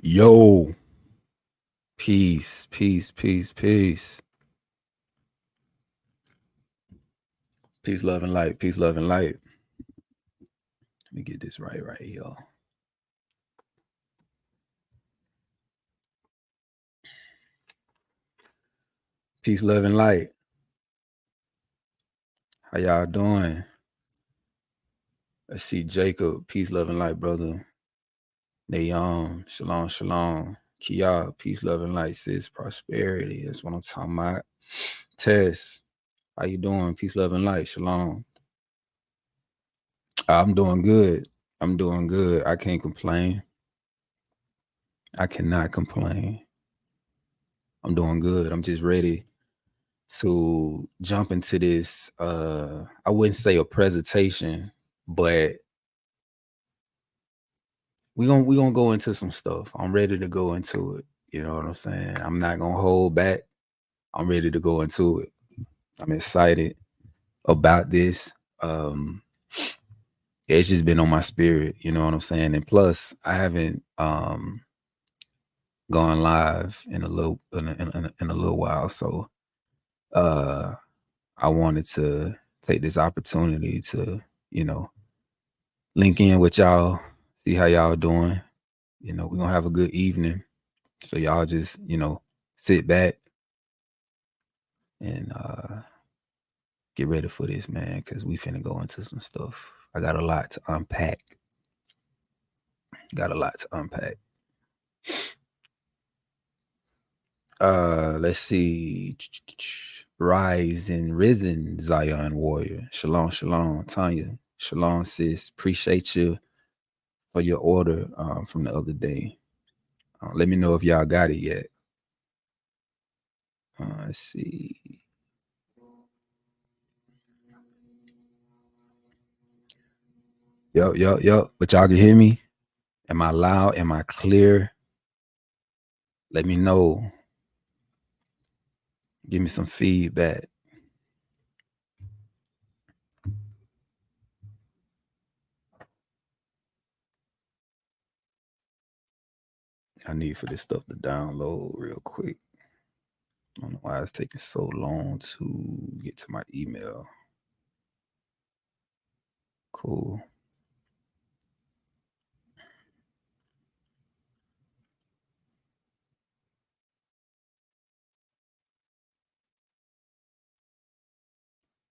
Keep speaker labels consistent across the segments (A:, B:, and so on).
A: Yo, peace, peace, peace, peace. Peace, love, and light. Peace, love, and light. Let me get this right here. Peace, love, and light. How y'all doing? Let's see, Jacob. Peace, love, and light, brother. Nayam. Shalom, shalom. Kia. Peace, love, and light, sis. Prosperity. That's what I'm talking about. Tess. How you doing? Peace, love, and light. Shalom. I'm doing good. I'm doing good. I can't complain. I cannot complain. I'm doing good. I'm just ready to jump into this. I wouldn't say a presentation, but we gonna go into some stuff. I'm ready to go into it. You know what I'm saying? I'm not gonna hold back. I'm ready to go into it. I'm excited about this. It's just been on my spirit, you know what I'm saying? And plus, I haven't gone live in a little while, so I wanted to take this opportunity to, link in with y'all, see how y'all doing. We're gonna have a good evening. So y'all just, sit back and get ready for this, man, because we finna go into some stuff. I got a lot to unpack. Let's see. Rise and risen, Zion warrior. Shalom, shalom, Tanya. Shalom, sis. Appreciate you for your order from the other day. Let me know if y'all got it yet. Let's see. Yo. But y'all can hear me? Am I loud? Am I clear? Let me know. Give me some feedback. I need for this stuff to download real quick. I don't know why it's taking so long to get to my email. Cool.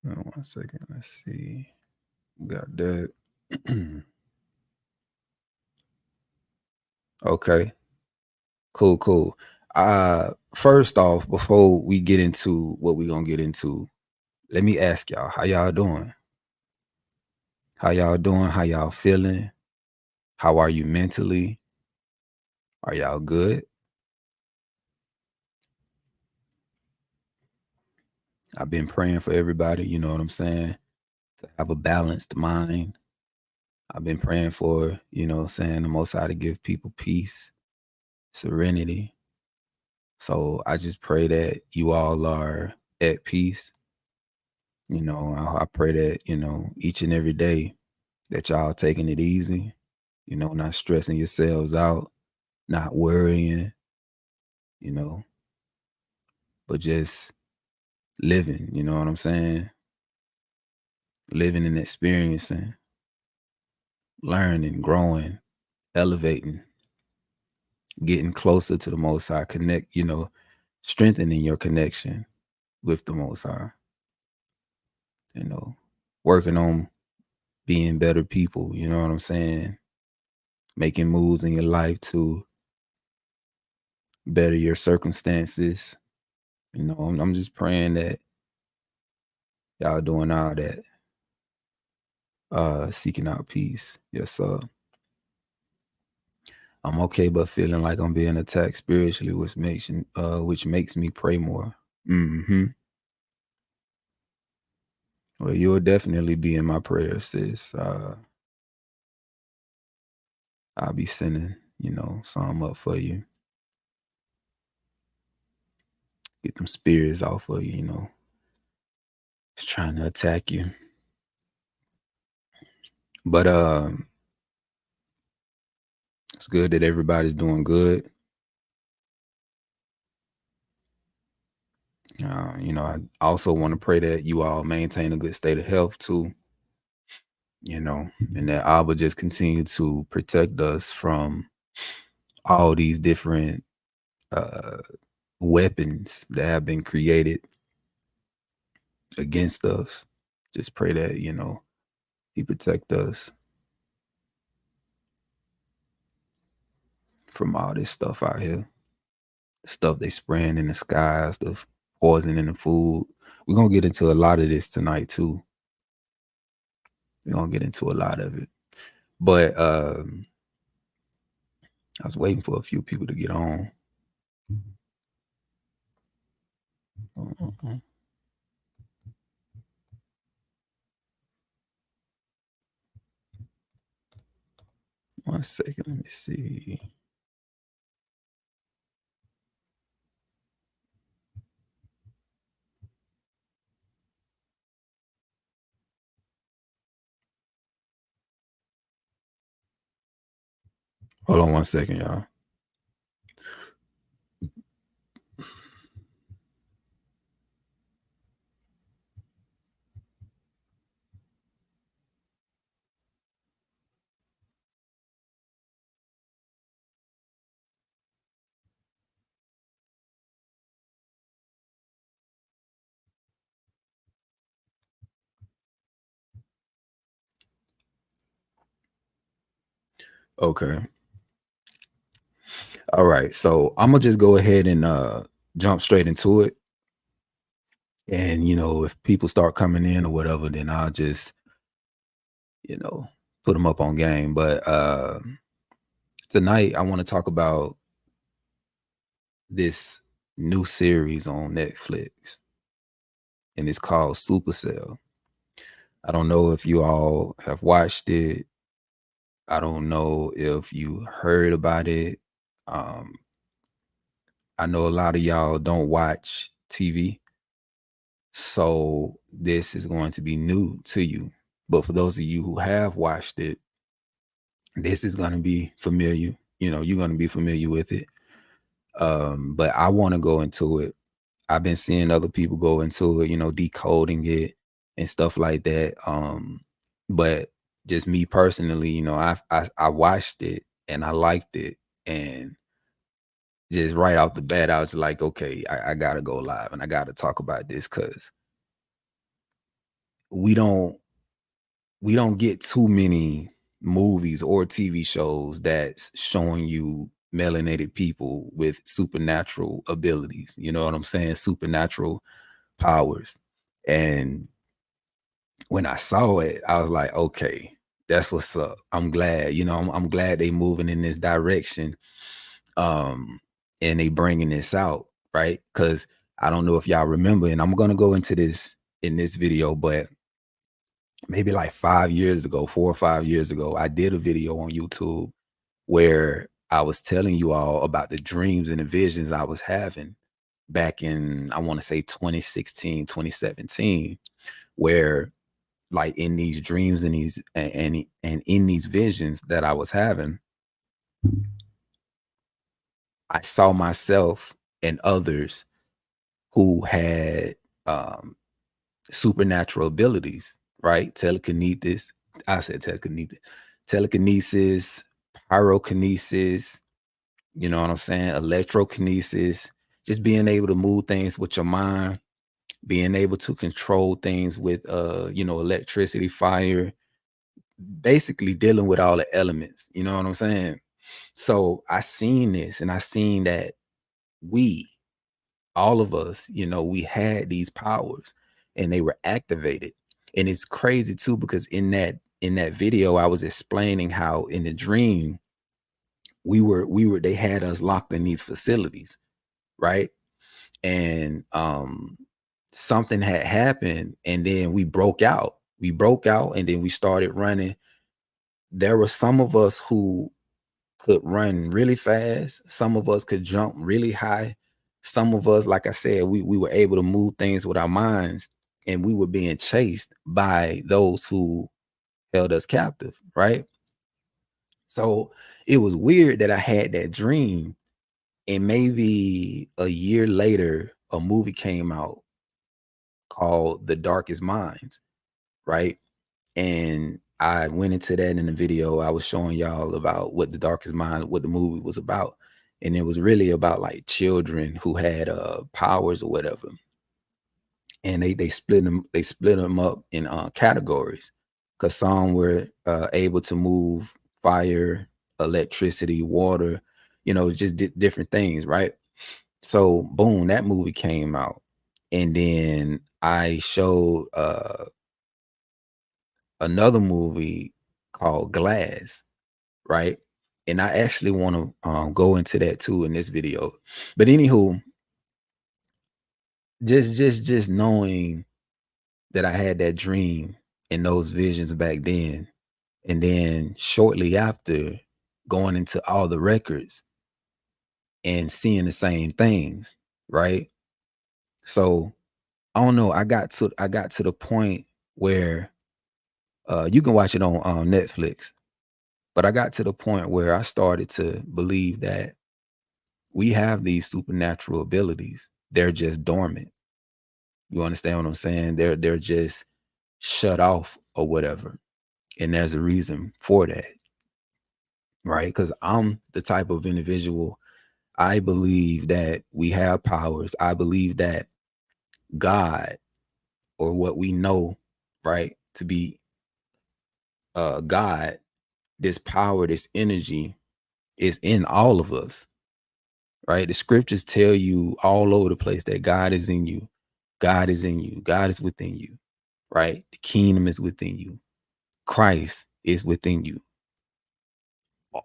A: One second. Let's see. Got that. Okay. Cool. First off, before we get into what we're gonna get into, let me ask y'all, how y'all doing? How y'all feeling? How are you mentally? Are y'all good? I've been praying for everybody, you know what I'm saying? To have a balanced mind. I've been praying for, the Most High to give people peace, serenity. So I just pray that you all are at peace. I pray that, each and every day that y'all taking it easy, not stressing yourselves out, not worrying, but just living, you know what I'm saying? Living and experiencing, learning, growing, elevating, getting closer to the Most High, strengthening your connection with the Most High, working on being better people, you know what I'm saying? Making moves in your life to better your circumstances. I'm just praying that y'all doing all that. Seeking out peace. Yes, sir. I'm okay, but feeling like I'm being attacked spiritually, which makes me pray more. Mm-hmm. Well, you'll definitely be in my prayers, sis. I'll be sending, some up for you. Get them spirits off of you, Just trying to attack you. But it's good that everybody's doing good. I also want to pray that you all maintain a good state of health too, and that Abba just continue to protect us from all these different uh, weapons that have been created against us. Just pray that, He protect us from all this stuff out here. Stuff they spraying in the skies, the poison in the food. We're gonna get into a lot of this tonight too. We're gonna get into a lot of it. But I was waiting for a few people to get on. Uh-uh. One second, let me see. Hold on one second, y'all. Okay. All right. So I'm gonna just go ahead and jump straight into it. And if people start coming in or whatever, then I'll just, you know, put them up on game. But tonight I want to talk about this new series on Netflix, and it's called Supercell. I don't know if you all have watched it. I don't know if you heard about it. Um, I know a lot of y'all don't watch TV, so this is going to be new to you. But for those of you who have watched it, this is going to be familiar. You're going to be familiar with it. But I want to go into it. I've been seeing other people go into it, decoding it and stuff like that. But just me personally, I watched it and I liked it, and just right off the bat, I was like, okay, I gotta go live and I gotta talk about this because we don't we don't get too many movies or TV shows that's showing you melanated people with supernatural abilities. You know what I'm saying? Supernatural powers. And when I saw it, I was like, okay, that's what's up. I'm glad, I'm glad they moving in this direction. Um, and they bringing this out, right? Because I don't know if y'all remember, and I'm gonna go into this in this video, but maybe like 5 years ago, 4 or 5 years ago, I did a video on YouTube where I was telling you all about the dreams and the visions I was having back in, I want to say 2016, 2017, where like in these dreams and these and in these visions that I was having, I saw myself and others who had supernatural abilities, right? Telekinesis. I said telekinesis, telekinesis, pyrokinesis, you know what I'm saying? Electrokinesis, just being able to move things with your mind, being able to control things with electricity, fire, basically dealing with all the elements, you know what I'm saying? So I seen this and I seen that we, all of us, we had these powers and they were activated. And it's crazy too, because in that video, I was explaining how in the dream they had us locked in these facilities, right? And something had happened, and then we broke out. We broke out, and then we started running. There were some of us who could run really fast. Some of us could jump really high. Some of us, like I said, we were able to move things with our minds, and we were being chased by those who held us captive, right? So it was weird that I had that dream, and maybe a year later a movie came out called The Darkest Minds, right? And I went into that in the video. I was showing y'all about what The Darkest Mind, what the movie was about. And it was really about like children who had powers or whatever. And they split them up in categories, because some were able to move fire, electricity, water, just different things, right? So boom, that movie came out. And then I showed another movie called Glass, right? And I actually want to go into that too in this video. But anywho, just knowing that I had that dream and those visions back then, and then shortly after going into all the records and seeing the same things, right? So I don't know. I got to the point where you can watch it on Netflix, but I got to the point where I started to believe that we have these supernatural abilities. They're just dormant. You understand what I'm saying? They're just shut off or whatever. And there's a reason for that, right? Because I'm the type of individual, I believe that we have powers. I believe that God, or what we know, right, to be God, this power, this energy is in all of us, right? The scriptures tell you all over the place that God is in you. God is in you. God is within you, right? The kingdom is within you. Christ is within you.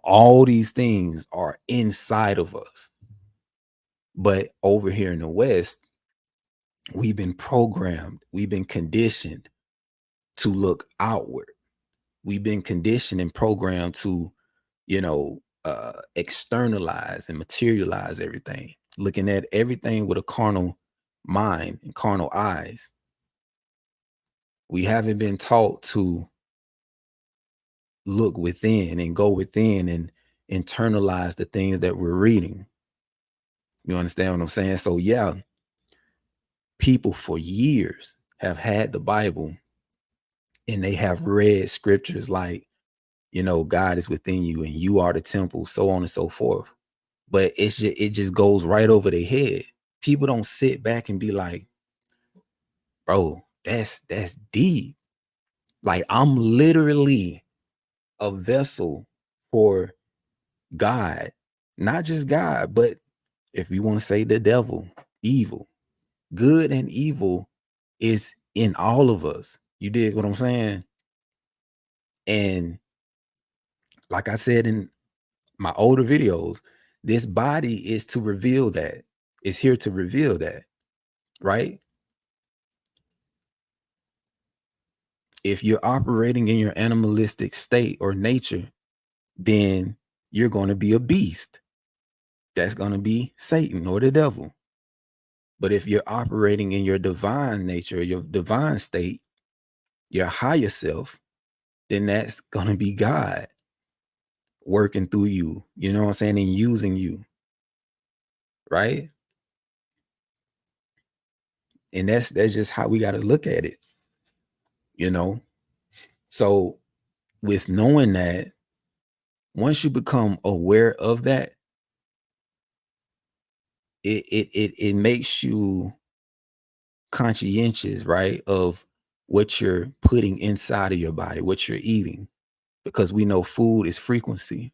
A: All these things are inside of us. But over here in the West, we've been programmed, we've been conditioned to look outward. We've been conditioned and programmed to, externalize and materialize everything, looking at everything with a carnal mind and carnal eyes. We haven't been taught to look within and go within and internalize the things that we're reading. You understand what I'm saying? So yeah, people for years have had the Bible and they have read scriptures like, God is within you and you are the temple, so on and so forth. But it just goes right over their head. People don't sit back and be like, bro, that's deep. Like, I'm literally a vessel for God, not just God, but if you want to say the devil, evil, good and evil is in all of us. You dig what I'm saying? And like I said in my older videos, this body is to reveal that. It's here to reveal that, right? If you're operating in your animalistic state or nature, then you're going to be a beast. That's going to be Satan or the devil. But if you're operating in your divine nature, your divine state, your higher self, then that's going to be God working through you, you know what I'm saying, and using you, right? And that's just how we got to look at it, you know? So with knowing that, once you become aware of that, it makes you conscientious, right, of what you're putting inside of your body, what you're eating, because we know food is frequency.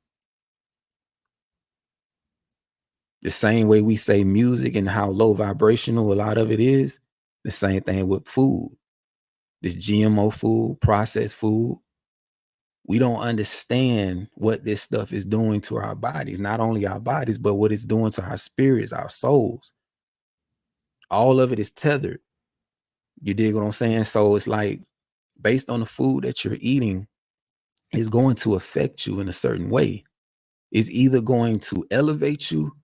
A: The same way we say music and how low vibrational a lot of it is, the same thing with food. This GMO food, processed food, we don't understand what this stuff is doing to our bodies, not only our bodies, but what it's doing to our spirits, our souls. All of it is tethered. You dig what I'm saying? So it's like, based on the food that you're eating, is going to affect you in a certain way. It's either going to elevate you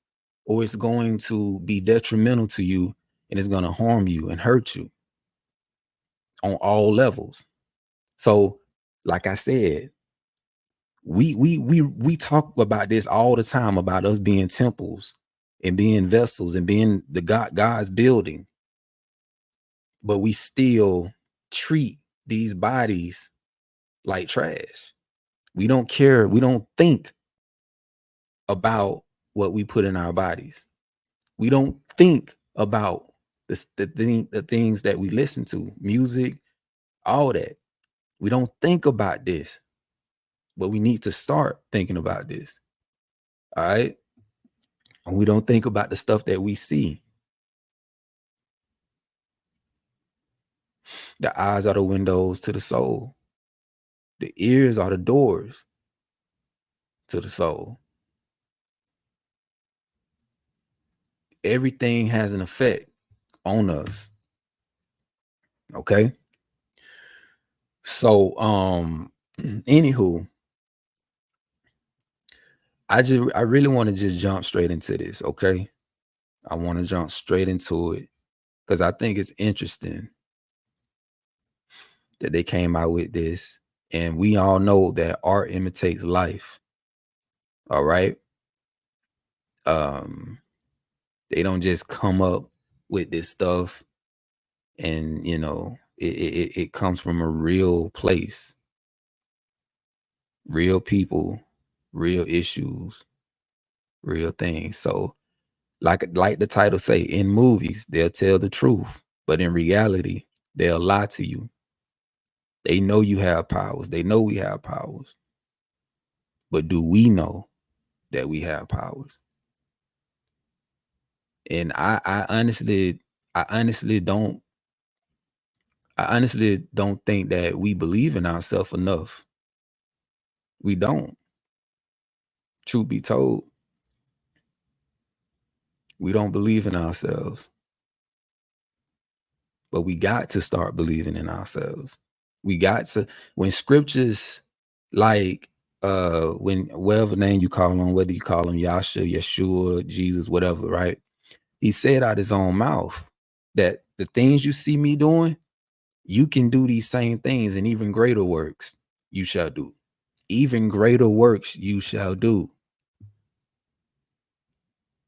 A: or it's going to be detrimental to you, and it's going to harm you and hurt you on all levels. So, like I said, we talk about this all the time about us being temples, and being vessels and being the God's building, but we still treat these bodies like trash. We don't care. We don't think about what we put in our bodies. We don't think about the things that we listen to, music, all that. We don't think about this, but we need to start thinking about this. All right. And we don't think about the stuff that we see. The eyes are the windows to the soul. The ears are the doors to the soul. Everything has an effect on us. Okay. So, anywho, I really want to just jump straight into this. Okay. I want to jump straight into it because I think it's interesting that they came out with this. And we all know that art imitates life. All right. They don't just come up with this stuff and it comes from a real place, real people, real issues, real things. So like the title say, in movies they'll tell the truth, but in reality they'll lie to you. They know you have powers, they know we have powers, but do we know that we have powers? And I honestly don't think that we believe in ourselves enough. We don't. Truth be told, we don't believe in ourselves. But we got to start believing in ourselves. We got to, when scriptures like when whatever name you call him, whether you call him Yasha, Yeshua, Jesus, whatever, right? He said out his own mouth that the things you see me doing, you can do these same things, and even greater works you shall do. Even greater works you shall do.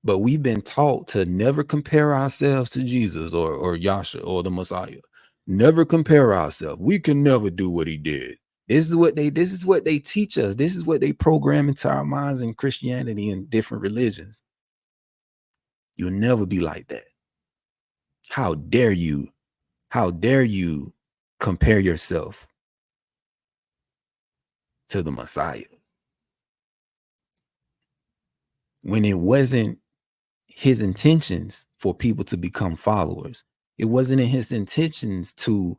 A: But we've been taught to never compare ourselves to Jesus or Yasha or the Messiah. Never compare ourselves. We can never do what he did. This is what they teach us. This is what they program into our minds in Christianity and different religions. You'll never be like that. How dare you? How dare you compare yourself to the Messiah when it wasn't his intentions for people to become followers? It wasn't in his intentions to,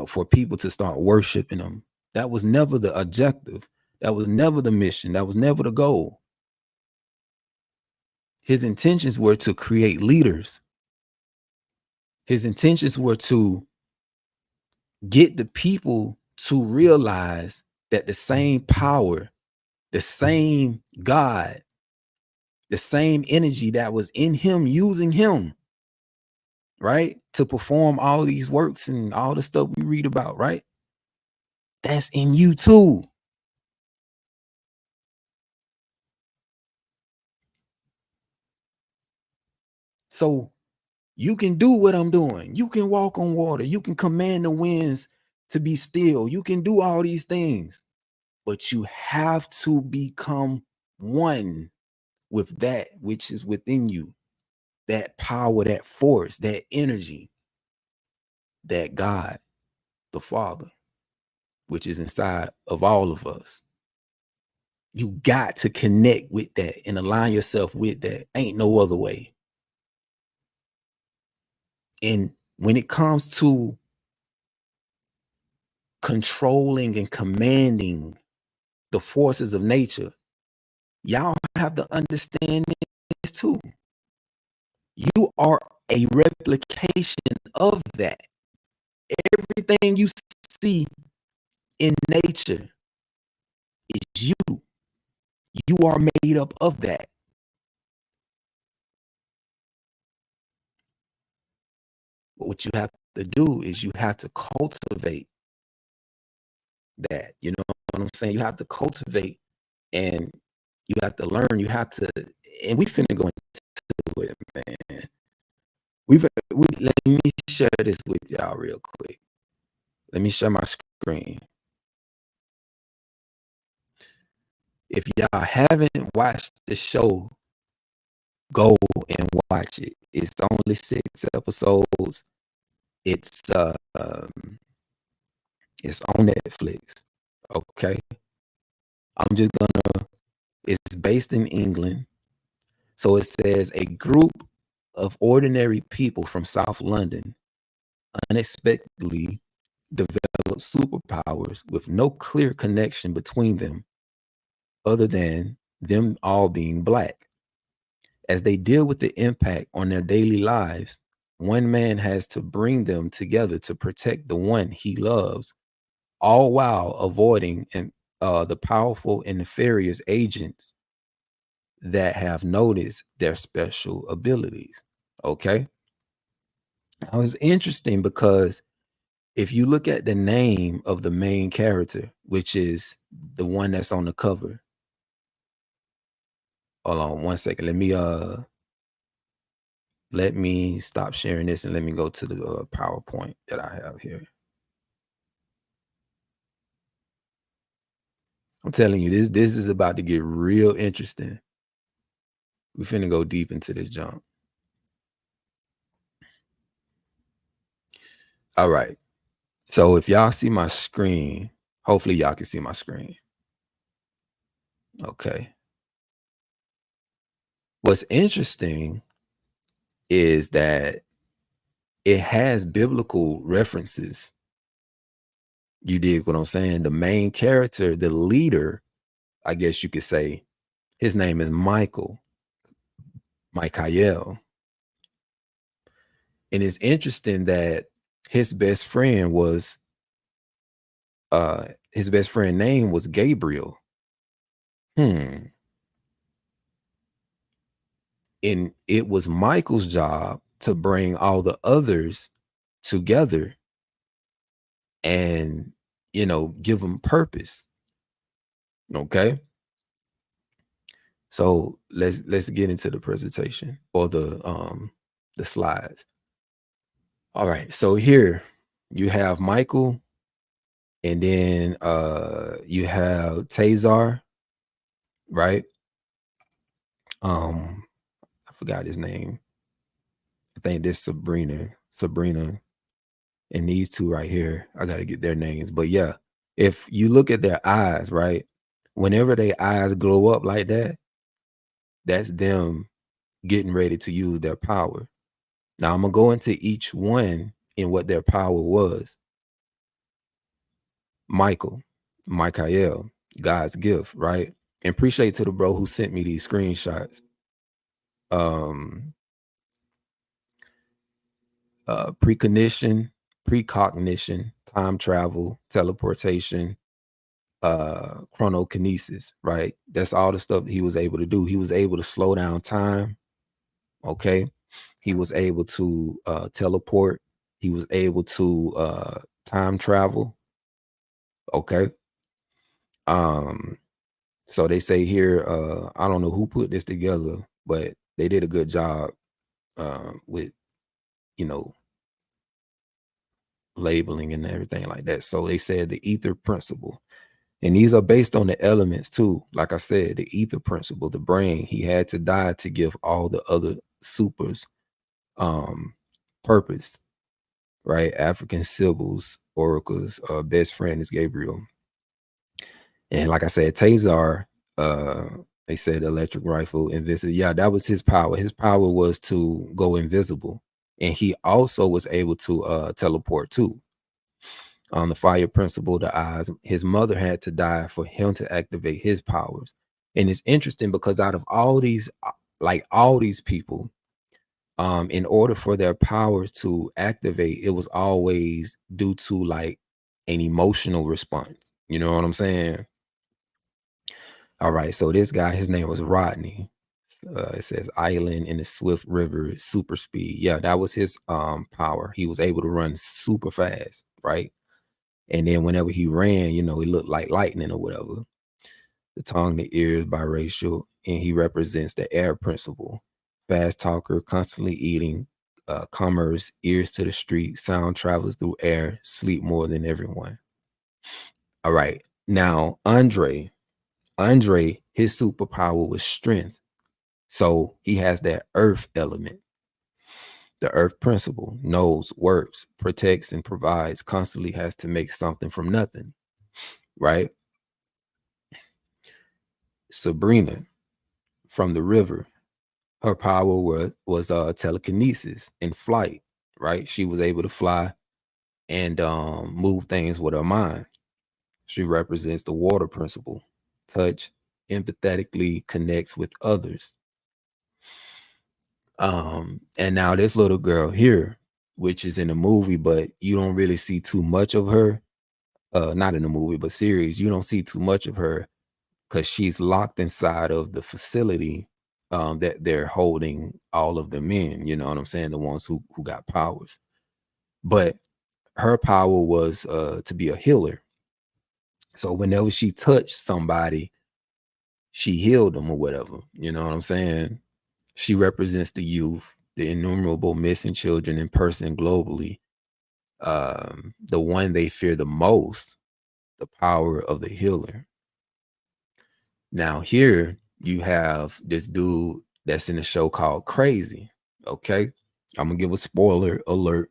A: for people to start worshiping him. That was never the objective. That was never the mission. That was never the goal. His intentions were to create leaders. His intentions were to get the people to realize that the same power, the same God, the same energy that was in him, using him, right, to perform all these works and all the stuff we read about, right? That's in you too. So you can do what I'm doing. You can walk on water. You can command the winds to be still. You can do all these things, but you have to become one with that which is within you, that power, that force, that energy, that God, the Father, which is inside of all of us. You got to connect with that and align yourself with that. Ain't no other way. And when it comes to controlling and commanding the forces of nature, y'all have to understand this too. You are a replication of that. Everything you see in nature is you. You are made up of that. But what you have to do is you have to cultivate that. You know what I'm saying? You have to cultivate, and you have to learn. You have to and we finna go into it, man. Let me share this with y'all real quick. Let me share my screen. If y'all haven't watched the show, go and watch it. It's only 6 episodes. It's on Netflix. Okay. It's based in England. So it says a group of ordinary people from South London unexpectedly develop superpowers with no clear connection between them other than them all being black. As they deal with the impact on their daily lives, one man has to bring them together to protect the one he loves, all while avoiding the powerful and nefarious agents that have noticed their special abilities. Okay. Now it's interesting because if you look at the name of the main character, which is the one that's on the cover, hold on one second. Let me stop sharing this and let me go to the PowerPoint that I have here. I'm telling you, this is about to get real interesting. We finna go deep into this jump. All right. So if y'all see my screen, hopefully y'all can see my screen. Okay. What's interesting is that it has biblical references. You dig what I'm saying? The main character, the leader, I guess you could say, his name is Michael. And it's interesting that his best friend name was Gabriel. And it was Michael's job to bring all the others together and, give them purpose. Okay. So let's get into the presentation or the slides. All right. So here you have Michael, and then you have Tazar, right? I forgot his name. I think this Sabrina, and these two right here. I got to get their names. But yeah, if you look at their eyes, right? Whenever their eyes glow up like that, that's them getting ready to use their power. Now I'm gonna go into each one and what their power was. Michael, God's gift, right? And appreciate to the bro who sent me these screenshots. Precognition, time travel, teleportation, chronokinesis, right? That's all the stuff that he was able to do. He was able to slow down time. Okay. He was able to teleport. He was able to time travel. Okay. So they say here, I don't know who put this together, but they did a good job with, labeling and everything like that. So they said the ether principle, and these are based on the elements too. Like I said, the ether principle, the brain, he had to die to give all the other supers purpose, right? African symbols, oracles, best friend is Gabriel. And like I said, Tazar, they said electric rifle, invisible. Yeah, that was his power. His power was to go invisible. And he also was able to teleport too. On the fire principle, the eyes, his mother had to die for him to activate his powers. And it's interesting because out of all these people, in order for their powers to activate, it was always due to like an emotional response. You know what I'm saying? All right. So this guy, his name was Rodney. It says island in the Swift River, super speed. Yeah, that was his power. He was able to run super fast, right? And then whenever he ran, it looked like lightning or whatever. The tongue, the ears, biracial. and he represents the air principle. Fast talker, constantly eating, commerce, ears to the street, sound travels through air, sleep more than everyone. All right. Now, Andre, his superpower was strength. So he has that earth element. The earth principle knows, works, protects, and provides, constantly has to make something from nothing, right? Sabrina from the river, her power was telekinesis and flight, right? She was able to fly and move things with her mind. She represents the water principle. Touch, empathetically connects with others. And now this little girl here, which is in the movie, but you don't really see too much of her. Not in the movie, but series, you don't see too much of her because she's locked inside of the facility that they're holding all of the men. You know what I'm saying? The ones who got powers. But her power was to be a healer. So whenever she touched somebody, she healed them or whatever. You know what I'm saying? She represents the youth, the innumerable missing children in person globally, the one they fear the most, the power of the healer. Now, here you have this dude that's in a show called Crazy. Okay. I'm gonna give a spoiler alert.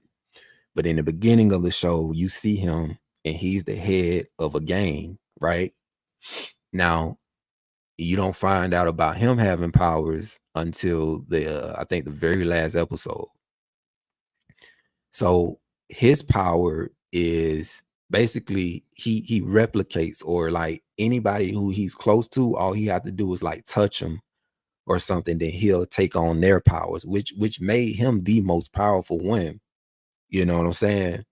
A: But in the beginning of the show, you see him and he's the head of a gang, right? Now, you don't find out about him having powers until I think the very last episode. So his power is basically he replicates, or like anybody who he's close to, all he had to do is like touch him or something, then he'll take on their powers, which made him the most powerful one. You know what I'm saying?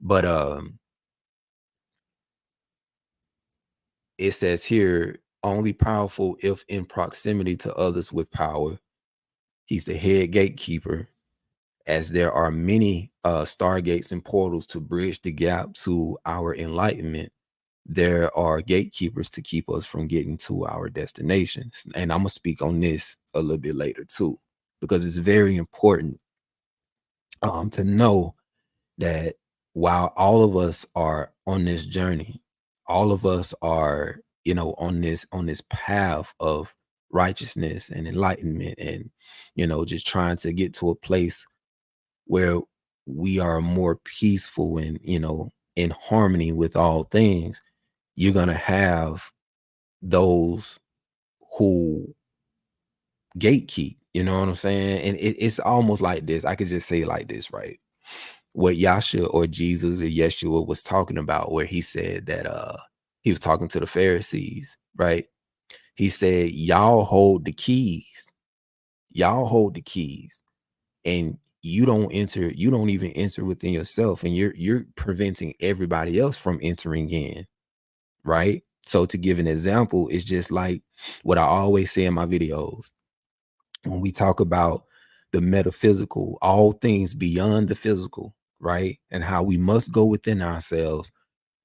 A: But it says here only powerful if in proximity to others with power. He's the head gatekeeper, as there are many stargates and portals to bridge the gap to our enlightenment. There are gatekeepers to keep us from getting to our destinations. And I'm going to speak on this a little bit later too, because it's very important to know that while all of us are on this journey, all of us are, on this path of righteousness and enlightenment, and just trying to get to a place where we are more peaceful and in harmony with all things. You're gonna have those who gatekeep, you know what I'm saying? And it's almost like this. I could just say it like this, right? What Yasha or Jesus or Yeshua was talking about, where he said that he was talking to the Pharisees, right? He said, y'all hold the keys. Y'all hold the keys. And you don't even enter within yourself, and you're preventing everybody else from entering in, right? So to give an example, it's just like what I always say in my videos. When we talk about the metaphysical, all things beyond the physical, right? And how we must go within ourselves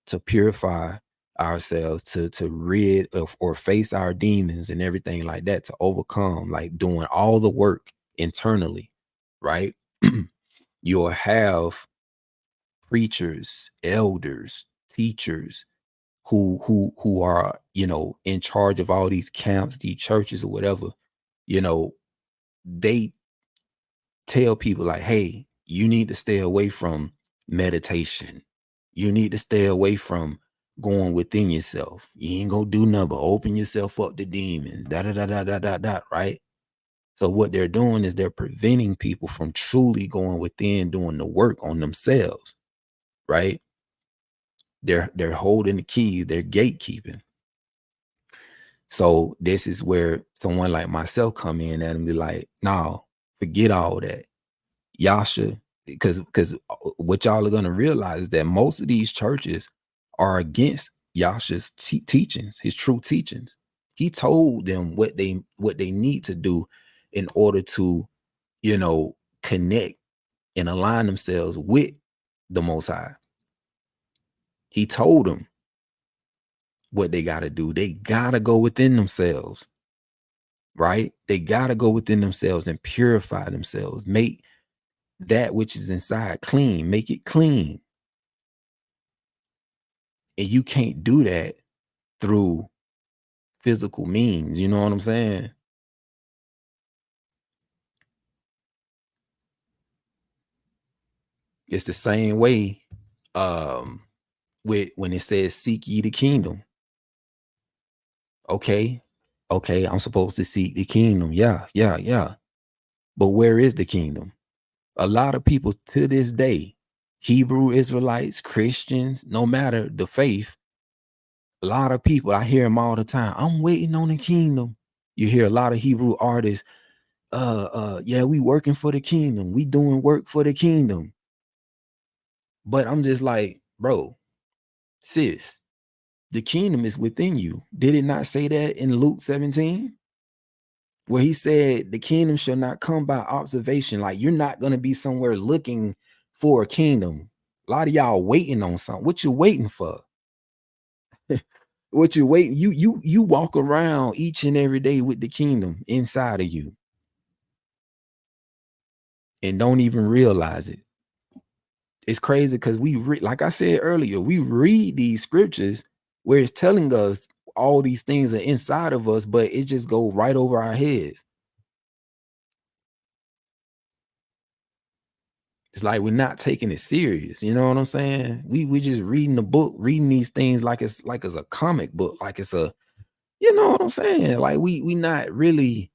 A: to purify ourselves, to rid of or face our demons and everything like that, to overcome, like doing all the work internally, right? You'll have preachers, elders, teachers who are, in charge of all these camps, these churches or whatever. They tell people like, hey, you need to stay away from meditation. You need to stay away from going within yourself. You ain't gonna do nothing but open yourself up to demons, da da da da da da da, right? So what they're doing is they're preventing people from truly going within, doing the work on themselves, right? They're holding the keys, they're gatekeeping. So this is where someone like myself come in and be like, no, forget all that. Yasha, because what y'all are gonna realize is that most of these churches are against Yasha's teachings, his true teachings. He told them what they need to do in order to, connect and align themselves with the Most High. He told them what they got to do. They got to go within themselves. right? They gotta go within themselves and purify themselves, make that which is inside clean, make it clean. And you can't do that through physical means, you know what I'm saying? It's the same way um with when it says seek ye the kingdom. Okay. Okay, I'm supposed to seek the kingdom. Yeah, yeah, yeah. But where is the kingdom? A lot of people to this day, Hebrew Israelites, Christians, no matter the faith, a lot of people, I hear them all the time. I'm waiting on the kingdom. You hear a lot of Hebrew artists, yeah, we working for the kingdom. We doing work for the kingdom. But I'm just like, bro, sis, the kingdom is within you. Did it not say that in Luke 17? Where he said the kingdom shall not come by observation. Like you're not gonna be somewhere looking for a kingdom. A lot of y'all waiting on something. What you waiting for? What you waiting? You walk around each and every day with the kingdom inside of you and don't even realize it. It's crazy because like I said earlier, we read these scriptures where it's telling us all these things are inside of us, but it just go right over our heads. It's like we're not taking it serious. You know what I'm saying? We just reading the book, reading these things like it's a comic book, like it's a, you know what I'm saying? Like we not really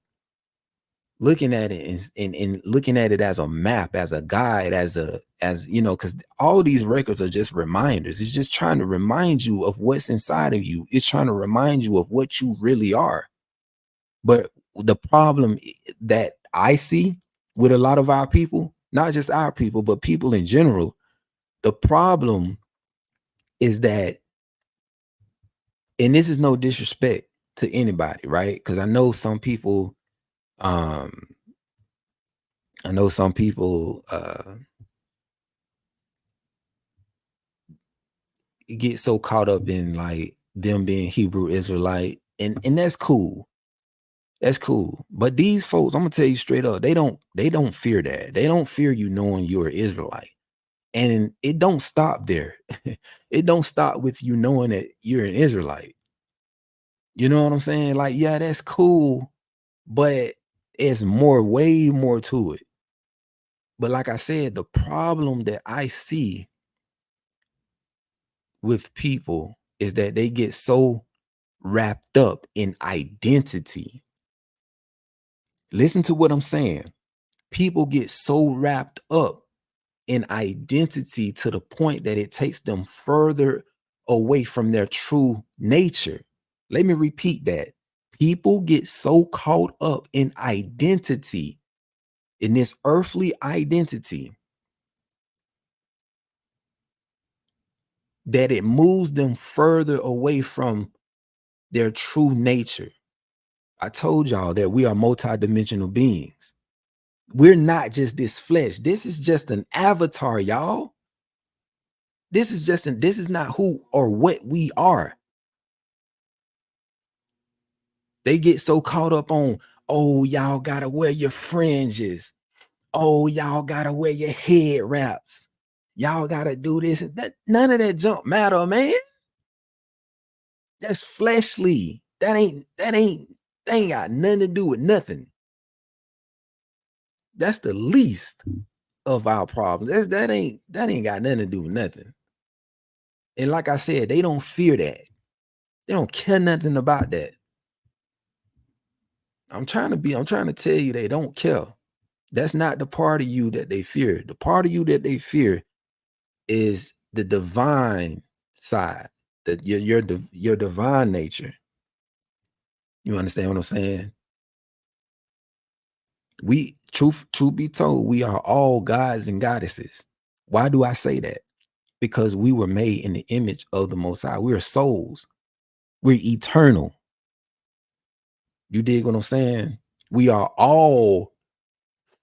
A: looking at it and looking at it as a map, as a guide, as you know, because all these records are just reminders. It's just trying to remind you of what's inside of you. It's trying to remind you of what you really are. But the problem that I see with a lot of our people, not just our people, but people in general, the problem is that, and this is no disrespect to anybody, right? Because um, I know some people get so caught up in like them being Hebrew Israelite, and that's cool. That's cool. But these folks, I'm gonna tell you straight up, they don't fear that. They don't fear you knowing you're an Israelite. And it don't stop there. It don't stop with you knowing that you're an Israelite. You know what I'm saying? Like, yeah, that's cool, but it's more, way more to it. But like I said, the problem that I see with people is that they get so wrapped up in identity. Listen to what I'm saying. People get so wrapped up in identity to the point that it takes them further away from their true nature. Let me repeat that. People get so caught up in identity, in this earthly identity, that it moves them further away from their true nature. I told y'all that we are multidimensional beings. We're not just this flesh. This is just an avatar, y'all. This is not who or what we are. They get so caught up on, oh, y'all gotta wear your fringes. Oh, y'all gotta wear your head wraps. Y'all gotta do this and that. None of that junk matter, man. That's fleshly. That ain't got nothing to do with nothing. That's the least of our problems. That ain't got nothing to do with nothing. And like I said, they don't fear that. They don't care nothing about that. I'm trying to tell you they don't care. That's not the part of you that they fear. The part of you that they fear is the divine side, that your divine nature. You understand what I'm saying? We truth be told, we are all gods and goddesses. Why do I say that? Because we were made in the image of the Most High. We are souls. We're eternal. You dig what I'm saying? We are all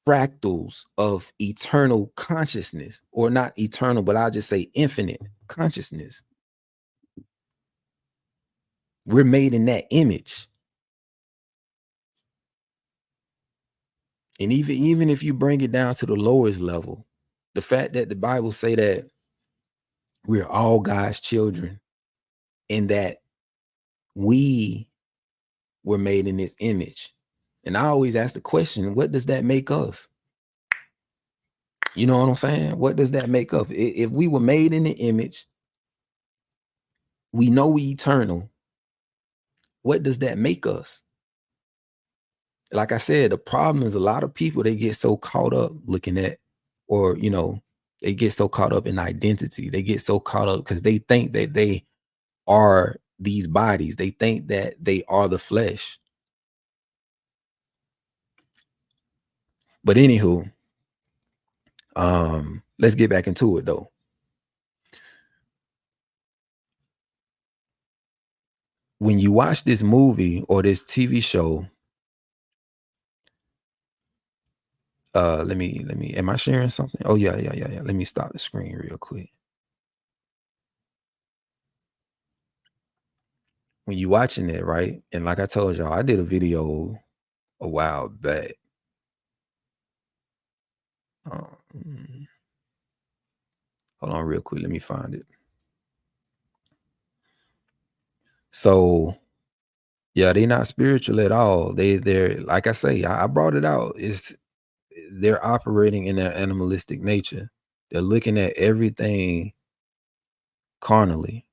A: fractals of eternal consciousness, or not eternal, but I'll just say infinite consciousness. We're made in that image. And even if you bring it down to the lowest level, the fact that the Bible say that we're all God's children and that we were made in his image. And I always ask the question, what does that make us? You know what I'm saying? What does that make us? If we were made in the image, we know we eternal. What does that make us? Like I said, the problem is a lot of people, they get so caught up looking at, or, they get so caught up in identity. They get so caught up because they think that they are these bodies. They think that they are the flesh. But anywho, let's get back into it though. When you watch this movie or this TV show, let me, am I sharing something? Oh yeah. Let me stop the screen real quick. When you watching it, right? And like I told y'all, I did a video a while back. Hold on real quick. Let me find it. So yeah, they're not spiritual at all. They're like I say, I brought it out. They're operating in their animalistic nature. They're looking at everything carnally.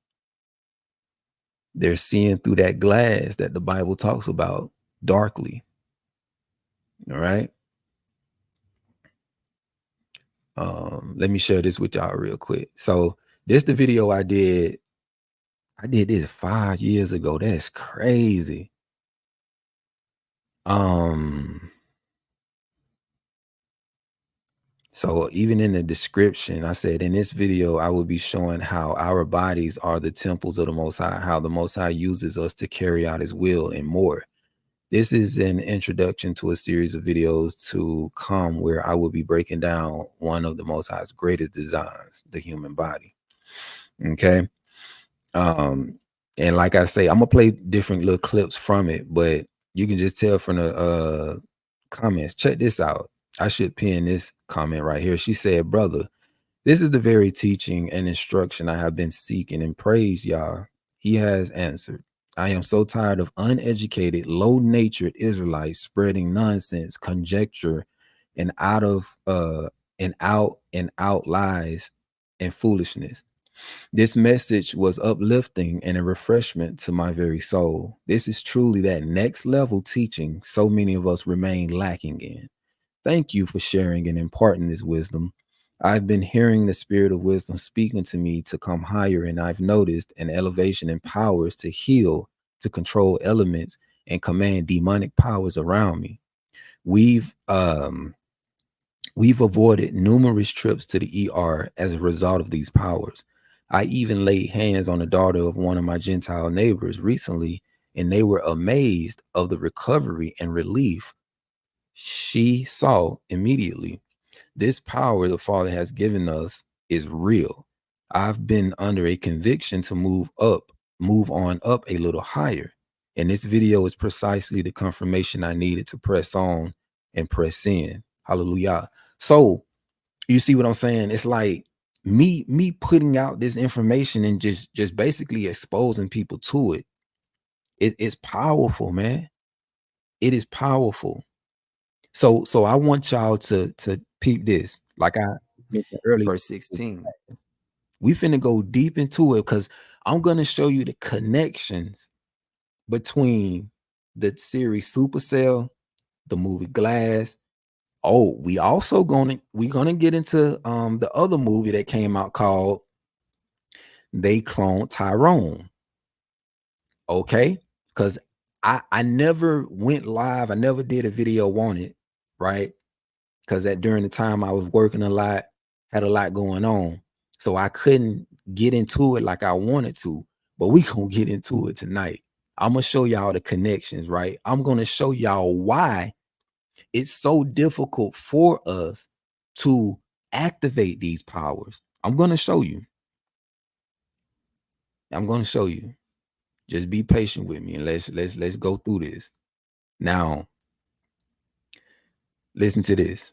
A: They're seeing through that glass that the Bible talks about darkly. All right. Let me share this with y'all real quick. So this the video I did. I did this 5 years ago. That's crazy. So even in the description, I said in this video, I will be showing how our bodies are the temples of the Most High, how the Most High uses us to carry out his will and more. This is an introduction to a series of videos to come where I will be breaking down one of the Most High's greatest designs, the human body. Okay. And like I say, I'm gonna play different little clips from it, but you can just tell from the comments. Check this out. I should pin this comment right here. She said, brother, this is the very teaching and instruction I have been seeking, and praise Yah, he has answered. I am so tired of uneducated, low-natured Israelites spreading nonsense, conjecture, and out and out lies and foolishness. This message was uplifting and a refreshment to my very soul. This is truly that next level teaching so many of us remain lacking in. Thank you for sharing and imparting this wisdom. I've been hearing the spirit of wisdom speaking to me to come higher, and I've noticed an elevation in powers to heal, to control elements, and command demonic powers around me. We've avoided numerous trips to the ER as a result of these powers. I even laid hands on the daughter of one of my Gentile neighbors recently, and they were amazed of the recovery and relief she saw immediately. This power the Father has given us is real. I've been under a conviction to move on up a little higher. And this video is precisely the confirmation I needed to press on and press in. Hallelujah. So you see what I'm saying? It's like me putting out this information and just basically exposing people to it. It's powerful, man. It is powerful. So I want y'all to peep this. Like I mentioned earlier, verse 16. We finna go deep into it because I'm gonna show you the connections between the series Supercell, the movie Glass. Oh, we gonna get into the other movie that came out called They Cloned Tyrone. Okay, because I never went live. I never did a video on it, right? Because during the time I was working a lot, had a lot going on, so I couldn't get into it like I wanted to. But we gonna get into it tonight. I'm gonna show y'all the connections, right? I'm gonna show y'all why it's so difficult for us to activate these powers. I'm gonna show you. I'm gonna show you. Just be patient with me and let's go through this. Now, Listen to this.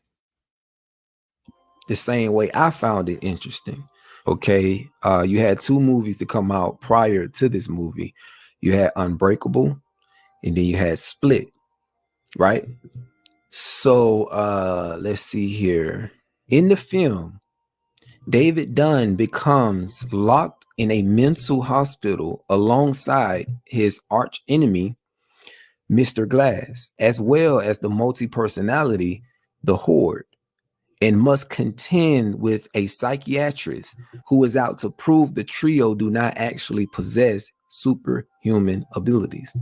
A: The same way I found it interesting. Okay. You had two movies to come out prior to this movie. You had Unbreakable and then you had Split, right? So let's see here. In the film, David Dunn becomes locked in a mental hospital alongside his arch enemy, Mr. Glass, as well as the multi-personality, the Horde, and must contend with a psychiatrist who is out to prove the trio do not actually possess superhuman abilities.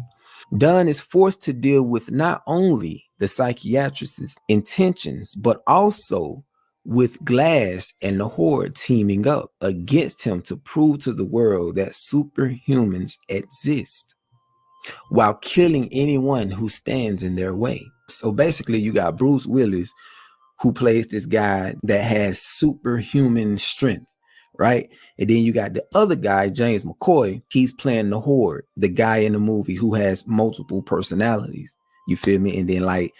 A: Dunn is forced to deal with not only the psychiatrist's intentions, but also with Glass and the Horde teaming up against him to prove to the world that superhumans exist, while killing anyone who stands in their way. So basically, you got Bruce Willis, who plays this guy that has superhuman strength, right? And then you got the other guy, James McCoy. He's playing the Horde, the guy in the movie who has multiple personalities. You feel me? And then, like,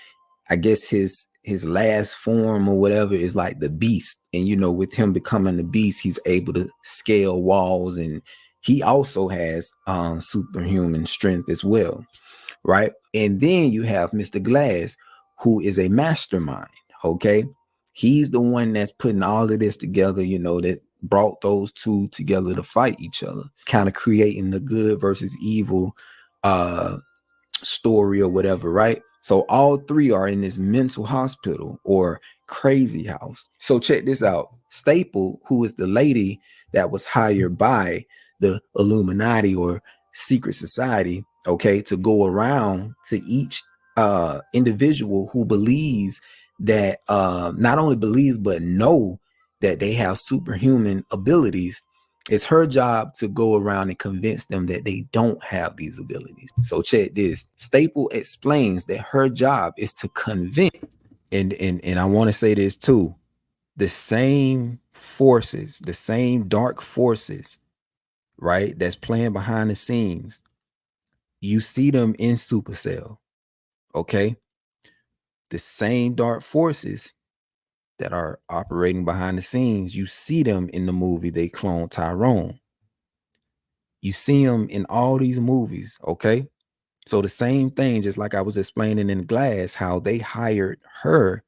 A: I guess his last form or whatever is like the Beast. And you know, with him becoming the Beast, he's able to scale walls, and he also has superhuman strength as well, right? And then you have Mr. Glass, who is a mastermind. Okay, he's the one that's putting all of this together, you know, that brought those two together to fight each other, kind of creating the good versus evil story or whatever, right? So all three are in this mental hospital or crazy house. So check this out. Staple, who is the lady that was hired by the Illuminati or secret society, okay, to go around to each individual who believes that not only believes but know that they have superhuman abilities. It's her job to go around and convince them that they don't have these abilities. So check this. Staple explains that her job is to convince, and I want to say this too, the same forces, the same dark forces, right, that's playing behind the scenes. You see them in Supercell, okay? The same dark forces that are operating behind the scenes, you see them in the movie They Clone Tyrone. You see them in all these movies, okay? So the same thing, just like I was explaining in Glass, how they hired her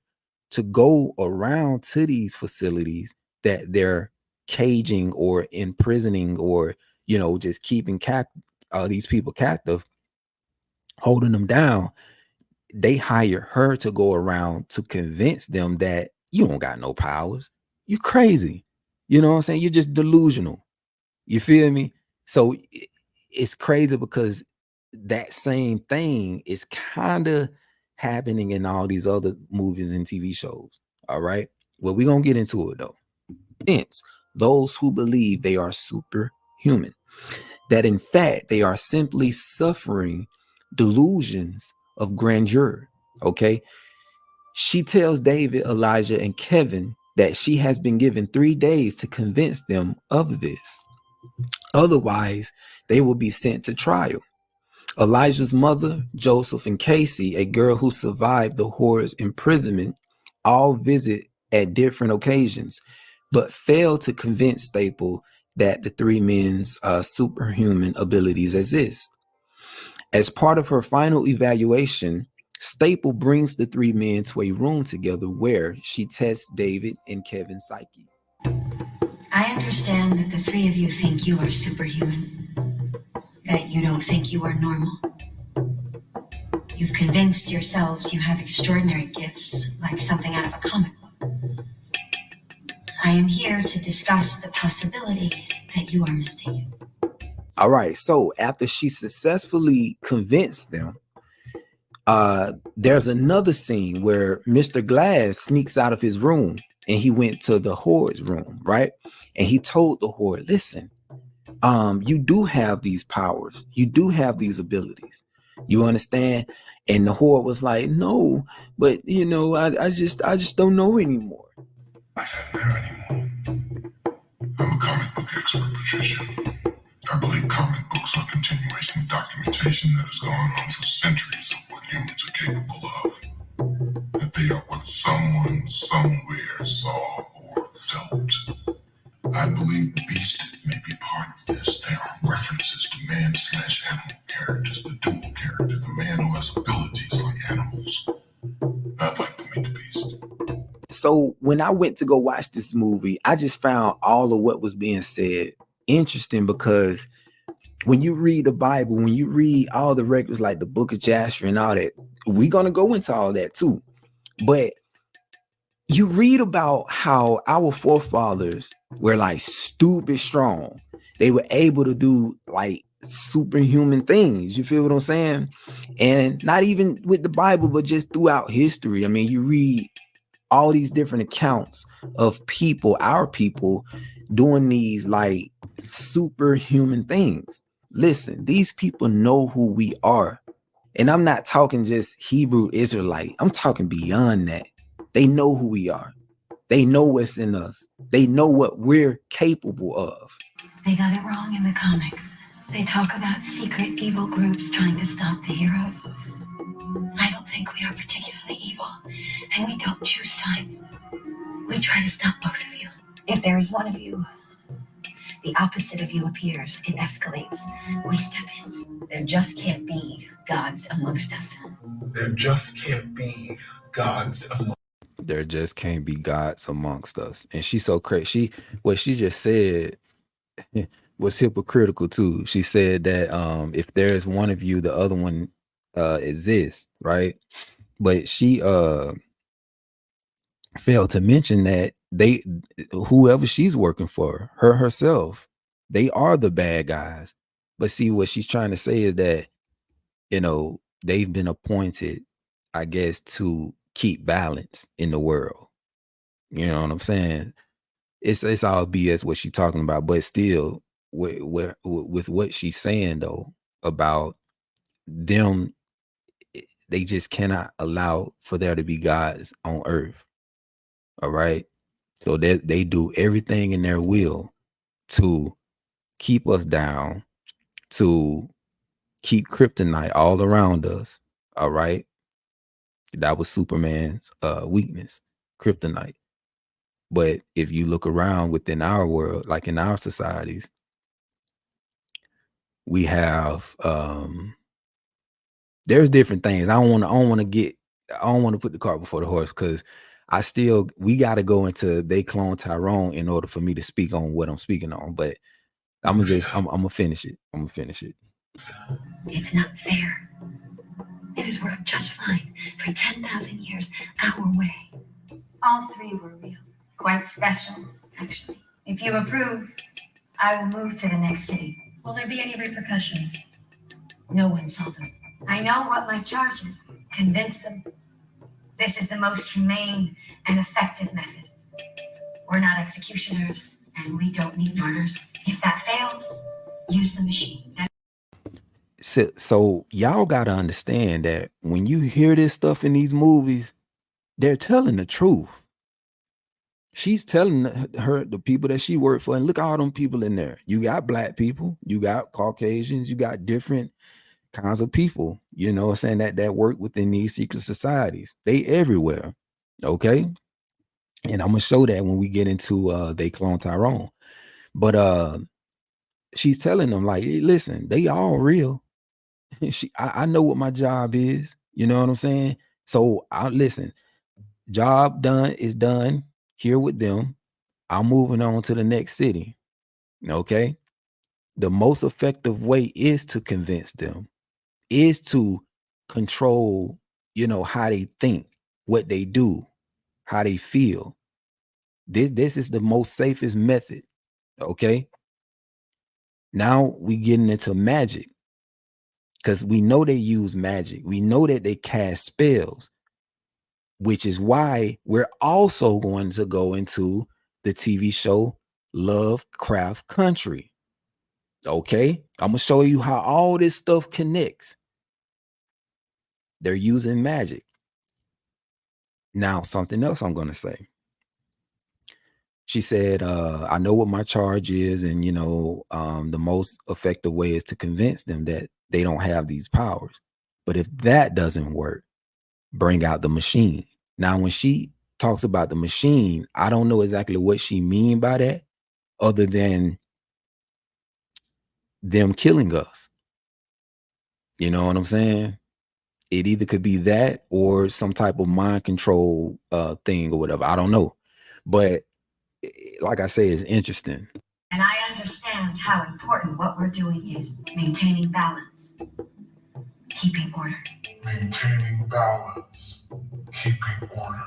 A: to go around to these facilities that they're caging or imprisoning or, you know, just keeping these people captive, holding them down. They hire her to go around to convince them that you don't got no powers. You crazy. You know what I'm saying? You're just delusional. You feel me? So it's crazy because that same thing is kind of happening in all these other movies and TV shows. All right. Well, we're going to get into it though. Hence, those who believe they are superhuman, that in fact they are simply suffering delusions of grandeur. Okay. She tells David, Elijah, and Kevin that she has been given 3 days to convince them of this. Otherwise, they will be sent to trial. Elijah's mother, Joseph, and Casey, a girl who survived the Horde's imprisonment, all visit at different occasions, but fail to convince Staple that the three men's superhuman abilities exist. As part of her final evaluation, Staple brings the three men to a room together where she tests David and Kevin's psyche.
B: I understand that the three of you think you are superhuman, that you don't think you are normal. You've convinced yourselves you have extraordinary gifts, like something out of a comic book. I am here to discuss the possibility that you are mistaken.
A: All right, so after she successfully convinced them, there's another scene where Mr. Glass sneaks out of his room and he went to the Horde's room, right? And he told the Horde, listen, you do have these powers. You do have these abilities. You understand? And the Horde was like, no, but you know, I just don't know anymore.
C: I don't know anymore. I'm a comic book expert, Patricia. I believe comic books are continuation of documentation that has gone on for centuries of what humans are capable of. That they are what man slash animal characters, the dual character, the man who has abilities like animals. I'd like to meet the beast.
A: So when I went to go watch this movie, I just found all of what was being said interesting, because when you read the Bible, when you read all the records like the Book of Jasher and all that, we're gonna go into all that too. But you read about how our forefathers were like stupid strong. They were able to do like superhuman things. You feel what I'm saying? And not even with the Bible, but just throughout history. I mean, you read all these different accounts of people, our people, doing these like superhuman things. Listen, these people know who we are. And I'm not talking just Hebrew Israelite. I'm talking beyond that. They know who we are. They know what's in us. They know what we're capable of.
B: They got it wrong in the comics. They talk about secret evil groups trying to stop the heroes. I don't think we are particularly evil, and we don't choose sides. We try to stop both of you. If there is one of you, the opposite of you appears, it escalates. We step in. There just can't be gods amongst us.
C: There just can't be gods among.
A: There just can't be gods amongst us. And she's so crazy. What she just said was hypocritical too. She said that if there's one of you, the other one exists, right? But she failed to mention that whoever she's working for, herself, they are the bad guys. But see, what she's trying to say is that, they've been appointed, I guess, to keep balance in the world. You know what I'm saying? It's all BS what she's talking about, but still, with what she's saying though about them, they just cannot allow for there to be gods on earth. All right. So they do everything in their will to keep us down, to keep kryptonite all around us. All right. That was Superman's weakness, kryptonite. But if you look around within our world, like in our societies, we have there's different things. I don't want to put the cart before the horse, because we got to go into They Clone Tyrone in order for me to speak on what I'm speaking on. But I'm gonna finish it.
B: It's not fair. It has worked just fine for 10,000 years our way. All three were real. Quite special, actually. If you approve, I will move to the next city. Will there be any repercussions? No one saw them. I know what my charge is. Convince them. This is the most humane and effective method. We're not executioners, and we don't need martyrs. If that fails, use the machine.
A: So y'all got to understand that when you hear this stuff in these movies, they're telling the truth. She's telling the people that she worked for, and look at all them people in there. You got black people, you got Caucasians, you got different kinds of people, saying that work within these secret societies. They everywhere. Okay. And I'm gonna show that when we get into They Clone Tyrone. But she's telling them, like, hey, listen, they all real. I know what my job is. You know what I'm saying? So listen, job done is done here with them. I'm moving on to the next city. Okay. The most effective way is to convince them, is to control, how they think, what they do, how they feel. This is the most safest method. Okay. Now we getting into magic, because we know they use magic. We know that they cast spells, which is why we're also going to go into the TV show Lovecraft Country. Okay. I'm going to show you how all this stuff connects. They're using magic. Now, something else I'm going to say. She said, I know what my charge is. And, the most effective way is to convince them that they don't have these powers. But if that doesn't work, bring out the machine. Now, when she talks about the machine, I don't know exactly what she mean by that, other than them killing us. You know what I'm saying? It either could be that or some type of mind control thing or whatever. I don't know. But like I say, it's interesting.
B: And I understand how important what we're doing is maintaining balance, keeping order.
C: Maintaining balance, keeping order.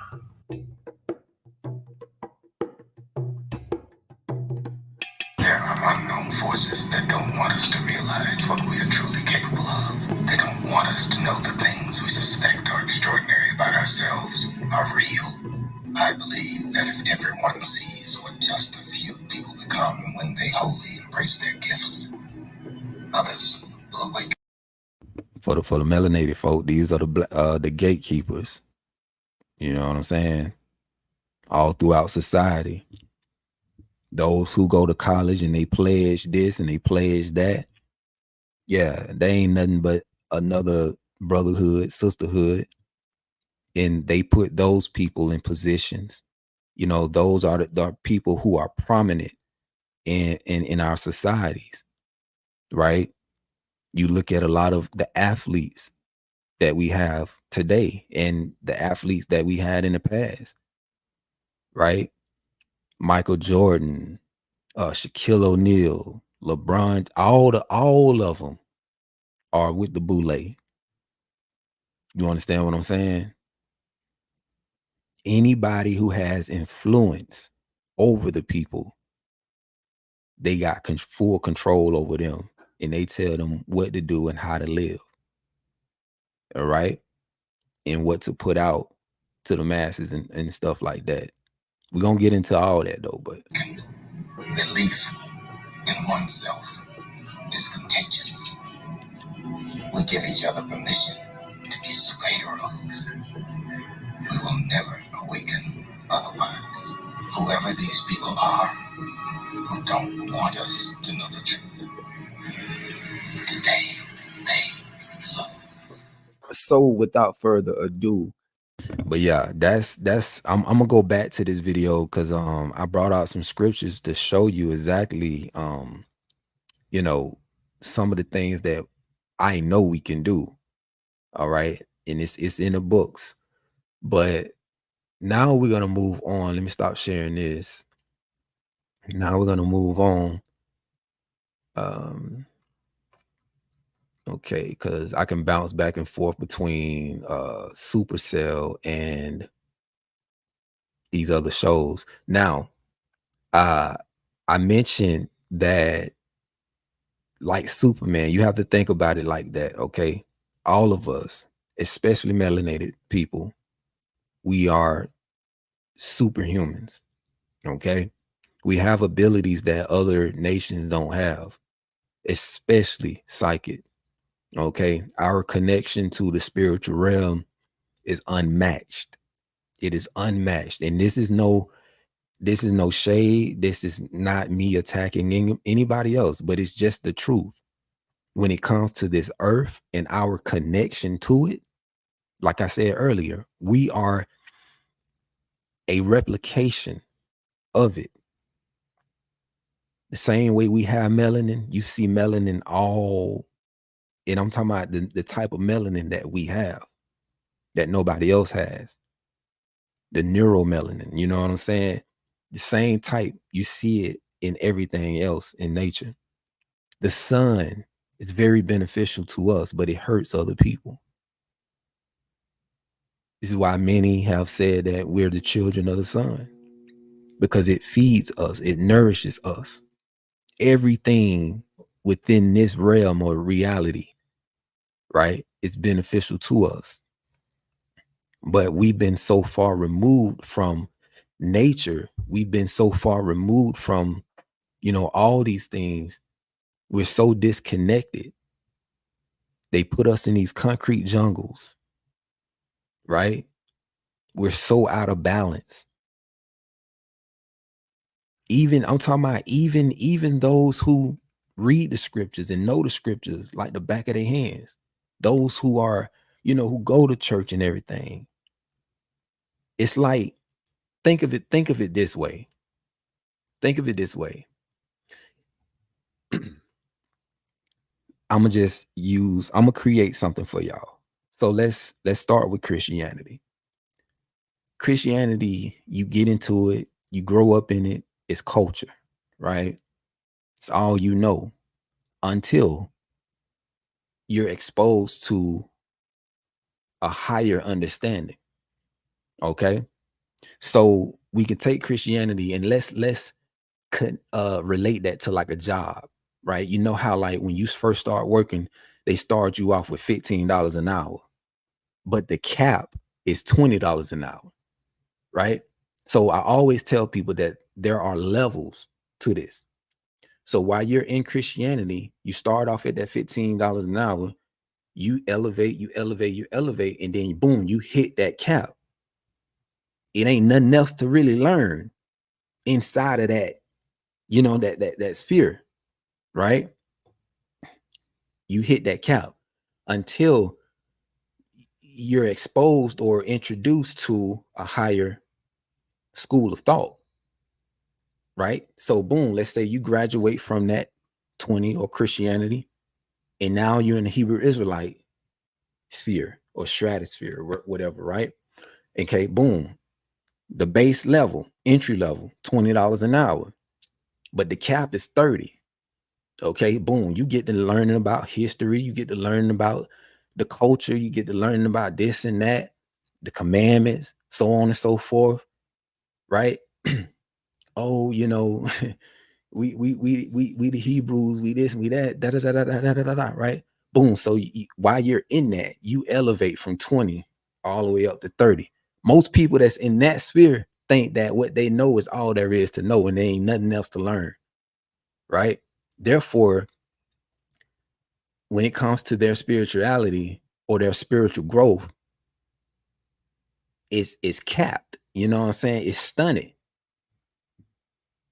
C: There are unknown forces that don't want us to realize what we are truly capable of. They don't want us to know the things we suspect are extraordinary about ourselves are real. I believe that if everyone sees what just a few people become when they wholly embrace their gifts, others will awaken.
A: For the melanated folk, these are the gatekeepers. You know what I'm saying? All throughout society. Those who go to college and they pledge this and they pledge that. Yeah, they ain't nothing but another brotherhood, sisterhood. And they put those people in positions. You know, those are the people who are prominent in our societies, right? You look at a lot of the athletes that we have today and the athletes that we had in the past, right? Michael Jordan, Shaquille O'Neal, LeBron, all of them are with the Boule. You understand what I'm saying? Anybody who has influence over the people, they got full control over them, and they tell them what to do and how to live. All right. And what to put out to the masses and stuff like that. We're going to get into all that though, but
C: Belief in oneself is contagious. We give each other permission to be superheroes. We will never awaken otherwise. Whoever these people are who don't want us to know the truth, today they lose.
A: so without further ado, but yeah, that's I'm gonna go back to this video because I brought out some scriptures to show you exactly you know, some of the things that I know we can do. All right. And it's in the books. But now we're gonna move on. Let me stop sharing this. Now we're gonna move on. Okay, because I can bounce back and forth between Supercell and these other shows. Now, I mentioned that like Superman, you have to think about it like that, okay? All of us, especially melanated people, we are superhumans, okay? We have abilities that other nations don't have, especially psychic, okay? Our connection to the spiritual realm is unmatched. It is unmatched. And this is no shade. This is not me attacking anybody else, but it's just the truth. When it comes to this earth and our connection to it, like I said earlier, we are a replication of it. The same way we have melanin, you see melanin all, and I'm talking about the type of melanin that we have that nobody else has. The neuromelanin, you know what I'm saying? The same type, you see it in everything else in nature. The sun is very beneficial to us, but it hurts other people. This is why many have said that we're the children of the sun, because it feeds us, it nourishes us. Everything within this realm of reality, right, is beneficial to us. But we've been so far removed from nature. We've been so far removed from, you know, all these things. We're so disconnected. They put us in these concrete jungles, right? We're so out of balance. Even I'm talking about even those who read the scriptures and know the scriptures like the back of their hands, those who are, you know, who go to church and everything. It's like, think of it this way. Think of it this way. I'm gonna create something for y'all. So let's start with Christianity. Christianity, you get into it, you grow up in it, it's culture, right? It's all you know until you're exposed to a higher understanding. Okay. So we can take Christianity and let's relate that to like a job, right? You know how like when you first start working, they start you off with $15 an hour, but the cap is $20 an hour, right? So I always tell people that there are levels to this. So while you're in Christianity, you start off at that $15 an hour, you elevate, and then boom, you hit that cap. It ain't nothing else to really learn inside of that, that sphere, right? You hit that cap until you're exposed or introduced to a higher school of thought, right? So boom, let's say you graduate from that 20 or Christianity, and now you're in the Hebrew Israelite sphere or stratosphere or whatever, right? Okay, boom. The base level, entry level, $20 an hour, but the cap is 30. Okay, boom. You get to learning about history, you get to learning about the culture, you get to learning about this and that, the commandments, so on and so forth, right? Oh, we the Hebrews, we this, we that, da da da da da da da da, right? Boom. So while you're in that, you elevate from 20 all the way up to 30. Most people that's in that sphere think that what they know is all there is to know, and there ain't nothing else to learn, right? Therefore, when it comes to their spirituality or their spiritual growth, it's capped. You know what I'm saying? It's stunted.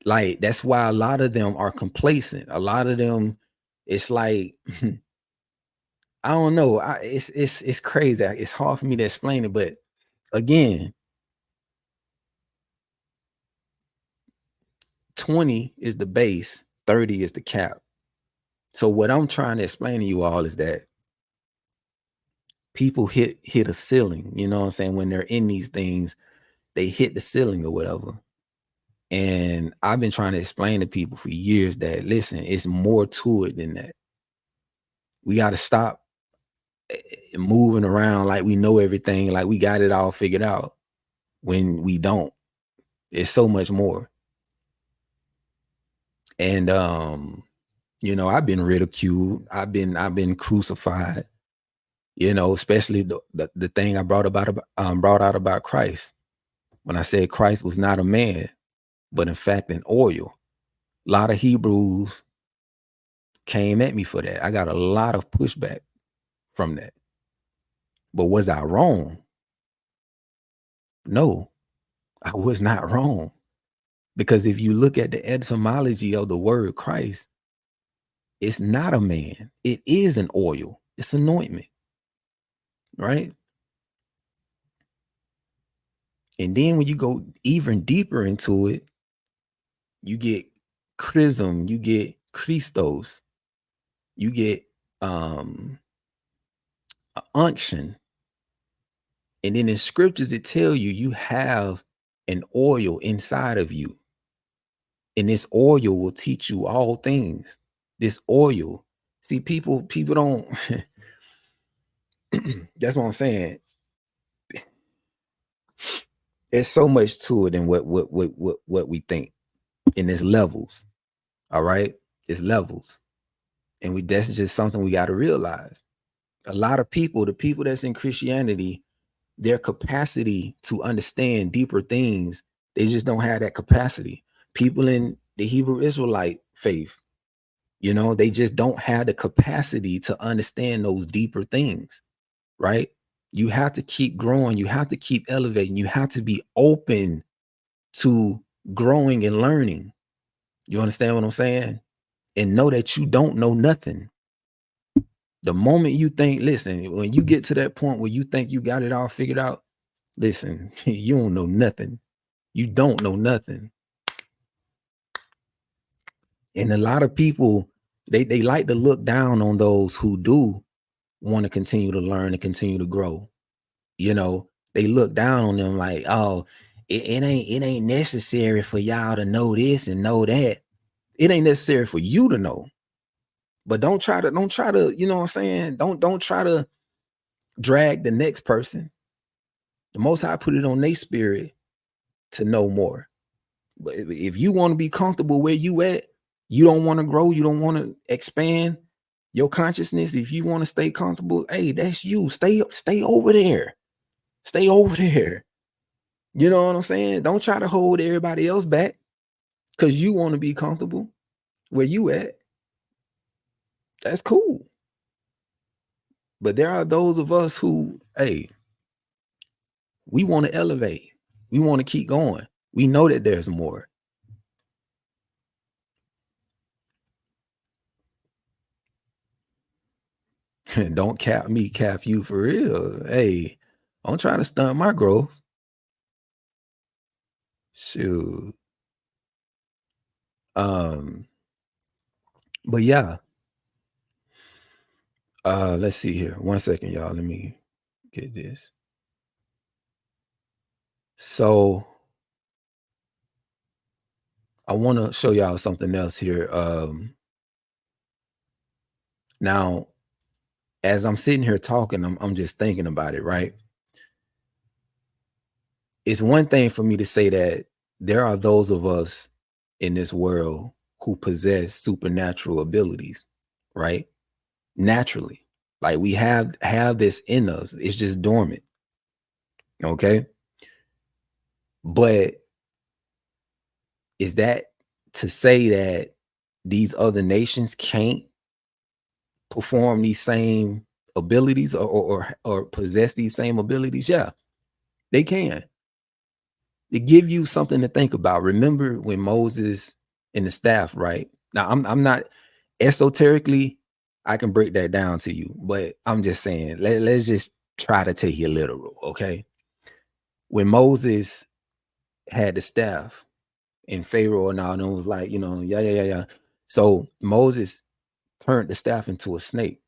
A: Like that's why a lot of them are complacent. A lot of them, it's like I don't know. It's crazy. It's hard for me to explain it, but again, 20 is the base, 30 is the cap. So what I'm trying to explain to you all is that people hit a ceiling, you know what I'm saying? When they're in these things, they hit the ceiling or whatever. And I've been trying to explain to people for years that listen, it's more to it than that. We got to stop moving around like we know everything, like we got it all figured out when we don't. It's so much more. And I've been ridiculed, I've been crucified, especially the thing I brought out about Christ. When I said Christ was not a man, but in fact an oil. A lot of Hebrews came at me for that. I got a lot of pushback from that. But was I wrong? No, I was not wrong. Because if you look at the etymology of the word Christ, it's not a man. It is an oil. It's anointment, right? And then when you go even deeper into it, you get chrism, you get Christos, you get unction. And then in scriptures, it tell you have an oil inside of you. And this oil will teach you all things. This oil. See, people don't. That's what I'm saying. There's so much to it than what we think. And there's levels. All right. It's levels. And that's just something we got to realize. A lot of people, the people that's in Christianity, their capacity to understand deeper things, they just don't have that capacity. People in the Hebrew Israelite faith, they just don't have the capacity to understand those deeper things, right? You have to keep growing. You have to keep elevating. You have to be open to growing and learning. You understand what I'm saying? And know that you don't know nothing. The moment you think, listen, when you get to that point where you think you got it all figured out, listen, you don't know nothing. You don't know nothing. And a lot of people They like to look down on those who do want to continue to learn and continue to grow. You know, they look down on them like, oh, it ain't necessary for y'all to know this and know that. It ain't necessary for you to know. But don't try to, you know what I'm saying? Don't try to drag the next person. The Most High put it on their spirit to know more. But if you want to be comfortable where you at, you don't want to grow, you don't want to expand your consciousness. If you want to stay comfortable, hey, that's you. Stay over there. Stay over there. You know what I'm saying? Don't try to hold everybody else back because you want to be comfortable where you at. That's cool. But there are those of us who, hey, we want to elevate. We want to keep going. We know that there's more. Don't cap me, cap you for real. Hey, I'm trying to stunt my growth. Shoot. But yeah. Let's see here. 1 second, y'all. Let me get this. So I want to show y'all something else here. Now, as I'm sitting here talking, I'm just thinking about it, right? It's one thing for me to say that there are those of us in this world who possess supernatural abilities, right? Naturally. Like we have this in us. It's just dormant. Okay. But is that to say that these other nations can't perform these same abilities or possess these same abilities? Yeah, they can. To give you something to think about. Remember when Moses and the staff, right? Now I'm not esoterically, I can break that down to you, but I'm just saying, let's just try to take it literal, okay? When Moses had the staff and Pharaoh and all them was like, you know, yeah. So Moses turned the staff into a snake,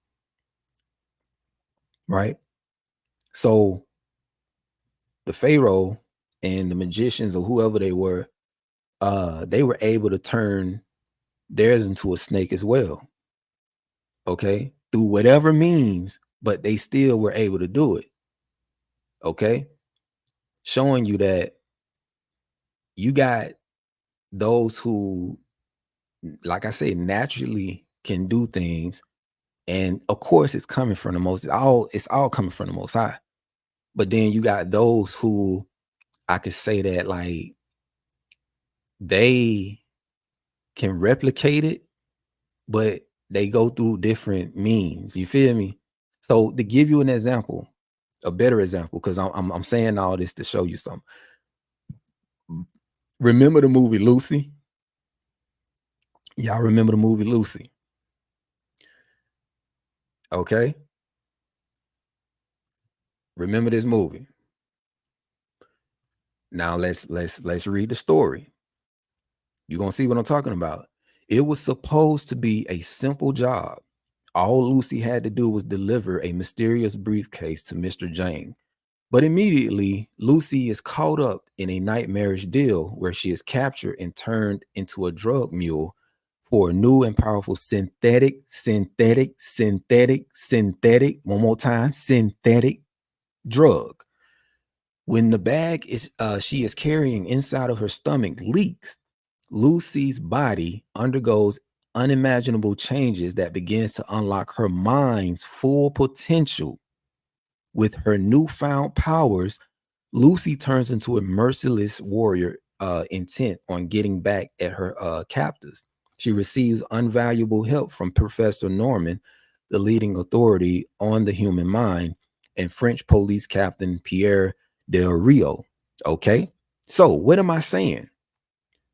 A: right? So the Pharaoh and the magicians or whoever they were able to turn theirs into a snake as well. Okay, through whatever means, but they still were able to do it. Okay, showing you that you got those who, like I said, naturally can do things, and of course, it's coming from the most. It's all coming from the Most High. But then you got those who I could say that like they can replicate it, but they go through different means. You feel me? So to give you an example, a better example, because I'm saying all this to show you something. Remember the movie Lucy? Y'all remember the movie Lucy? Okay. Remember this movie. Now let's read the story. You're gonna see what I'm talking about. It was supposed to be a simple job. All Lucy had to do was deliver a mysterious briefcase to Mr. Jane. But immediately, Lucy is caught up in a nightmarish deal where she is captured and turned into a drug mule for a new and powerful synthetic, one more time, synthetic drug. When the bag is she is carrying inside of her stomach leaks, Lucy's body undergoes unimaginable changes that begins to unlock her mind's full potential. With her newfound powers, Lucy turns into a merciless warrior intent on getting back at her captors. She receives invaluable help from Professor Norman, the leading authority on the human mind, and French police captain Pierre Del Rio. Okay, so what am I saying?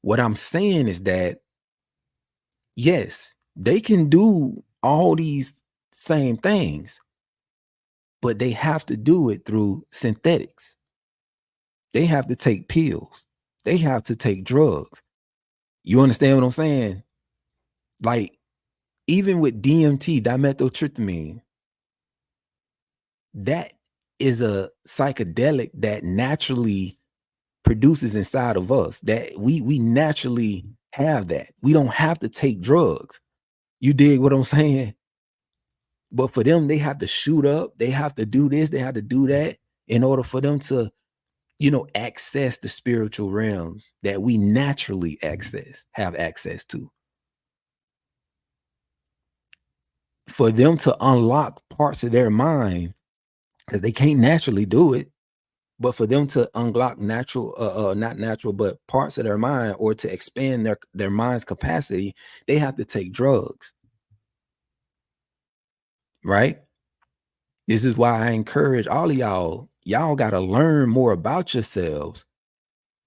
A: What I'm saying is that, yes, they can do all these same things, but they have to do it through synthetics. They have to take pills. They have to take drugs. You understand what I'm saying? Like, Even with DMT, dimethyltryptamine, that is a psychedelic that naturally produces inside of us, that we naturally have that. We don't have to take drugs. You dig what I'm saying? But for them, they have to shoot up, they have to do this, they have to do that in order for them to, access the spiritual realms that we naturally have access to. For them to unlock parts of their mind, because they can't naturally do it, but for them to unlock not natural, but parts of their mind, or to expand their mind's capacity, they have to take drugs. Right? This is why I encourage all of y'all got to learn more about yourselves,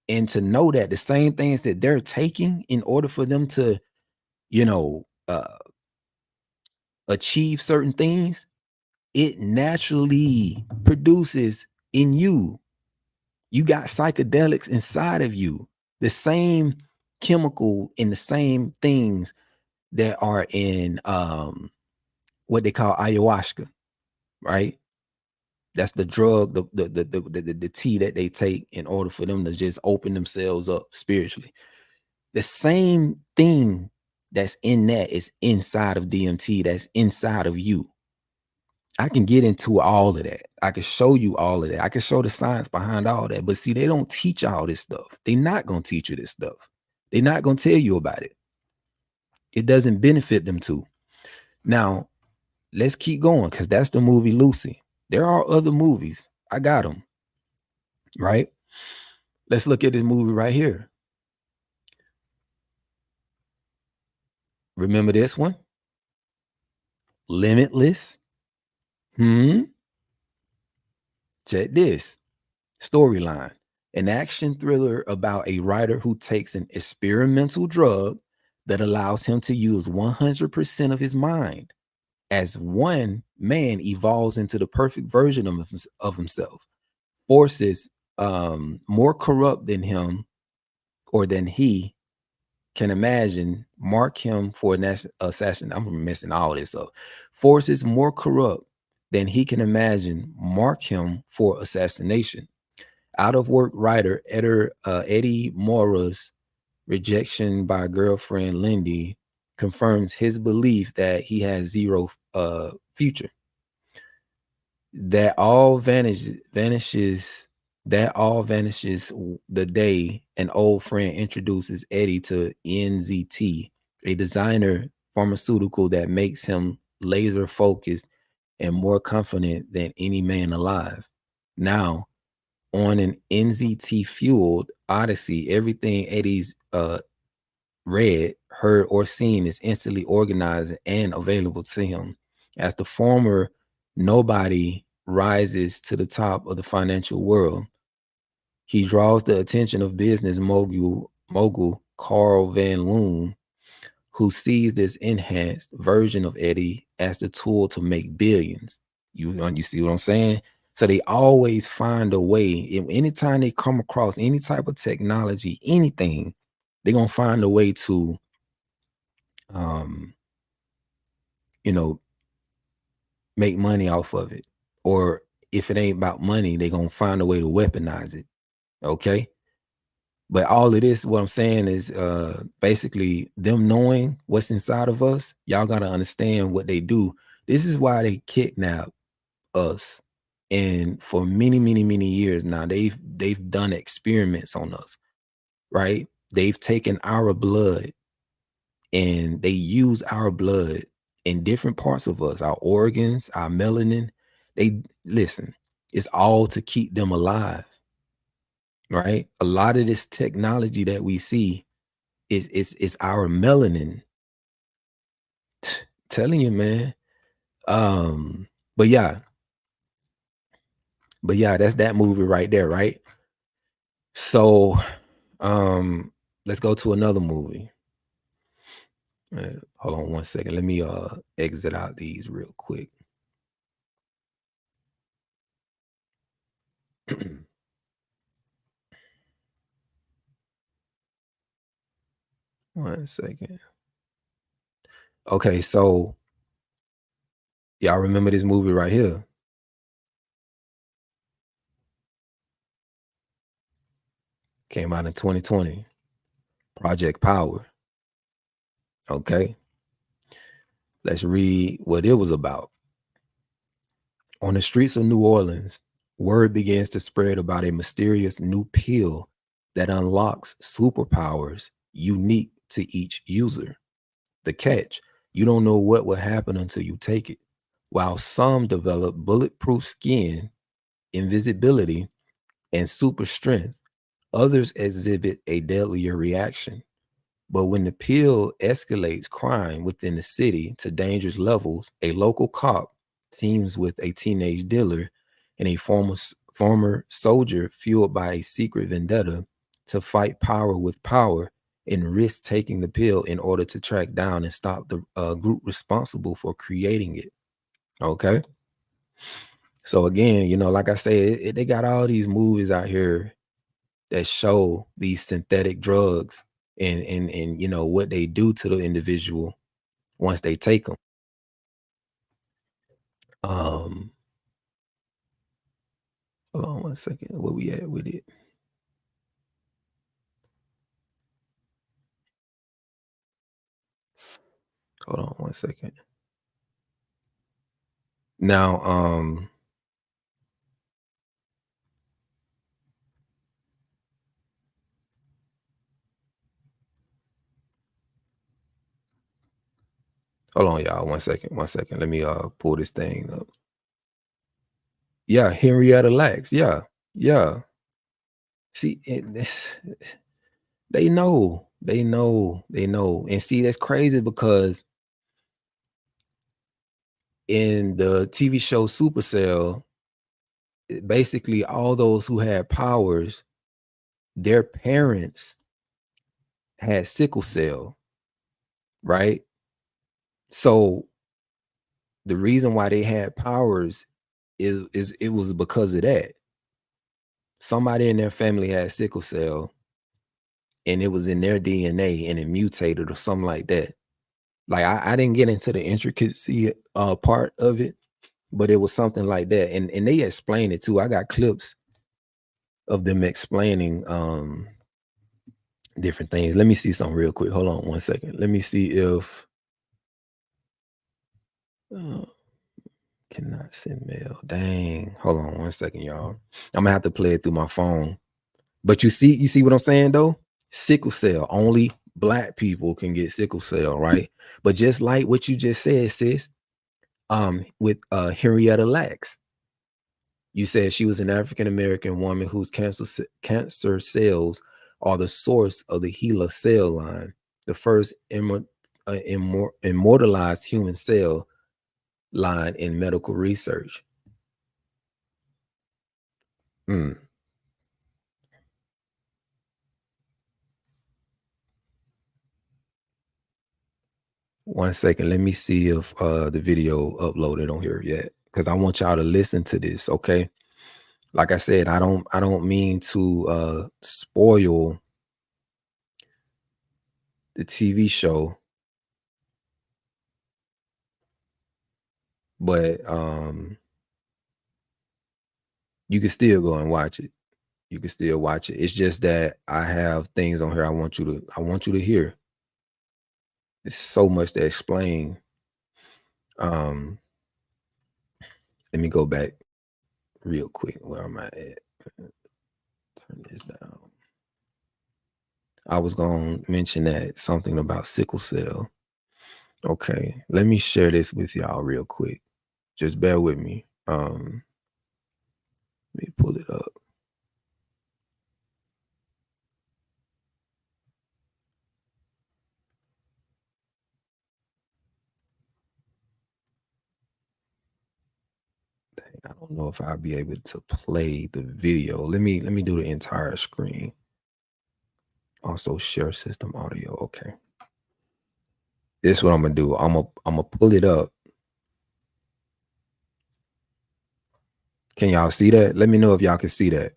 A: and to know that the same things that they're taking in order for them to, achieve certain things, it naturally produces in you. You got psychedelics inside of you, the same chemical and the same things that are in what they call ayahuasca, right? That's the drug, the tea that they take in order for them to just open themselves up spiritually. The same thing that's in that is inside of DMT, that's inside of you. I can get into all of that. I can show you all of that. I can show the science behind all that. But see, they don't teach all this stuff. They're not going to teach you this stuff. They're not going to tell you about it. It doesn't benefit them to. Now, let's keep going, because that's the movie Lucy. There are other movies. I got them. Right? Let's look at this movie right here. Remember this one? Limitless. Check this storyline. An action thriller about a writer who takes an experimental drug that allows him to use 100% of his mind. As one man evolves into the perfect version of himself, forces more corrupt than him, or than he can imagine, mark him for an assassin. I'm messing all this up. Forces more corrupt than he can imagine mark him for assassination. Out of work writer Eddie Mora's rejection by girlfriend Lindy confirms his belief that he has zero future. That all vanishes the day an old friend introduces Eddie to NZT, a designer pharmaceutical that makes him laser focused and more confident than any man alive. Now, on an NZT fueled odyssey, everything Eddie's read, heard, or seen is instantly organized and available to him. As the former nobody rises to the top of the financial world, he draws the attention of business mogul Carl Van Loon, who sees this enhanced version of Eddie as the tool to make billions. You see what I'm saying? So they always find a way. Anytime they come across any type of technology, anything, they're gonna find a way to make money off of it. Or if it ain't about money, they're gonna find a way to weaponize it. Okay. But all of this, what I'm saying is basically them knowing what's inside of us. Y'all gotta understand what they do. This is why they kidnap us. And for many, many, many years now, they've done experiments on us, right? They've taken our blood and they use our blood in different parts of us, our organs, our melanin. It's all to keep them alive, right? A lot of this technology that we see is our melanin. Telling you, man. But yeah, that's that movie right there, right? So let's go to another movie. Hold on one second. Let me exit out these real quick. One second. Okay, so y'all remember this movie right here? Came out in 2020. Project Power. Okay. Let's read what it was about. On the streets of New Orleans, word begins to spread about a mysterious new pill that unlocks superpowers unique to each user. The catch, you don't know what will happen until you take it. While some develop bulletproof skin, invisibility, and super strength, others exhibit a deadlier reaction. But when the pill escalates crime within the city to dangerous levels, a local cop teams with a teenage dealer and a former soldier fueled by a secret vendetta to fight power with power and risk taking the pill in order to track down and stop the group responsible for creating it. Okay. So again, like I say, they got all these movies out here that show these synthetic drugs and what they do to the individual once they take them. Um, hold on one second. Where we at with it? Hold on one second. Now, hold on, y'all. One second. One second. Let me pull this thing up. Yeah, Henrietta Lacks. Yeah, yeah. See, they know, and see that's crazy because in the TV show Supercell, basically all those who had powers, their parents had sickle cell, right? So the reason why they had powers is it was because of that. Somebody in their family had sickle cell and it was in their DNA and it mutated or something like that. Like I didn't get into the intricacy part of it, but it was something like that. And they explained it too. I got clips of them explaining different things. Let me see something real quick. Hold on one second. Let me see if cannot send mail. Dang. Hold on one second, y'all. I'm gonna have to play it through my phone. But you see what I'm saying though? Sickle cell. Only black people can get sickle cell, right? But just like what you just said, sis, with Henrietta Lacks, you said she was an African American woman whose cancer cells are the source of the HeLa cell line, the first immortalized human cell line in medical research. Mm. One second, let me see if the video uploaded on here yet, because I want y'all to listen to this. Okay, like I said, I don't mean to spoil the TV show, but you can still go and watch it. You can still watch it. It's just that I have things on here I want you to hear. There's so much to explain. Um, let me go back real quick. Where am I at? Turn this down. I was gonna mention that something about sickle cell. Okay, let me share this with y'all real quick. Just bear with me. Let me pull it up. Dang, I don't know if I'll be able to play the video. Let me do the entire screen. Also share system audio. Okay. This is what I'm gonna do. I'm gonna pull it up. Can y'all see that? Let me know if y'all can see that.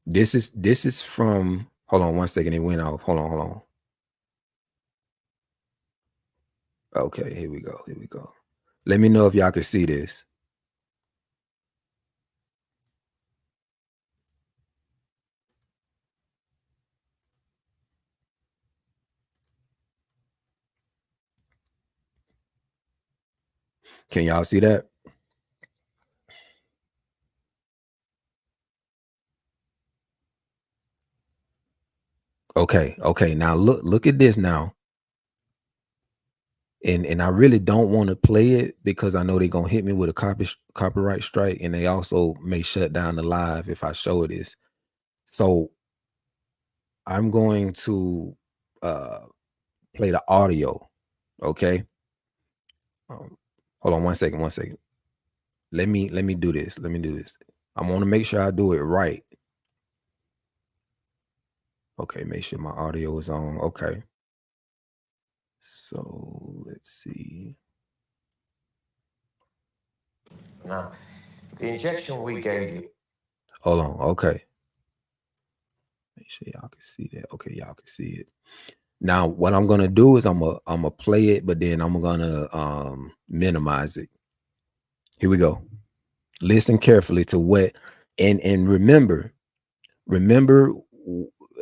A: This is from, hold on one second, it went off. Hold on. Okay, here we go. Here we go. Let me know if y'all can see this. Can y'all see that? Okay, okay. Now look at this now. And I really don't want to play it because I know they're gonna hit me with a copyright strike, and they also may shut down the live if I show this. So I'm going to play the audio. Okay. Hold on one second. Let me do this. Let me do this. I want to make sure I do it right. Okay, make sure my audio is on. Okay. So let's see.
D: Now, the injection we gave you.
A: Hold on. Okay. Make sure y'all can see that. Okay, y'all can see it. Now, what I'm gonna do is I'm gonna play it, but then I'm gonna minimize it. Here we go. Listen carefully to what, and remember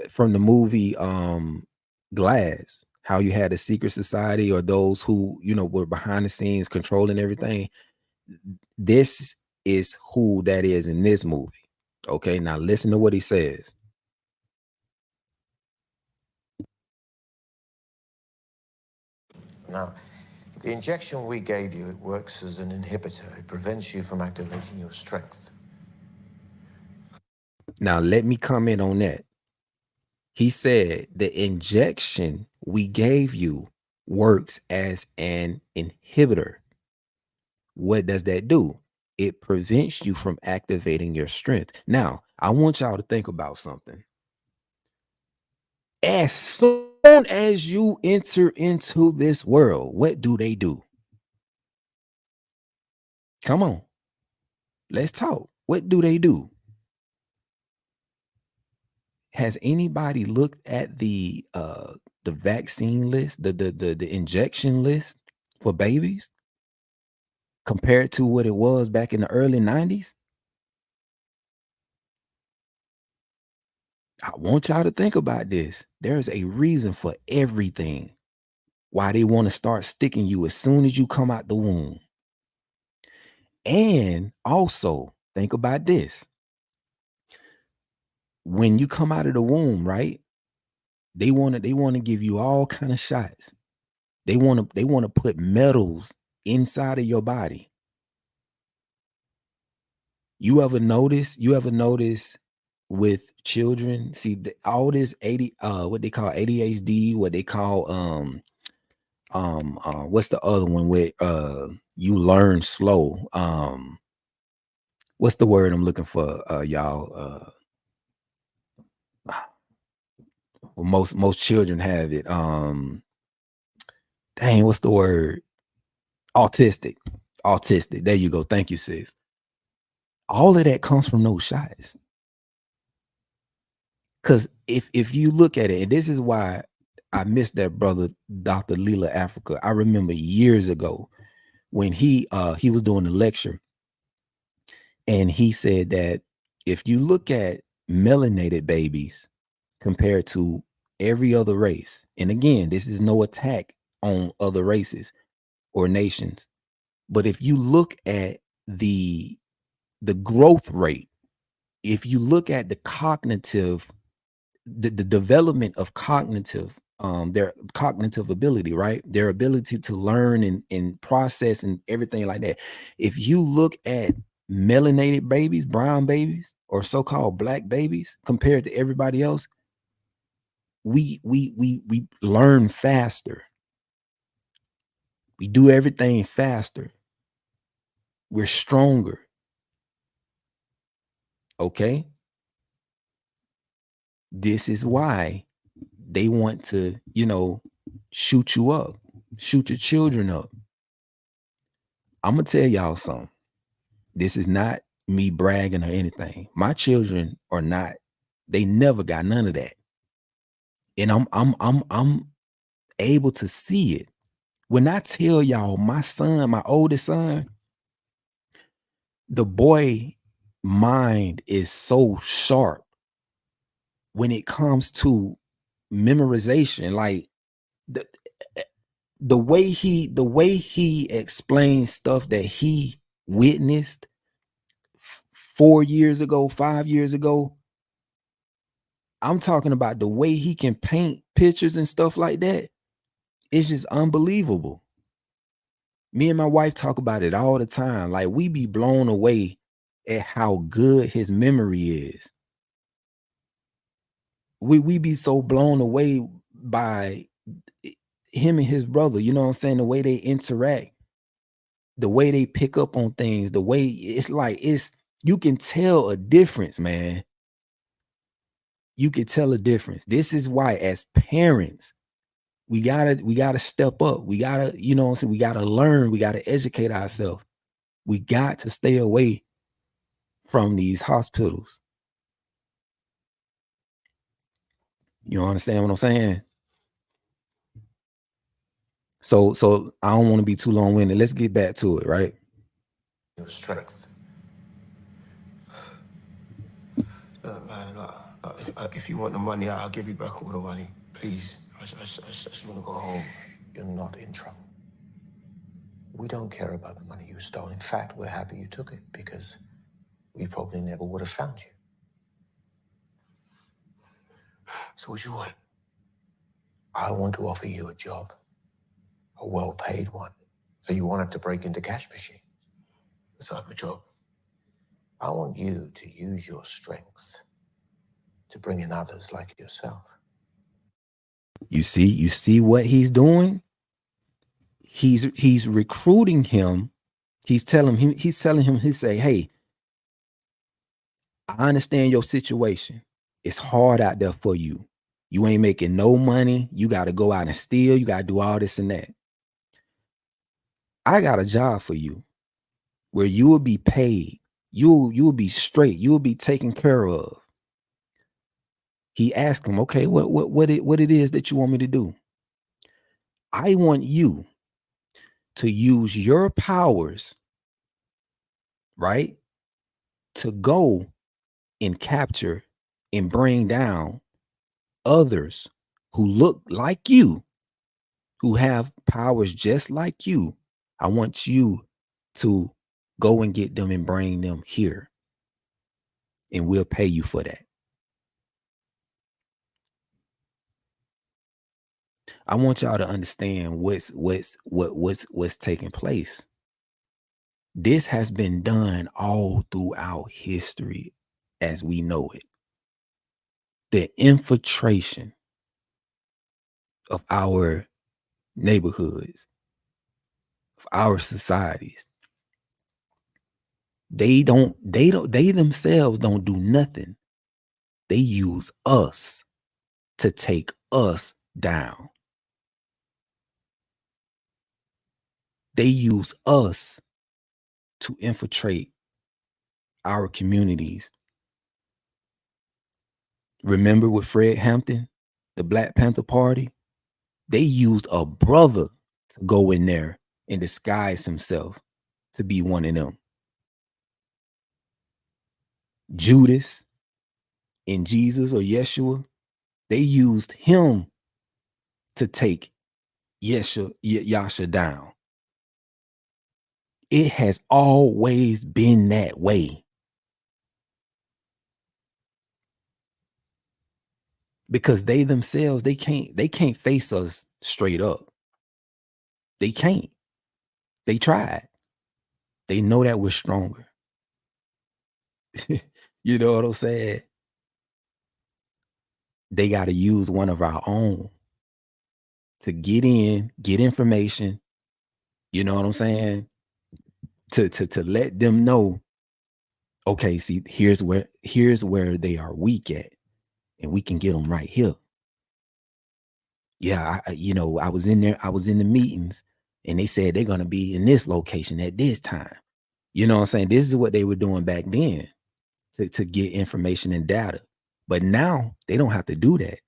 A: from the movie Glass, how you had a secret society, or those who, you know, were behind the scenes controlling everything. This is who that is in this movie. Okay, now listen to what he says.
D: Now, the injection we gave you, it works as an inhibitor. It prevents you from activating your strength.
A: Now, let me comment on that. He said the injection we gave you works as an inhibitor. What does that do? It prevents you from activating your strength. Now, I want y'all to think about something. As soon as you enter into this world, what do they do? Come on. Let's talk. What do they do? Has anybody looked at the vaccine list, the injection list for babies compared to what it was back in the early 90s? I want y'all to think about this. There's a reason for everything why they want to start sticking you as soon as you come out the womb. And also think about this. When you come out of the womb, right? They want to give you all kind of shots. They want to put metals inside of your body. You ever notice with children, see all this what they call ADHD, what they call what's the other one where you learn slow? What's the word I'm looking for, y'all? Well, most children have it. Dang, what's the word? Autistic. There you go. Thank you, sis. All of that comes from those shots. Because if you look at it, and this is why I miss that brother, Dr. Leela Africa. I remember years ago when he was doing a lecture, and he said that if you look at melanated babies compared to every other race, and again, this is no attack on other races or nations, but if you look at the growth rate, if you look at the cognitive, the development of cognitive, their cognitive ability, right? Their ability to learn and process and everything like that. If you look at melanated babies, brown babies, or so-called black babies compared to everybody else, we learn faster. We do everything faster. We're stronger. Okay? This is why they want to, shoot you up, shoot your children up. I'm going to tell y'all something. This is not me bragging or anything. My children are not, they never got none of that. And I'm able to see it When I tell y'all, my son, my oldest son, the boy mind is so sharp when it comes to memorization. Like the way he explains stuff that he witnessed 4 years ago, 5 years ago. I'm talking about the way he can paint pictures and stuff like that. It's just unbelievable. Me and my wife talk about it all the time. Like, we be blown away at how good his memory is. We be so blown away by him and his brother, you know what I'm saying? The way they interact, the way they pick up on things, the way it's like, you can tell a difference, man. You can tell a difference. This is why, as parents, we gotta step up. We gotta, you know what I'm saying? We gotta learn. We gotta educate ourselves. We got to stay away from these hospitals. You understand what I'm saying? So I don't want to be too long-winded. Let's get back to it, right?
D: Your strength. Man, if you want the money, I'll give you back all the money. Please. I just want to go home. You're not in trouble. We don't care about the money you stole. In fact, we're happy you took it because we probably never would have found you. So what do you want? I want to offer you a job, a well-paid one. So you wanted to break into cash machine. What type of job? I want you to use your strengths to bring in others like yourself.
A: You see what he's doing? He's recruiting him. He's telling him, he say, hey, I understand your situation. It's hard out there for you. You ain't making no money. You got to go out and steal. You got to do all this and that. I got a job for you where you will be paid. You will be straight. You will be taken care of. He asked him, okay, what it is that you want me to do? I want you to use your powers, right, to go and capture and bring down others who look like you, who have powers just like you. I want you to go and get them and bring them here, and we'll pay you for that. I want y'all to understand what's taking place. This has been done all throughout history as we know it. The infiltration of our neighborhoods, of our societies. They themselves don't do nothing. They use us to take us down. They use us to infiltrate our communities. Remember with Fred Hampton, the Black Panther Party? They used a brother to go in there and disguise himself to be one of them. Judas and Jesus or Yeshua, they used him to take Yasha down. It has always been that way. Because they themselves, they can't face us straight up. They can't. They tried. They know that we're stronger. You know what I'm saying? They got to use one of our own to get in, get information. You know what I'm saying? To let them know, okay, see, here's where they are weak at, and we can get them right here. Yeah, I was in there, I was in the meetings, and they said they're gonna be in this location at this time. You know what I'm saying? This is what they were doing back then to get information and data. But now they don't have to do that.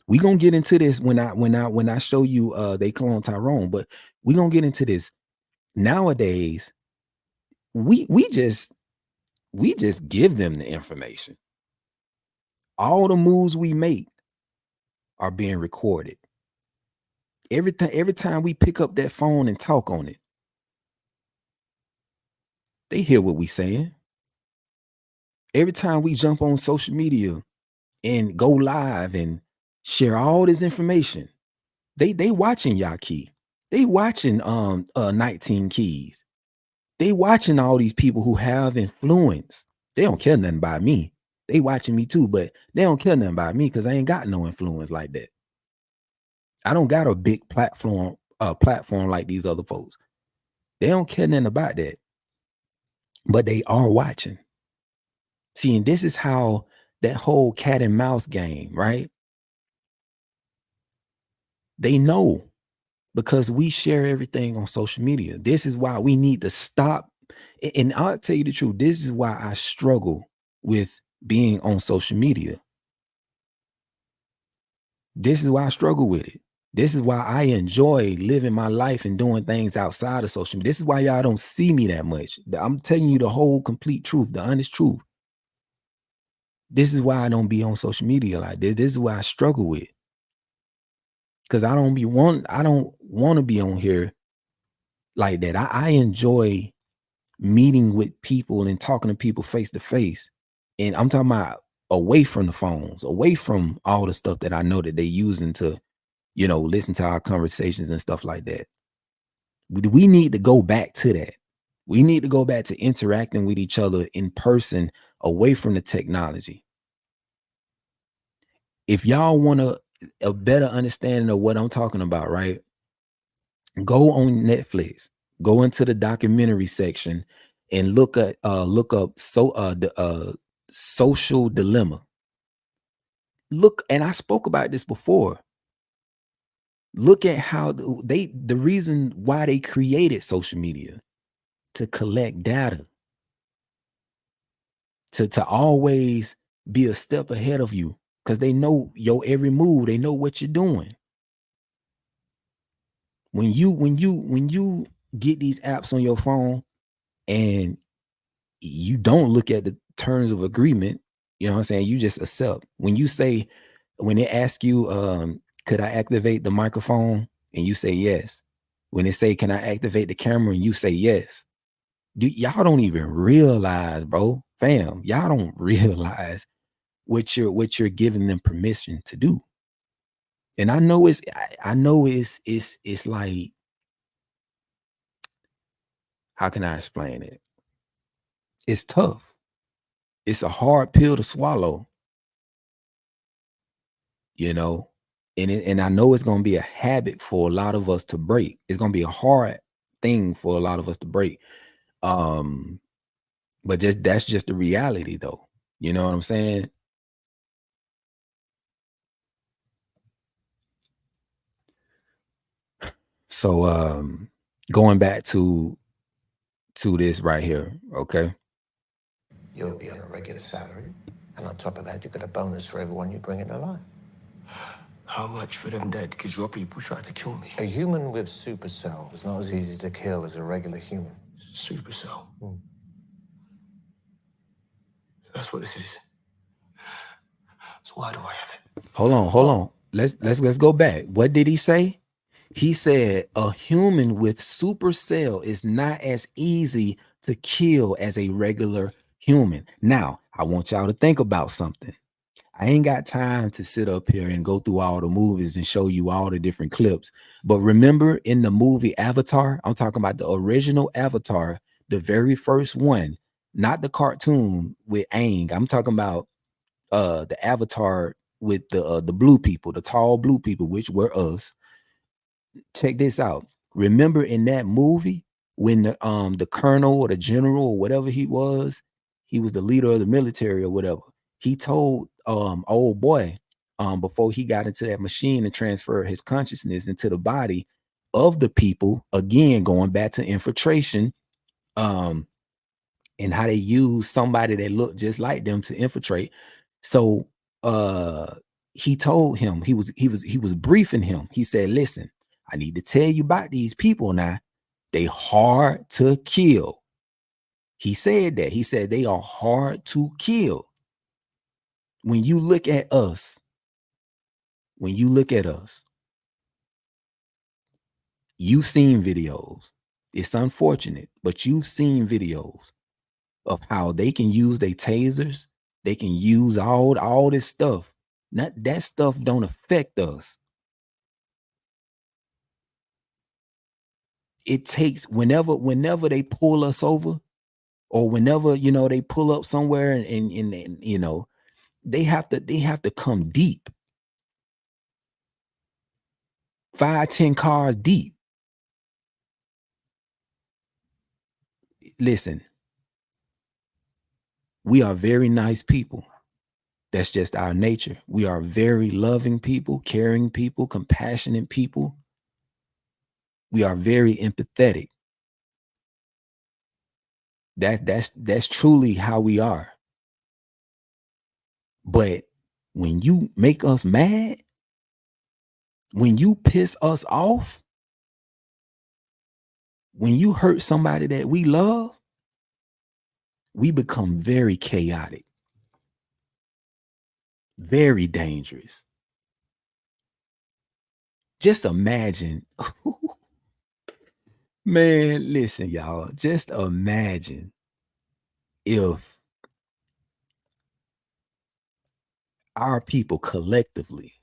A: We gonna get into this when I show you they clone Tyrone, but we gonna get into this. Nowadays, we just give them the information. All the moves we make are being recorded. Every time we pick up that phone and talk on it, they hear what we saying. Every time we jump on social media and go live and share all this information, they watching Yaki. They watching 19 Keys. They watching all these people who have influence. They don't care nothing about me. They watching me too, but they don't care nothing about me because I ain't got no influence like that. I don't got a big platform like these other folks. They don't care nothing about that. But they are watching. See, and this is how that whole cat and mouse game, right? They know because we share everything on social media. This is why we need to stop. And I'll tell you the truth. This is why I struggle with being on social media. This is why I struggle with it. This is why I enjoy living my life and doing things outside of social media. This is why y'all don't see me that much. I'm telling you the whole complete truth, the honest truth. This is why I don't be on social media like this. This is why I struggle with. Because I don't want to be on here like that. I enjoy meeting with people and talking to people face to face. And I'm talking about away from the phones, away from all the stuff that I know that they using to, listen to our conversations and stuff like that. We need to go back to that. We need to go back to interacting with each other in person, away from the technology. If y'all want a better understanding of what I'm talking about, right? Go on Netflix, go into the documentary section and look up the Social Dilemma. Look, and I spoke about this before. Look at how the reason why they created social media, to collect data, to always be a step ahead of you, because they know your every move, they know what you're doing. When you get these apps on your phone and you don't look at the terms of agreement, you know what I'm saying? You just accept. When they ask you, could I activate the microphone? And you say yes. When they say, can I activate the camera? And you say yes. Y'all don't even realize, bro, fam, y'all don't realize what you're giving them permission to do. And I know it's like, how can I explain it? It's tough. It's a hard pill to swallow, and I know it's going to be a habit for a lot of us to break. It's going to be a hard thing for a lot of us to break. But that's just the reality, though. You know what I'm saying? So going back to this right here, okay?
D: You'll be on a regular salary, and on top of that, you get a bonus for everyone you bring in alive.
E: How much for them dead? Because your people tried to kill me.
D: A human with supercell is not as easy to kill as a regular human.
E: Supercell. So that's what this is. So why do I have it?
A: Hold on. Let's go back. What did he say? He said a human with supercell is not as easy to kill as a regular human. Now, I want y'all to think about something. I ain't got time to sit up here and go through all the movies and show you all the different clips. But remember in the movie Avatar, I'm talking about the original Avatar, the very first one, not the cartoon with Aang. I'm talking about the Avatar with the blue people, the tall blue people, which were us. Check this out. Remember in that movie when the colonel or the general or whatever he was the leader of the military or whatever. He told old boy before he got into that machine and transferred his consciousness into the body of the people, again going back to infiltration, and how they use somebody that looked just like them to infiltrate. So he told him, he was briefing him. He said, listen, I need to tell you about these people now. They hard to kill. He said that. He said they are hard to kill. When you look at us, you've seen videos. It's unfortunate, but you've seen videos of how they can use their tasers. They can use all this stuff. That stuff don't affect us. It takes whenever they pull us over, or whenever, they pull up somewhere and they have to come deep. 5-10 cars deep. Listen, we are very nice people. That's just our nature. We are very loving people, caring people, compassionate people. We are very empathetic. That's truly how we are. But when you make us mad, when you piss us off, when you hurt somebody that we love, we become very chaotic, very dangerous. Just imagine, man, listen, y'all, just imagine if our people collectively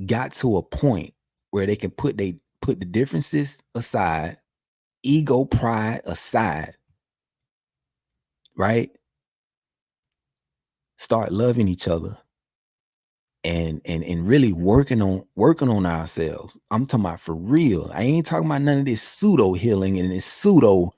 A: got to a point where they can put the differences aside, ego, pride aside, right? Start loving each other and really working on ourselves. I'm talking about for real. I ain't talking about none of this pseudo healing and this pseudo,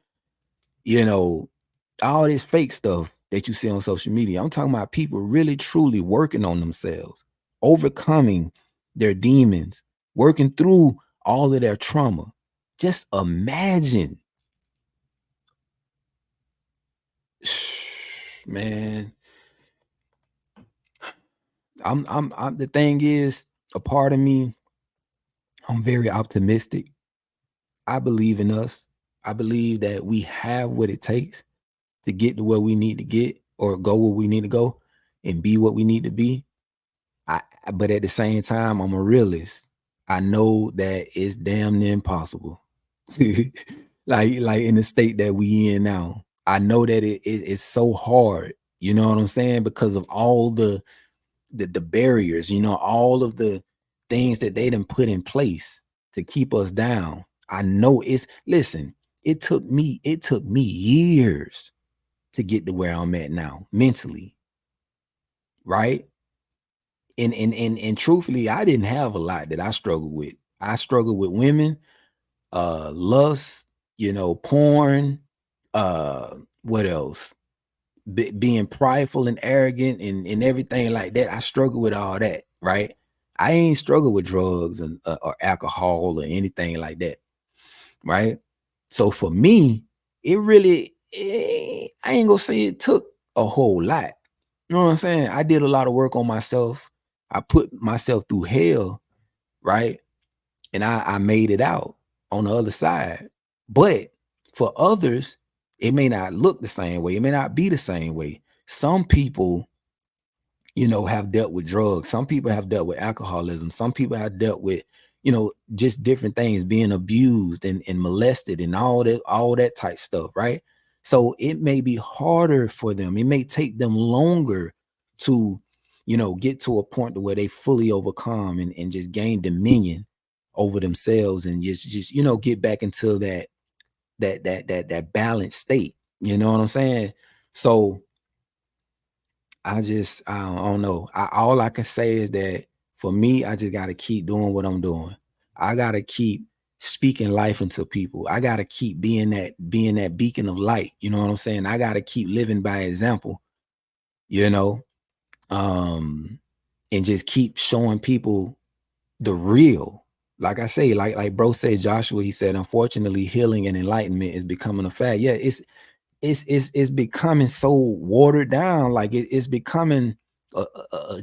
A: all this fake stuff that you see on social media. I'm talking about people really truly working on themselves, overcoming their demons, working through all of their trauma. Just imagine, man. I'm the thing is, a part of me, I'm very optimistic. I believe in us. I believe that we have what it takes to get to where we need to get, or go where we need to go, and be what we need to be. But at the same time, I'm a realist. I know that it's damn near impossible. like in the state that we in now. I know that it's so hard, you know what I'm saying? Because of all the barriers, all of the things that they done put in place to keep us down. I know listen, it took me years to get to where I'm at now, mentally. Right? And truthfully, I didn't have a lot that I struggled with. I struggled with women, lust, porn, what else? Being prideful and arrogant and everything like that. I struggle with all that, right? I ain't struggle with drugs and or alcohol or anything like that, right? So for me, it really, I ain't gonna say it took a whole lot. You know what I'm saying? I did a lot of work on myself. I put myself through hell, right? And I made it out on the other side. But for others, it may not look the same way. It may not be the same way. Some people, have dealt with drugs. Some people have dealt with alcoholism. Some people have dealt with, just different things, being abused and molested and all that type stuff, right? So it may be harder for them. It may take them longer to, get to a point to where they fully overcome and just gain dominion over themselves and just get back into that balanced state. You know what I'm saying? So I don't know. All I can say is that for me, I just got to keep doing what I'm doing. I got to keep speaking life into people. I got to keep being that beacon of light. You know what I'm saying? I got to keep living by example, and just keep showing people the real. Like I say, like bro said, Joshua, he said, unfortunately, healing and enlightenment is becoming a fad. Yeah, it's becoming so watered down. Like it's becoming a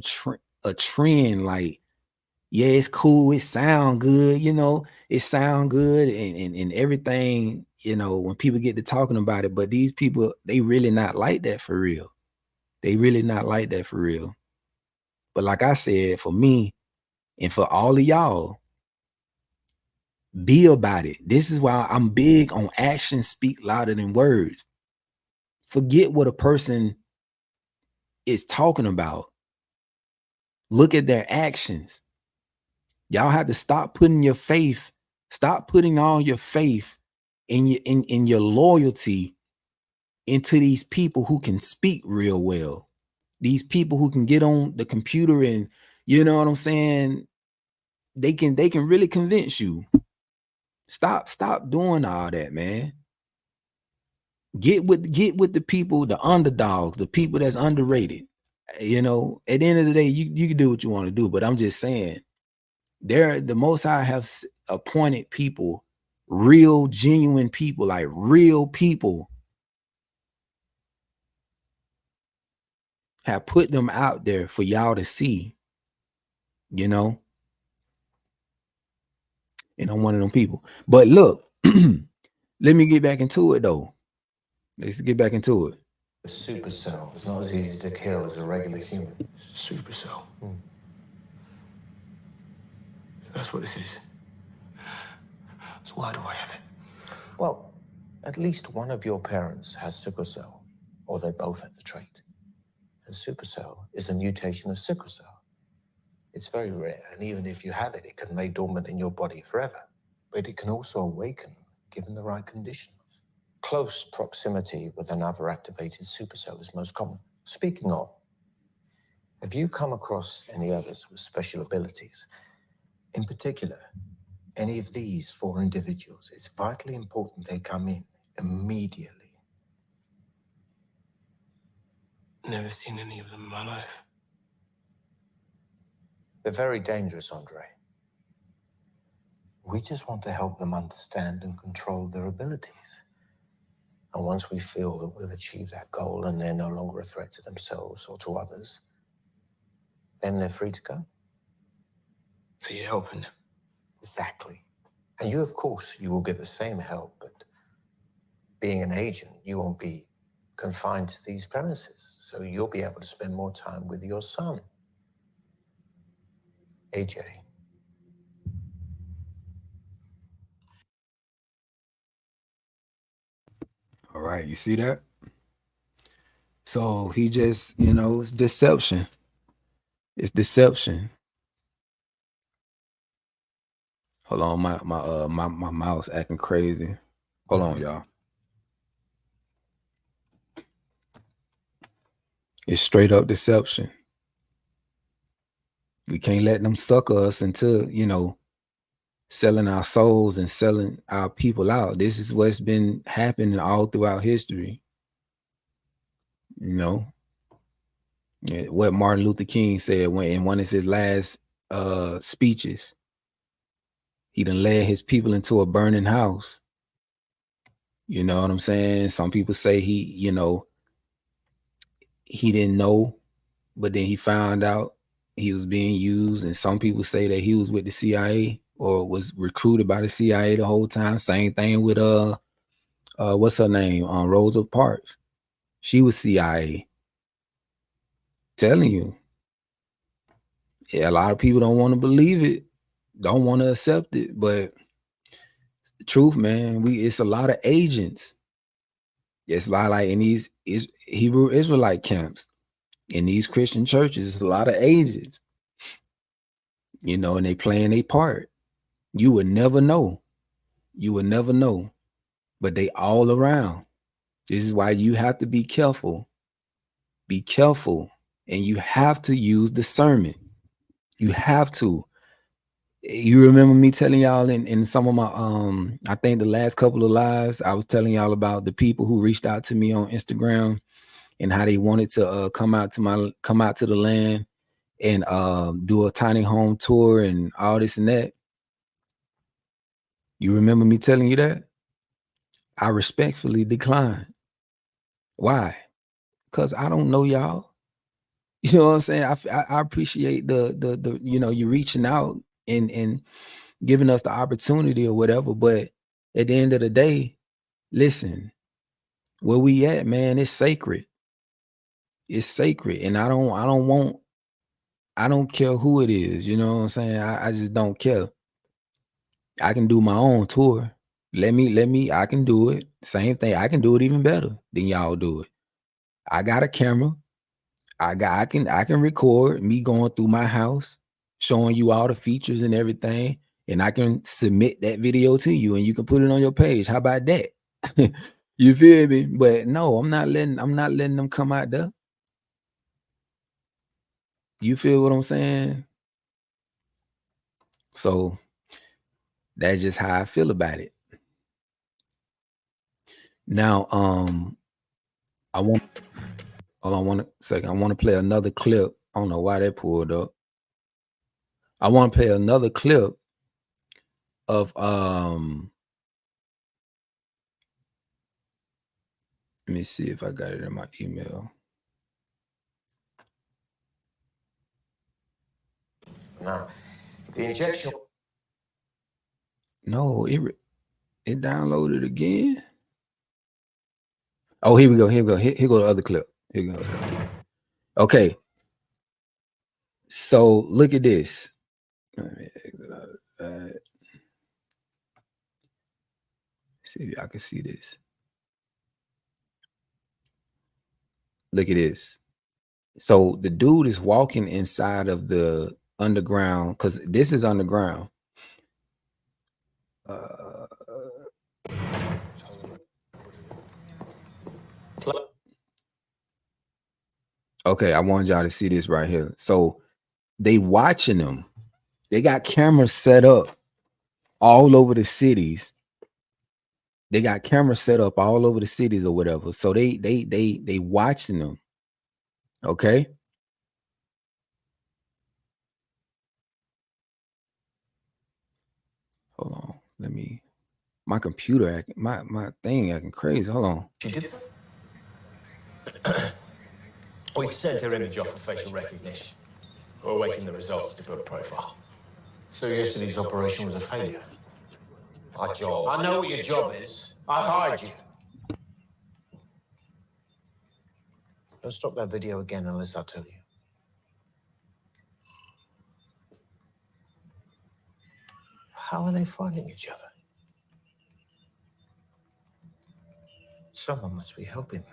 A: trend. Like, yeah, it's cool, it sound good, it sound good and everything, when people get to talking about it, but these people, they really not like that for real. They really not like that for real. But like I said, for me and for all of y'all, be about it. This is why I'm big on actions speak louder than words. Forget what a person is talking about. Look at their actions. Y'all have to stop putting all your faith in your loyalty into these people who can speak real well. These people who can get on the computer and, you know what I'm saying? They can really convince you. Stop doing all that, man. Get with the people, the underdogs, the people that's underrated. At the end of the day, you can do what you want to do, but I'm just saying, the Most High have appointed people, real, genuine people, like real people, have put them out there for y'all to see, and I'm one of them people. But look, let me get back into it though. Let's get back into it.
D: A supercell is not as easy to kill as a regular human.
E: Supercell. That's what this is. So why do I have it?
D: Well, at least one of your parents has sickle cell, or they both have the trait. And supercell is a mutation of sickle cell. It's very rare, and even if you have it, it can lay dormant in your body forever. But it can also awaken given the right conditions. Close proximity with another activated supercell is most common. Speaking of, have you come across any others with special abilities? In particular, any of these 4 individuals, it's vitally important they come in immediately.
E: Never seen any of them in my life.
D: They're very dangerous, Andre. We just want to help them understand and control their abilities. And once we feel that we've achieved that goal and they're no longer a threat to themselves or to others, then they're free to go.
E: So you're helping them?
D: Exactly. And you, of course, you will get the same help, but being an agent, you won't be confined to these premises. So you'll be able to spend more time with your son, AJ.
A: All right, you see that? So he just, it's deception. It's deception. Hold on, my mouse acting crazy. Hold on, y'all. It's straight up deception. We can't let them sucker us into, selling our souls and selling our people out. This is what's been happening all throughout history. What Martin Luther King said in one of his last speeches. He done led his people into a burning house. You know what I'm saying? Some people say he didn't know, but then he found out he was being used. And some people say that he was with the CIA or was recruited by the CIA the whole time. Same thing with what's her name? Rosa Parks. She was CIA. Telling you. Yeah, a lot of people don't want to believe it, don't want to accept it, but it's the truth, man. It's a lot of agents. It's a lot like in these Hebrew Israelite camps, in these Christian churches, it's a lot of agents, and they playing their part. You would never know. You would never know, but they all around. This is why you have to be careful. Be careful, and you have to use discernment. You have to. You remember me telling y'all in some of my I think the last couple of lives, I was telling y'all about the people who reached out to me on Instagram and how they wanted to come out to the land and do a tiny home tour and all this and that. You remember me telling you that? I respectfully declined. Why? Because I don't know y'all. You know what I'm saying? I appreciate the you reaching out and giving us the opportunity or whatever. But at the end of the day, listen, where we at, man, it's sacred. It's sacred. And I don't care who it is. You know what I'm saying? I just don't care. I can do my own tour. Let me, I can do it. Same thing. I can do it even better than y'all do it. I got a camera. I can record me going through my house, showing you all the features and everything, and I can submit that video to you and you can put it on your page. How about that? You feel me? But no, I'm not letting them come out there. You feel what I'm saying? So that's just how I feel about it. Now, I want a second. I want to play another clip. I don't know why that pulled up. I want to play another clip of let me see if I got it in my email.
D: No, the injection.
A: No, it downloaded again. Oh, here we go. Here go the other clip. Here we go. Okay. So look at this. See if y'all can see this. Look at this. So the dude is walking inside of the underground because this is underground. Okay, I want y'all to see this right here. So they watching them. They got cameras set up all over the cities. They got cameras set up all over the cities or whatever. So they watching them. Okay. Hold on. Let me. My computer acting. My thing acting crazy. Hold on.
D: She did. We've sent her image off for facial recognition. We're awaiting the results to build a profile. So yesterday's operation was a failure? Our job. I know what your job is. I hired you. Don't stop that video again unless I tell you. How are they finding each other? Someone must be helping them.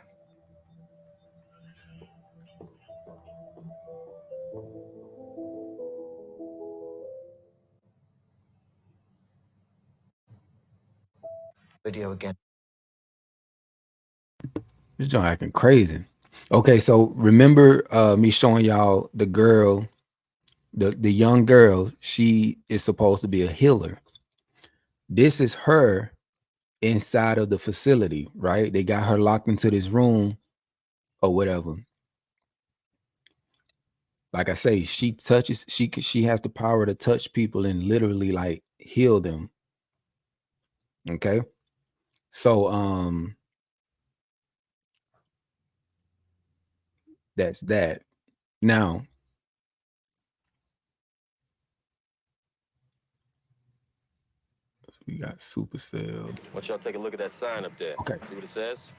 D: Video again.
A: This joint acting crazy. Okay, so remember me showing y'all the girl, the young girl. She is supposed to be a healer. This is her inside of the facility, right? They got her locked into this room or whatever. Like I say, she has the power to touch people and literally like heal them. Okay. So that's that. Now we got Supercell.
F: Want y'all take a look at that sign up there.
A: Okay.
F: See what it says?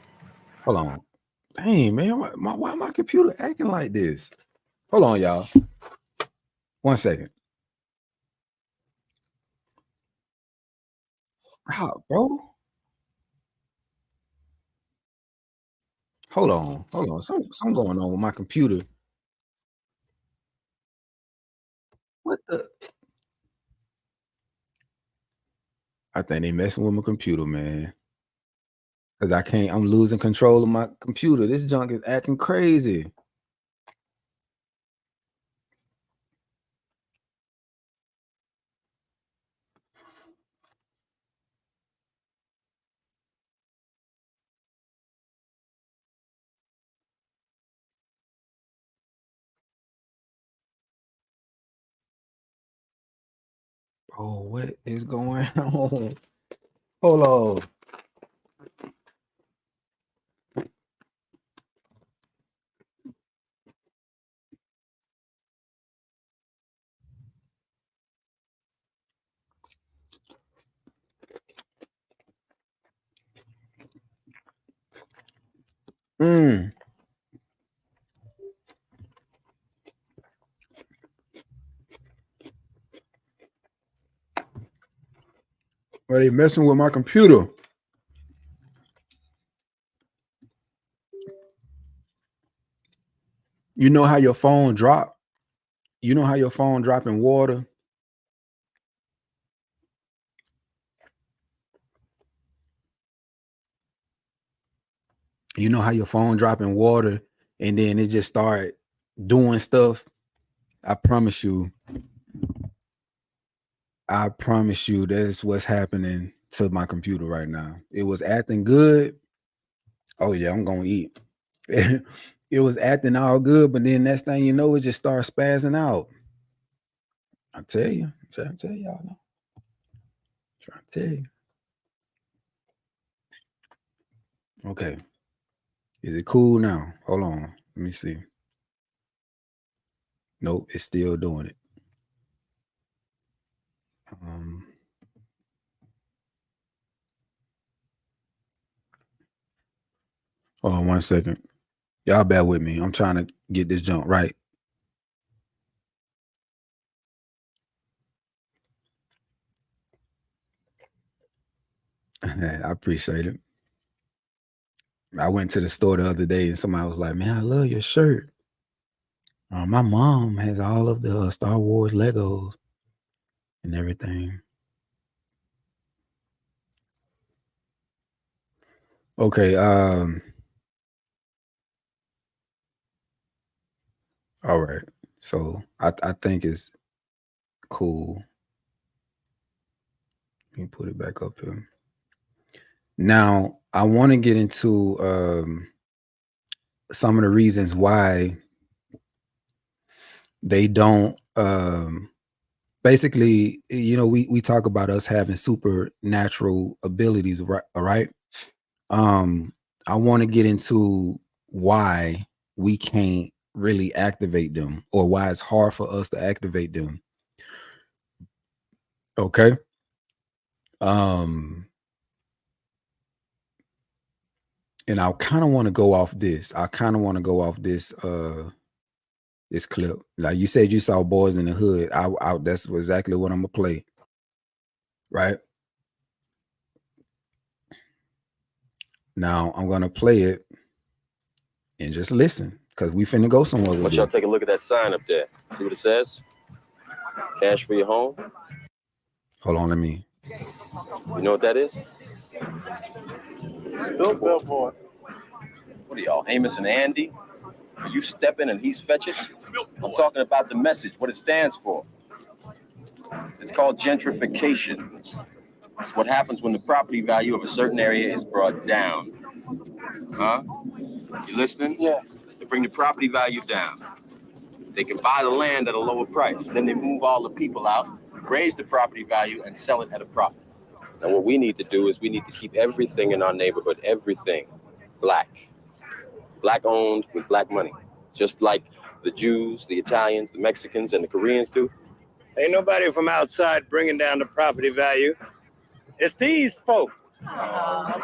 A: Hold on. Dang, man, why my computer acting like this? Hold on, y'all. 1 second. Stop, bro. Hold on. Something going on with my computer. What the? I think they messing with my computer, man. Cause I'm losing control of my computer. This junk is acting crazy. Bro, what is going on? Hold on. Mm. Well, they messing with my computer. You know how your phone drop? You know how your phone drop in water? You know how your phone drop in water and then it just start doing stuff? I promise you that's what's happening to my computer right now. It was acting good. Oh yeah, I'm gonna eat. It was acting all good, but then next thing you know, it just starts spazzing out. I tell you, I'm trying to tell y'all now. Trying to tell you. Okay. Is it cool now? Hold on. Let me see. Nope, it's still doing it. Hold on 1 second. Y'all bear with me. I'm trying to get this jump right. I appreciate it. I went to the store the other day and somebody was like, "Man, I love your shirt. My mom has all of the Star Wars Legos and everything." Okay. All right. So I think it's cool. Let me put it back up here. Now I want to get into some of the reasons why they don't basically, we talk about us having supernatural abilities, right? All right. I want to get into why we can't really activate them or why it's hard for us to activate them. Okay. And I kind of want to go off this. This clip. Like you said, you saw Boys in the Hood. That's exactly what I'm gonna play. Right now, I'm gonna play it and just listen because we finna go somewhere with
F: Why don't y'all take a look at that sign up there? See what it says? Cash for your home.
A: Hold on, let me.
F: You know what that is? Billboard. What are y'all, Amos and Andy? Are you stepping and he's fetching? I'm talking about the message, what it stands for. It's called gentrification. It's what happens when the property value of a certain area is brought down. Huh? You listening? Yeah. They bring the property value down. They can buy the land at a lower price. Then they move all the people out, raise the property value, and sell it at a profit. Now, what we need to do is we need to keep everything in our neighborhood, everything, black. Black owned with black money. Just like the Jews, the Italians, the Mexicans, and the Koreans do.
G: Ain't nobody from outside bringing down the property value. It's these folks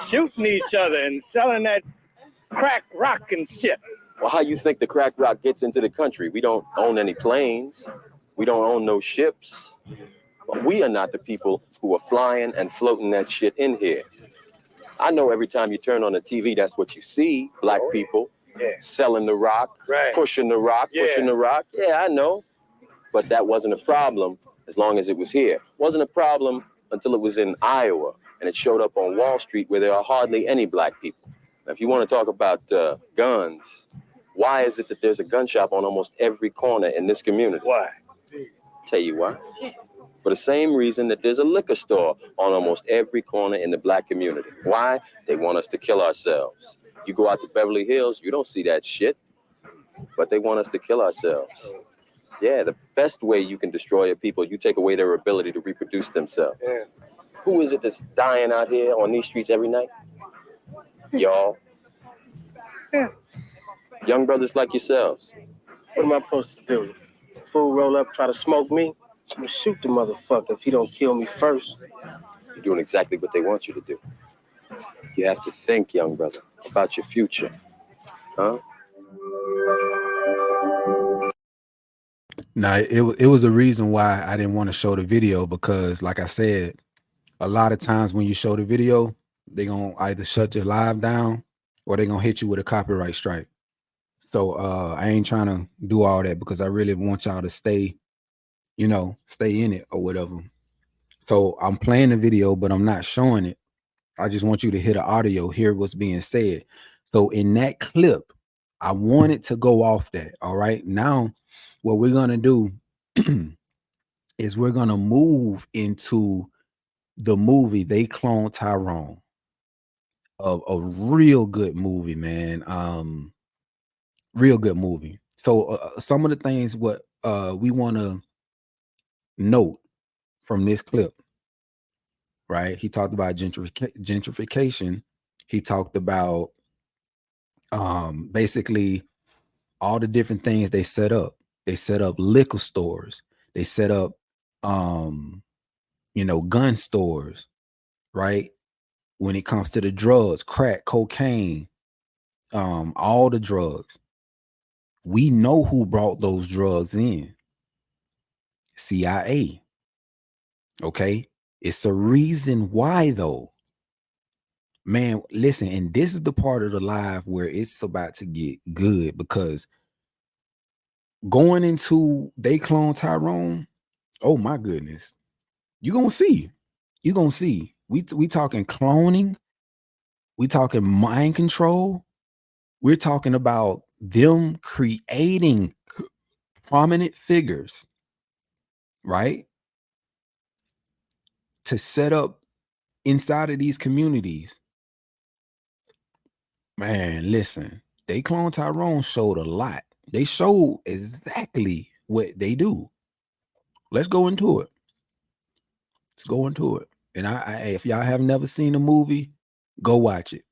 G: shooting each other and selling that crack rock and shit.
F: Well, how you think the crack rock gets into the country? We don't own any planes. We don't own no ships. But we are not the people who are flying and floating that shit in here. I know every time you turn on the TV, that's what you see. Black people selling the rock, pushing the rock, pushing the rock. Yeah, I know. But that wasn't a problem as long as it was here. Wasn't a problem until it was in Iowa and it showed up on Wall Street where there are hardly any black people. Now, if you want to talk about guns, why is it that there's a gun shop on almost every corner in this community?
G: Why?
F: Tell you why. For the same reason that there's a liquor store on almost every corner in the black community. Why? They want us to kill ourselves. You go out to Beverly Hills, you don't see that shit, but they want us to kill ourselves. Yeah, the best way you can destroy a people, you take away their ability to reproduce themselves.
G: Yeah.
F: Who is it that's dying out here on these streets every night? Y'all.
G: Yeah.
F: Young brothers like yourselves.
H: What am I supposed to do? Fool roll up, try to smoke me? I'm gonna shoot the motherfucker if he don't kill me first.
F: You're doing exactly what they want you to do. You have to think, young brother, about your future.
H: Huh?
A: Now it was a reason why I didn't want to show the video, because like I said, a lot of times when you show the video, they're gonna either shut your live down or they're gonna hit you with a copyright strike. So I ain't trying to do all that, because I really want y'all to stay, you know, stay in it or whatever. So I'm playing the video, but I'm not showing it. I just want you to hear the audio, hear what's being said. So in that clip, I wanted to go off that. All right. Now, what we're gonna do is we're gonna move into the movie They Clone Tyrone. A real good movie, man. Real good movie. So some of the things what we want to note from this clip, right? He talked about gentrification. He talked about basically all the different things they set up. They set up liquor stores. They set up you know, gun stores, right? When it comes to the drugs, crack, cocaine, all the drugs. We know who brought those drugs in. CIA. Okay. It's a reason why, though. Man, listen, and this is the part of the live where it's about to get good, because going into They Clone Tyrone, oh my goodness, you're gonna see. You're gonna see. We talking cloning, we talking mind control, we're talking about them creating prominent figures, right? To set up inside of these communities. Man, listen, They Clone Tyrone showed a lot. They showed exactly what they do. Let's go into it. Let's go into it. And I if y'all have never seen the movie, go watch it.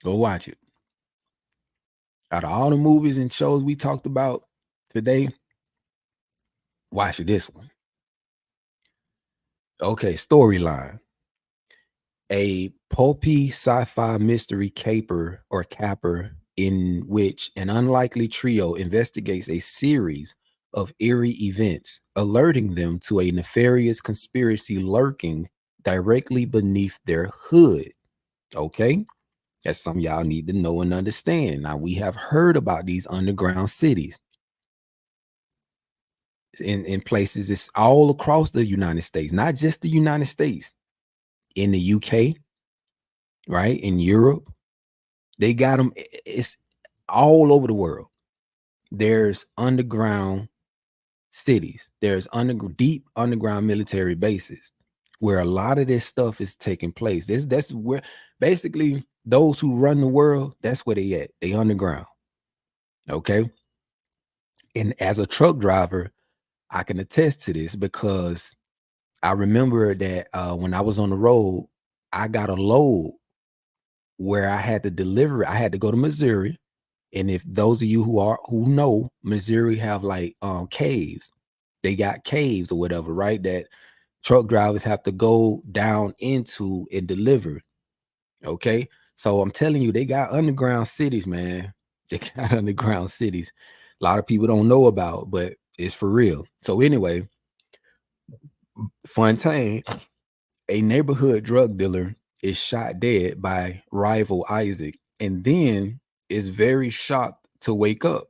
A: Go watch it. Out of all the movies and shows we talked about today, watch this one. Okay, storyline. A pulpy sci-fi mystery capper in which an unlikely trio investigates a series of eerie events, alerting them to a nefarious conspiracy lurking directly beneath their hood. Okay, that's something y'all need to know and understand. Now, we have heard about these underground cities in places, it's all across the United States, not just the United States. In the UK, right? In Europe, they got them. It's all over the world. There's underground cities. There's deep underground military bases where a lot of this stuff is taking place. That's where basically those who run the world, that's where they at. They underground. Okay. And as a truck driver, I can attest to this, because I remember that when I was on the road, I got a load where I had to deliver it. I had to go to Missouri. And if those of you who know, Missouri have like caves. They got caves or whatever, right? That truck drivers have to go down into and deliver. Okay. So I'm telling you, they got underground cities, man. They got underground cities. A lot of people don't know about, but it's for real. So anyway, Fontaine, a neighborhood drug dealer, is shot dead by rival Isaac, and then is very shocked to wake up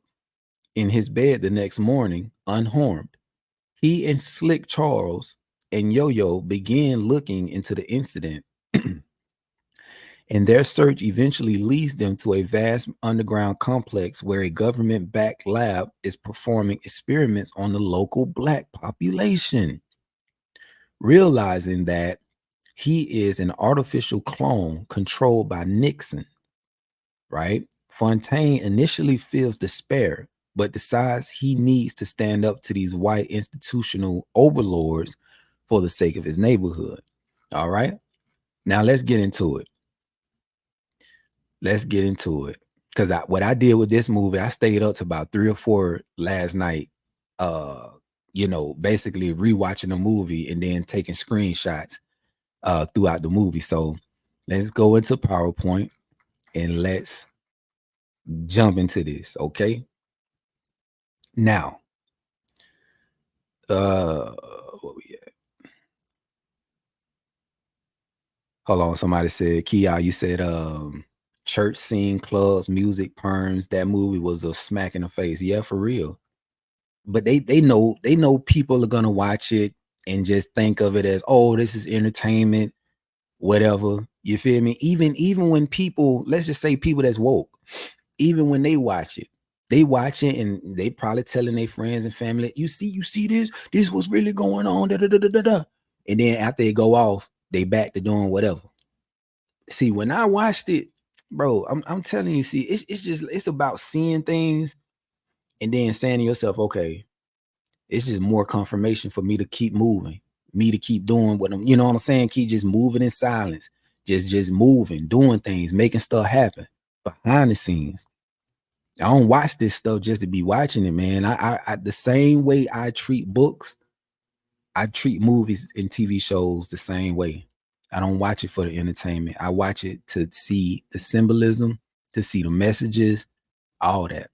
A: in his bed the next morning unharmed. He and Slick Charles and Yo-Yo begin looking into the incident, and their search eventually leads them to a vast underground complex where a government-backed lab is performing experiments on the local Black population. Realizing that he is an artificial clone controlled by Nixon, right? Fontaine initially feels despair, but decides he needs to stand up to these white institutional overlords for the sake of his neighborhood. All right. Now let's get into it. Let's get into it. Because what I did with this movie, I stayed up to about 3 or 4 last night, you know, basically rewatching the movie and then taking screenshots throughout the movie. So let's go into PowerPoint and let's jump into this, okay? Now, what we at? Hold on, somebody said, Kia, you said church scene, clubs, music, perms. That movie was a smack in the face. Yeah, for real. But they know people are gonna watch it and just think of it as, oh, this is entertainment, whatever. You feel me? Even when people, let's just say people that's woke, even when they watch it and they probably telling their friends and family, you see this was really going on, da, da, da, da, da. And then after they go off, they back to doing whatever. See, when I watched it, bro, I'm telling you, see, it's about seeing things and then saying to yourself, okay, it's just more confirmation for me to keep moving, me to keep doing what I'm, you know what I'm saying? Keep just moving in silence, just moving, doing things, making stuff happen behind the scenes. I don't watch this stuff just to be watching it, man. I the same way I treat books, I treat movies and TV shows the same way. I don't watch it for the entertainment. I watch it to see the symbolism, to see the messages, all that.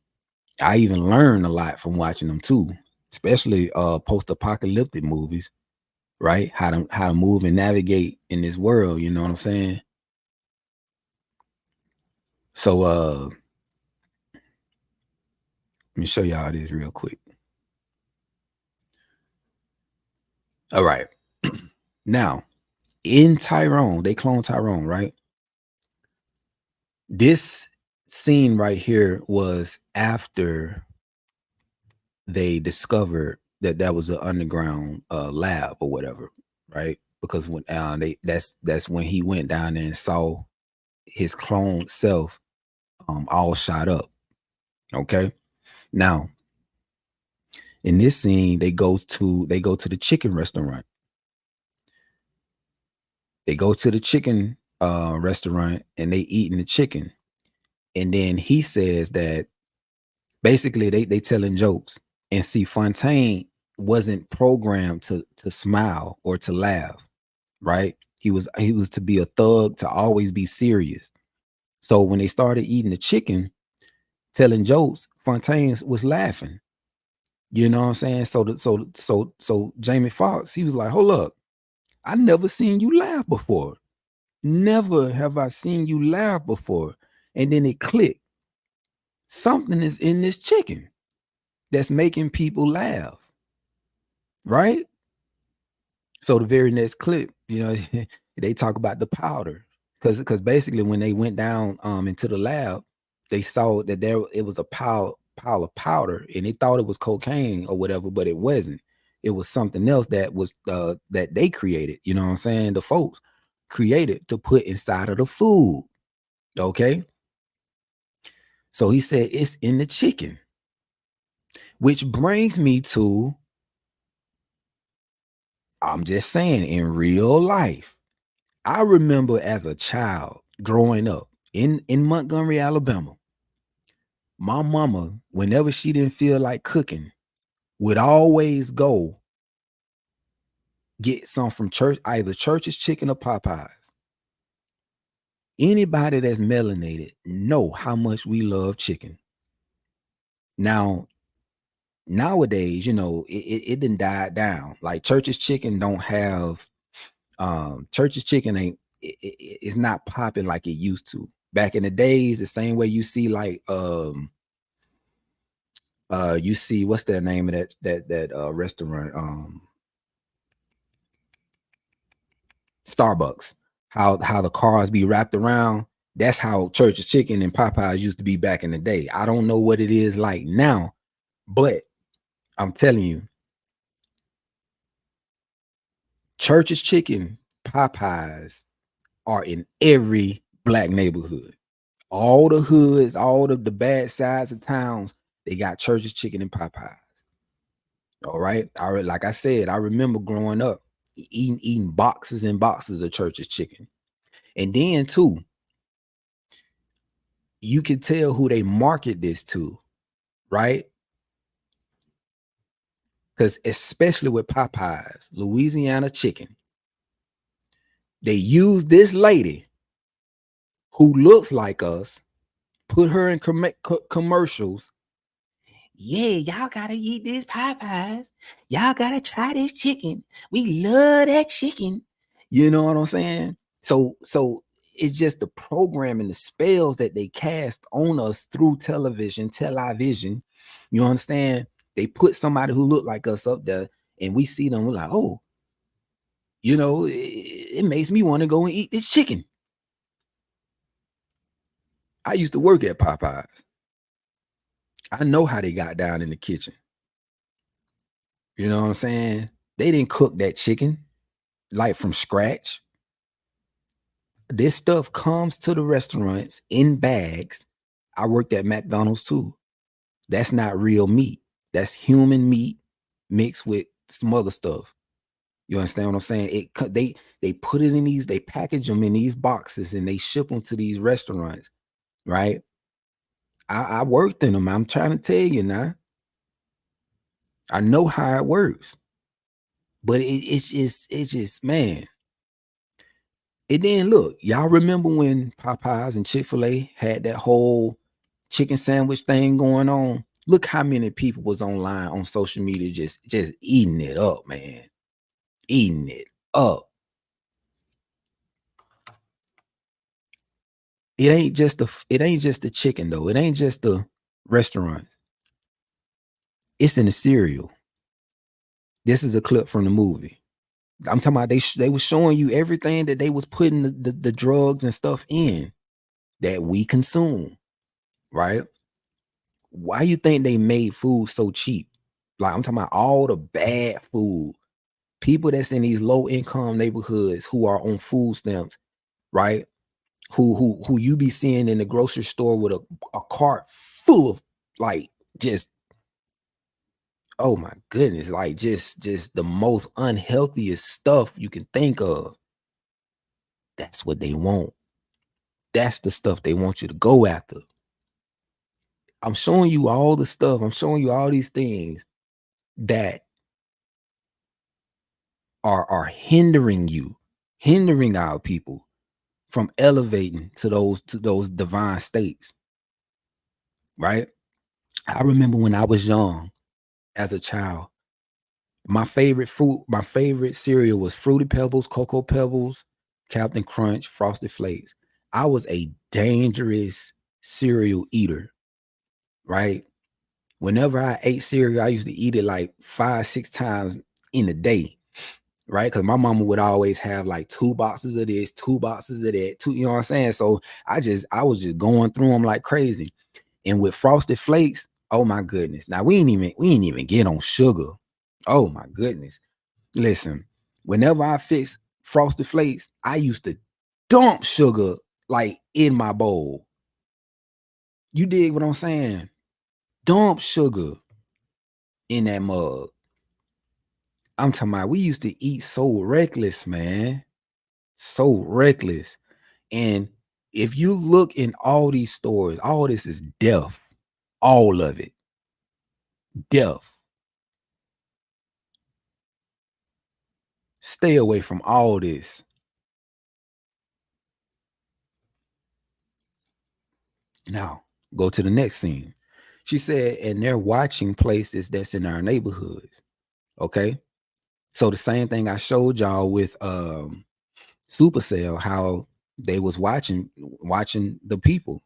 A: I even learn a lot from watching them too, especially post-apocalyptic movies, right? How to move and navigate in this world, you know what I'm saying? So let me show y'all this real quick. All right. Now, in Tyrone, they clone Tyrone, right? This scene right here was after they discovered that that was an underground lab or whatever, right? Because when that's when he went down there and saw his clone self all shot up. Okay. Now, in this scene, they go to the chicken restaurant. They go to the chicken restaurant and they eating the chicken. And then he says that basically they telling jokes. And see, Fontaine wasn't programmed to smile or to laugh, right? He was to be a thug, to always be serious. So when they started eating the chicken, telling jokes, Fontaine was laughing. You know what I'm saying? So Jamie Foxx, he was like, hold up, I never seen you laugh before. Never have I seen you laugh before. And then it clicked. Something is in this chicken that's making people laugh, right? So the very next clip, you know, they talk about the powder, because basically when they went down into the lab, they saw that it was a pile of powder, and they thought it was cocaine or whatever, but it wasn't. It was something else that was that they created. You know what I'm saying? The folks created to put inside of the food. Okay. So he said it's in the chicken, which brings me to, I'm just saying, in real life, I remember as a child growing up in Montgomery, Alabama, my mama, whenever she didn't feel like cooking, would always go get some from church, either Church's Chicken or Popeyes. Anybody that's melanated know how much we love chicken. Now, nowadays, you know, it didn't die down. Like Church's Chicken don't have, Church's Chicken ain't, it's not popping like it used to. Back in the days, the same way you see like, you see, what's the name of that restaurant? Starbucks. How the cars be wrapped around. That's how Church's Chicken and Popeyes used to be back in the day. I don't know what it is like now, but I'm telling you, Church's Chicken, Popeyes are in every black neighborhood. All the hoods, all of the bad sides of towns, they got Church's Chicken and Popeyes. All right. Like I said, I remember growing up eating boxes and boxes of Church's Chicken. And then too, you can tell who they market this to, right? Because especially with Popeyes, Louisiana chicken, they use this lady who looks like us, put her in commercials. Yeah, y'all gotta eat this Popeyes. Y'all gotta try this chicken. We love that chicken. You know what I'm saying? So it's just the programming, the spells that they cast on us through television. You understand? They put somebody who looked like us up there, and we see them. We're like, oh, you know, it makes me want to go and eat this chicken. I used to work at Popeyes. I know how they got down in the kitchen. You know what I'm saying? They didn't cook that chicken like from scratch. This stuff comes to the restaurants in bags. I worked at McDonald's too. That's not real meat. That's human meat mixed with some other stuff. You understand what I'm saying? They put it in these, they package them in these boxes and they ship them to these restaurants, right? I worked in them. I'm trying to tell you now. I know how it works. But it's just, man. And then look, y'all remember when Popeyes and Chick-fil-A had that whole chicken sandwich thing going on? Look how many people was online on social media just eating it up, man. Eating it up. It ain't just the chicken though. It ain't just the restaurant. It's in the cereal. This is a clip from the movie. I'm talking about they was showing you everything that they was putting the drugs and stuff in that we consume, right? Why you think they made food so cheap? Like I'm talking about all the bad food. People that's in these low income neighborhoods who are on food stamps, right? Who you be seeing in the grocery store with a cart full of like just, oh my goodness, like just the most unhealthiest stuff you can think of. That's what they want. That's the stuff they want you to go after. I'm showing you all the stuff. I'm showing you all these things that are hindering our people from elevating to those divine states. Right? I remember when I was young as a child, my favorite cereal was Fruity Pebbles, Cocoa Pebbles, Captain Crunch, Frosted Flakes. I was a dangerous cereal eater, right? Whenever I ate cereal, I used to eat it like 5-6 times in a day, right? Because my mama would always have like 2 boxes of this, 2 boxes of that, you know what I'm saying? So I was just going through them like crazy. And with Frosted Flakes, oh my goodness. Now we ain't even get on sugar. Oh my goodness. Listen, whenever I fix Frosted Flakes, I used to dump sugar like in my bowl. You dig what I'm saying? Dump sugar in that mug. I'm talking about we used to eat so reckless, man. So reckless. And if you look in all these stores, all this is death. All of it. Death. Stay away from all this. Now, go to the next scene. She said, and they're watching places that's in our neighborhoods. Okay. So the same thing I showed y'all with Supercell, how they was watching the people.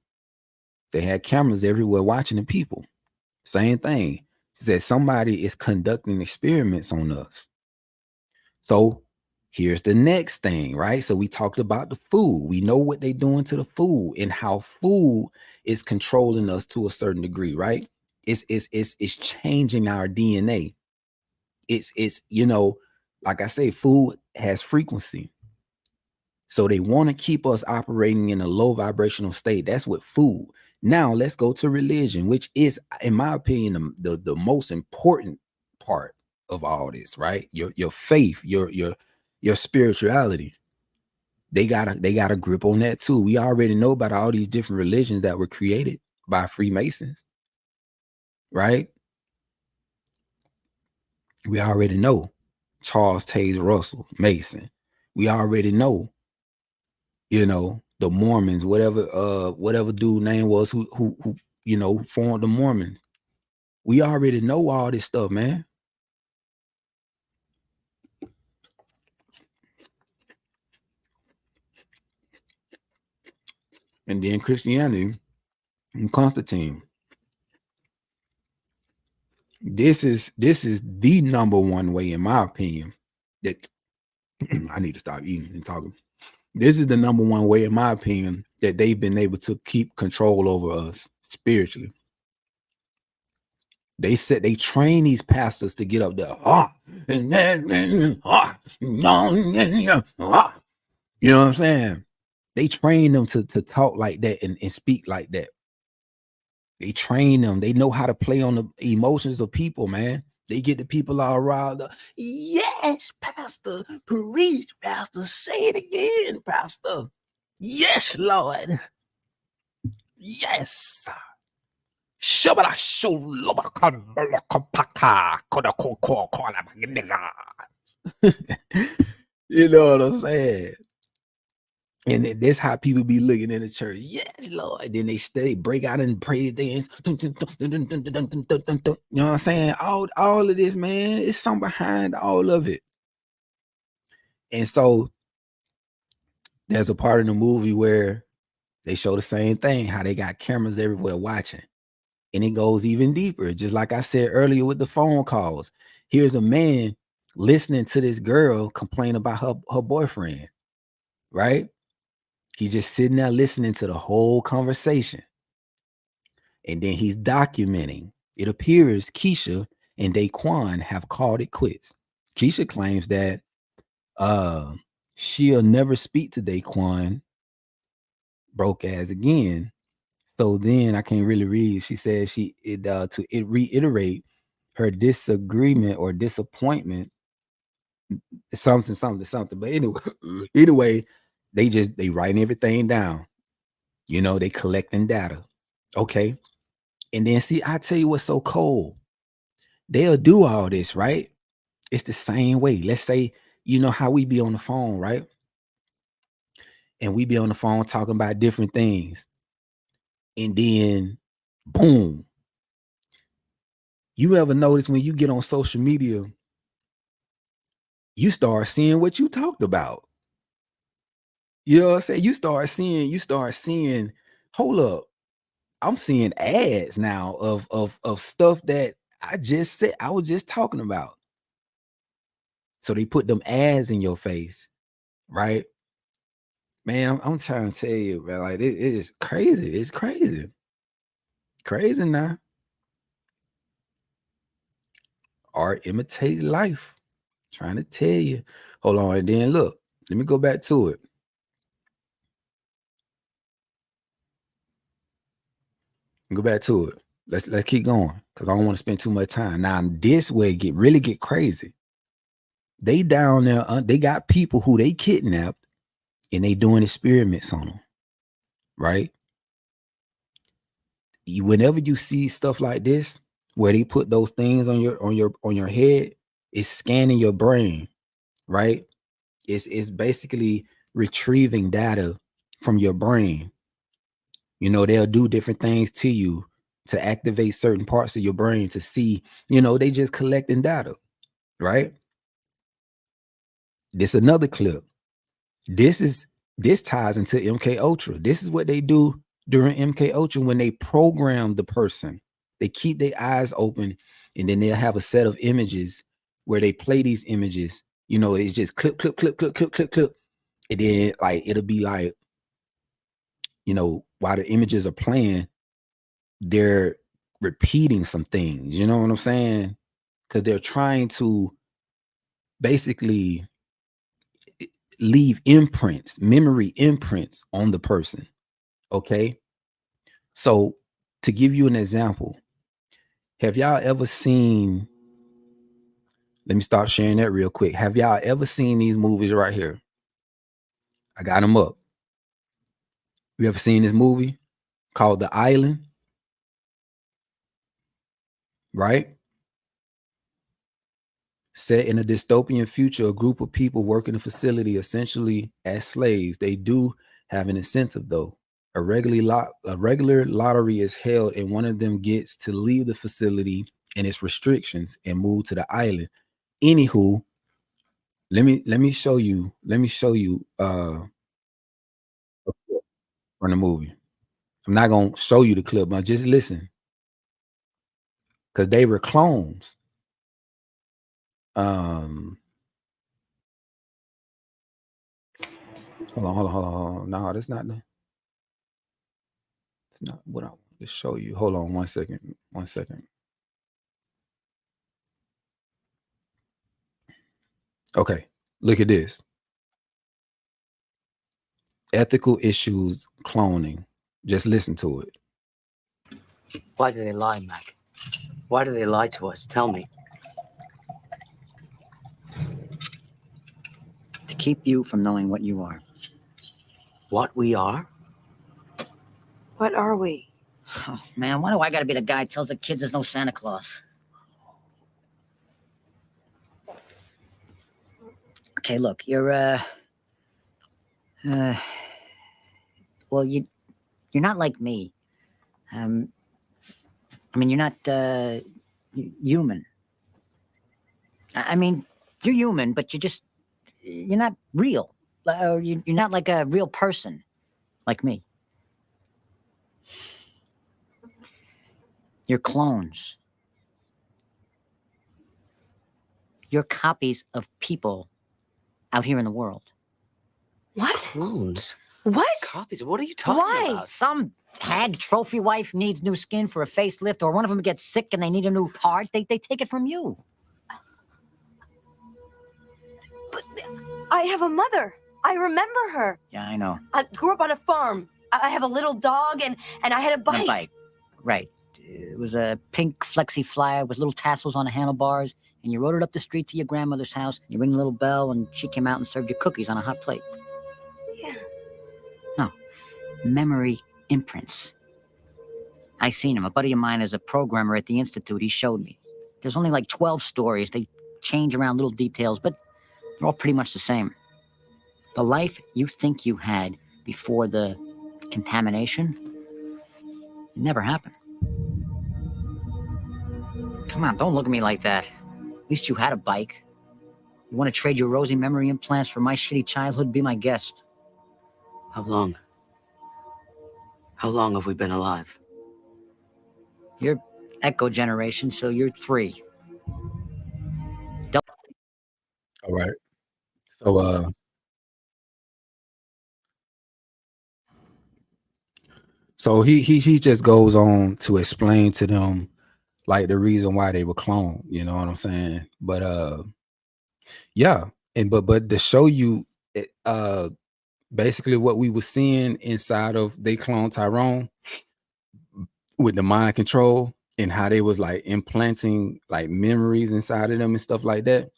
A: They had cameras everywhere watching the people. Same thing. She said somebody is conducting experiments on us. So here's the next thing, right? So we talked about the food. We know what they're doing to the food and how food is controlling us to a certain degree, right? It's changing our DNA. It's you know, like I say, food has frequency. So they want to keep us operating in a low vibrational state. That's what food. Now let's go to religion, which is, in my opinion, the most important part of all this, right? Your faith, your spirituality. They got a grip on that too. We already know about all these different religions that were created by Freemasons, right? We already know Charles Taze Russell, Mason. We already know, you know, the Mormons, whatever dude name was who formed the Mormons. We already know all this stuff, man. And then Christianity and Constantine. This is the number one way, in my opinion, that I need to stop eating and talking. This is the number one way, in my opinion, that they've been able to keep control over us spiritually. They said they train these pastors to get up there. You know what I'm saying? They train them to talk like that and speak like that. They train them. They know how to play on the emotions of people, man. They get the people all riled up. Yes, Pastor. Preach, Pastor. Say it again, Pastor. Yes, Lord. Yes. You know what I'm saying? And that's how people be looking in the church. Yes, Lord. Then they break out and praise dance. You know what I'm saying? All of this, man, it's something behind all of it. And so there's a part in the movie where they show the same thing, how they got cameras everywhere watching. And it goes even deeper. Just like I said earlier with the phone calls. Here's a man listening to this girl complain about her boyfriend, right? He's just sitting there listening to the whole conversation. And then he's documenting. It appears Keisha and Daquan have called it quits. Keisha claims that she'll never speak to Daquan, broke ass, again. So then I can't really read. She says to reiterate her disagreement or disappointment, something. But anyway, they writing everything down. You know, they collecting data. Okay. And then see, I tell you what's so cold. They'll do all this, right? It's the same way. Let's say, you know how we be on the phone, right? And we be on the phone talking about different things. And then boom. You ever notice when you get on social media, you start seeing what you talked about. You know what I'm saying? You start seeing, hold up. I'm seeing ads now of stuff that I just said I was just talking about. So they put them ads in your face, right? Man, I'm trying to tell you, man, like it is crazy. It's crazy. Crazy now. Art imitates life. Trying to tell you. Hold on, and then look. Let me go back to it. Go back to it. Let's keep going because I don't want to spend too much time. Now, this way get crazy. They down there, they got people who they kidnapped and they doing experiments on them, right? Whenever you see stuff like this, where they put those things on your head, it's scanning your brain, right? It's basically retrieving data from your brain. You know, they'll do different things to you to activate certain parts of your brain to see, you know, they just collecting data, right? This another clip. This ties into MK Ultra. This is what they do during MK Ultra when they program the person. They keep their eyes open and then they'll have a set of images where they play these images. You know, it's just clip. And then like it'll be like, you know, while the images are playing, they're repeating some things. You know what I'm saying? Because they're trying to basically leave imprints, memory imprints on the person. Okay. So to give you an example, have y'all ever seen, let me start sharing that real quick. Have y'all ever seen these movies right here? I got them up. You ever seen this movie called The Island? Right? Set in a dystopian future, a group of people work in a facility essentially as slaves. They do have an incentive though. A regular lottery is held, and one of them gets to leave the facility and its restrictions and move to the island. Anywho, let me show you from the movie. I'm not gonna show you the clip, but just listen, because they were clones. Hold on. No, that's not the. It's not what I want to show you. Hold on 1 second. 1 second. Okay, look at this. Ethical issues cloning. Just listen to it.
I: Why do they lie, Mac? Why do they lie to us? Tell me.
J: To keep you from knowing what you are.
I: What we are?
K: What are we?
J: Oh, man, why do I gotta be the guy that tells the kids there's no Santa Claus? Okay, look, you're well, you're not like me. I mean, you're not human. I mean, you're human, but you're not real. You're not like a real person, like me. You're clones. You're copies of people out here in the world.
K: What?
I: Clones?
K: What?
I: Copies? What are you talking about?
J: Some hag trophy wife needs new skin for a facelift, or one of them gets sick and they need a new heart. They take it from you.
K: But I have a mother. I remember her.
J: Yeah, I know.
K: I grew up on a farm. I have a little dog, and I had a bike.
J: A bike, right. It was a pink flexi flyer with little tassels on the handlebars, and you rode it up the street to your grandmother's house. You ring the little bell, and she came out and served you cookies on a hot plate.
K: Yeah.
J: No. Memory imprints. I seen him. A buddy of mine is a programmer at the Institute. He showed me. There's only like 12 stories. They change around little details, but they're all pretty much the same. The life you think you had before the contamination never happened. Come on, don't look at me like that. At least you had a bike. You want to trade your rosy memory implants for my shitty childhood? Be my guest.
I: How long? How long have we been alive?
J: You're Echo generation, so you're 3.
A: All right. So so he just goes on to explain to them like the reason why they were cloned, you know what I'm saying? But yeah, and but to show you basically what we were seeing inside of they clone Tyrone with the mind control and how they was like implanting like memories inside of them and stuff like that.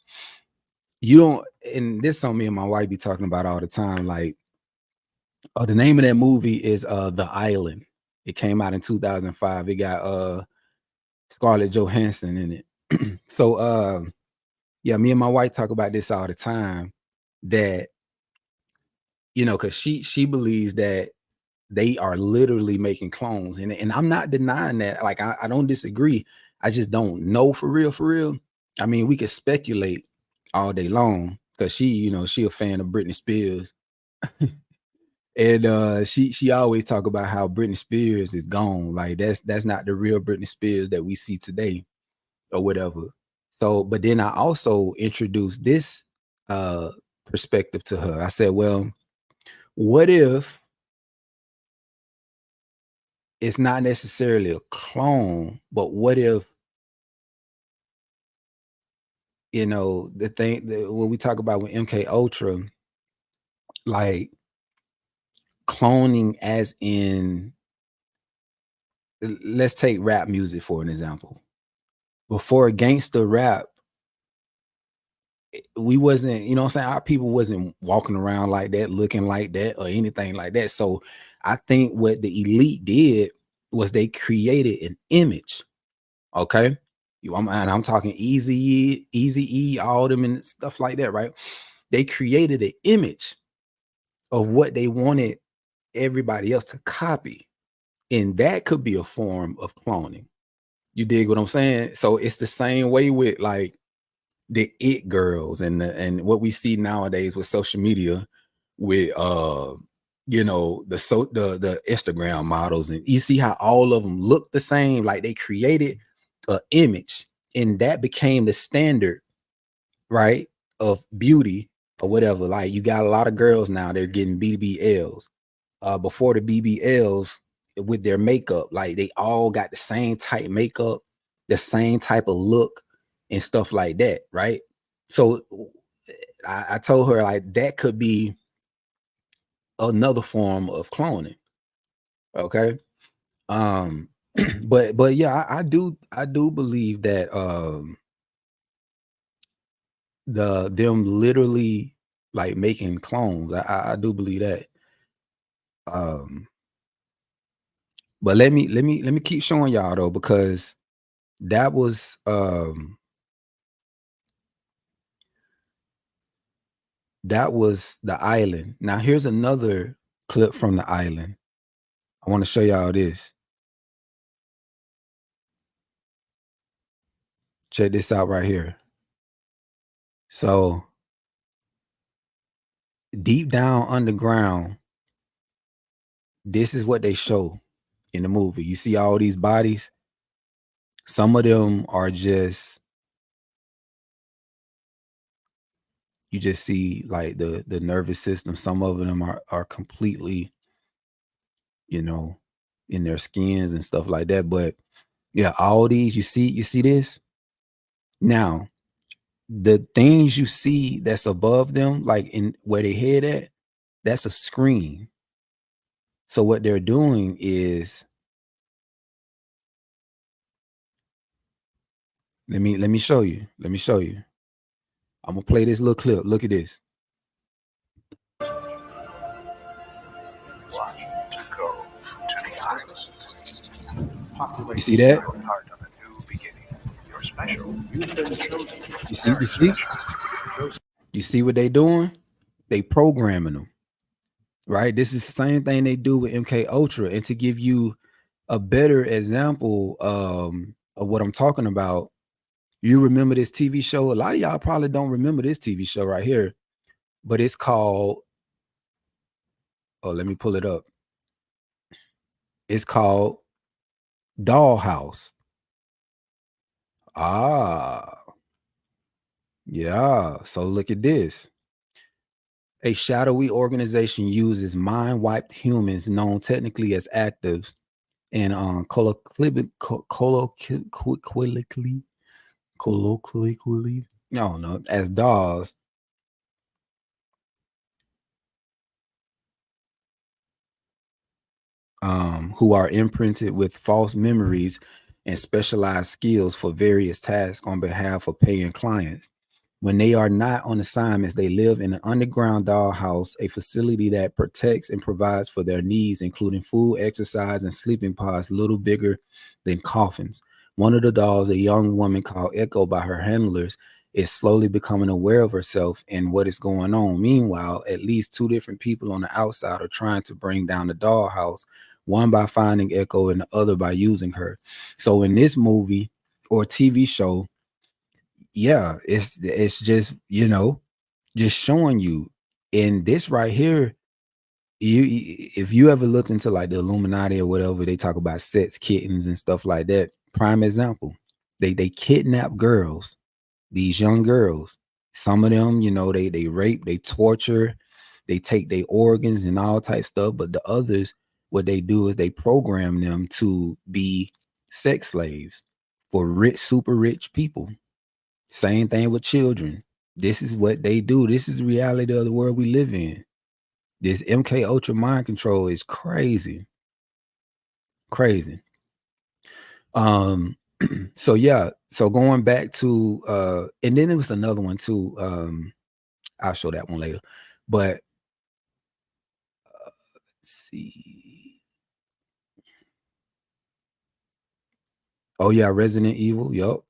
A: You don't, and this something me and my wife be talking about all the time. Like, the name of that movie is The Island. It came out in 2005. It got Scarlett Johansson in it. So yeah, me and my wife talk about this all the time, that you know, because she believes that they are literally making clones, and I'm not denying that. Like, I don't disagree. I just don't know for real. I mean, we could speculate all day long, because she a fan of Britney Spears. And she always talk about how Britney Spears is gone. Like, that's not the real Britney Spears that we see today or whatever. So, but then I also introduced this perspective to her. I said, well, what if it's not necessarily a clone, but what if, you know, the thing that when we talk about with MK Ultra, like cloning as in, let's take rap music for an example. Before gangster rap, we wasn't, you know what I'm saying? Our people wasn't walking around like that, looking like that, or anything like that. So I think what the elite did was they created an image. Okay. I'm talking Eazy-E, all them and stuff like that, right? They created an image of what they wanted everybody else to copy. And that could be a form of cloning. You dig what I'm saying? So it's the same way with like the it girls and what we see nowadays with social media with you know, the Instagram models, and you see how all of them look the same, like they created an image and that became the standard, right, of beauty or whatever. Like you got a lot of girls now, they're getting BBLs. Before the BBLs with their makeup, like they all got the same type makeup, the same type of look and stuff like that, right? So I told her like that could be another form of cloning. Okay. But yeah, I do believe that them literally like making clones. I do believe that. But let me keep showing y'all though, because that was the island. Now here's another clip from the island. I want to show y'all this. Check this out right here. So deep down underground, this is what they show in the movie. You see all these bodies. Some of them are just, you just see like the nervous system. Some of them are completely, you know, in their skins and stuff like that. But yeah, all these, you see this? Now, the things you see that's above them, like in where they head at, that's a screen. So what they're doing is, let me show you. Let me show you. I'm gonna play this little clip. Look at this. You see that? You see what they doing? They programming them, right? This is the same thing they do with MK Ultra. And to give you a better example of what I'm talking about, you remember this TV show? A lot of y'all probably don't remember this TV show right here, but it's called, oh, let me pull it up. It's called Dollhouse. Yeah. So look at this. A shadowy organization uses mind-wiped humans known technically as actives and colloquially, I don't know, as dolls. Who are imprinted with false memories and specialized skills for various tasks on behalf of paying clients. When they are not on assignments, they live in an underground dollhouse, a facility that protects and provides for their needs, including food, exercise, and sleeping pods, little bigger than coffins. One of the dolls, a young woman called Echo by her handlers, is slowly becoming aware of herself and what is going on. Meanwhile, at least two different people on the outside are trying to bring down the dollhouse, one by finding Echo and the other by using her. So in this movie or TV show, yeah, it's just, you know, just showing you. In this right here, if you ever looked into like the Illuminati or whatever, they talk about sex kittens and stuff like that. Prime example, they kidnap girls, these young girls. Some of them, you know, they rape, they torture, they take their organs and all type stuff. But the others, what they do is they program them to be sex slaves for rich, super rich people. Same thing with children. This is what they do. This is the reality of the world we live in. This MK Ultra mind control is crazy. Crazy. So yeah, so going back to and then there was another one too. I'll show that one later. But let's see. Oh yeah, Resident Evil. Yup.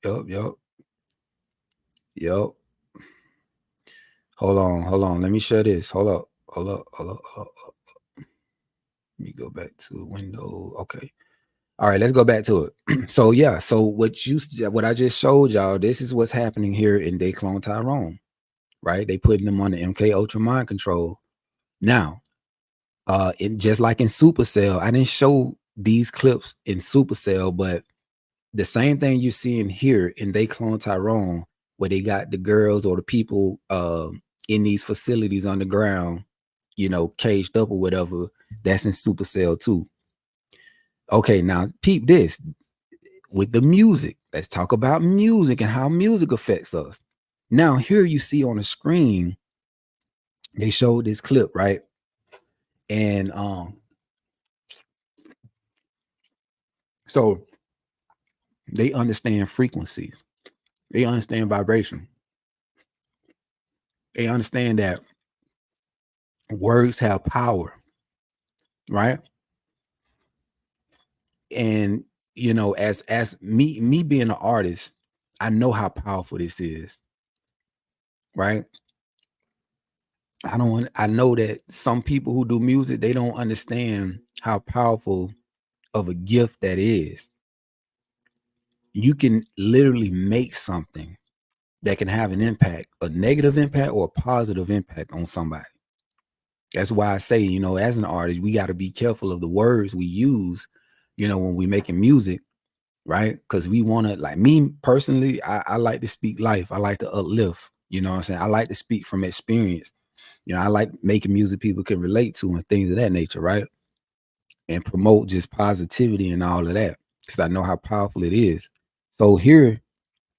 A: Hold on. Let me share this. Hold up. Let me go back to window. Okay. All right, let's go back to it. So yeah, so what I just showed y'all, this is what's happening here in They Clone Tyrone, right? They putting them on the MK Ultra mind control. Now, just like in Supercell, I didn't show these clips in Supercell, but the same thing you're seeing here in They Clone Tyrone, where they got the girls or the people in these facilities underground, you know, caged up or whatever, that's in Supercell too. Okay, now peep this with the music. Let's talk about music and how music affects us. Now, here you see on the screen, they showed this clip, right? And so they understand frequencies, they understand vibration, they understand that words have power, right? And you know, as me being an artist, I know how powerful this is, right? I know that some people who do music, they don't understand how powerful of a gift that is. You can literally make something that can have an impact, a negative impact or a positive impact on somebody. That's why I say, you know, as an artist, we got to be careful of the words we use, you know, when we making music, right? Because we want to, like me personally, I like to speak life. I like to uplift, you know what I'm saying? I like to speak from experience. You know, I like making music people can relate to and things of that nature, right? And promote just positivity and all of that, because I know how powerful it is. So here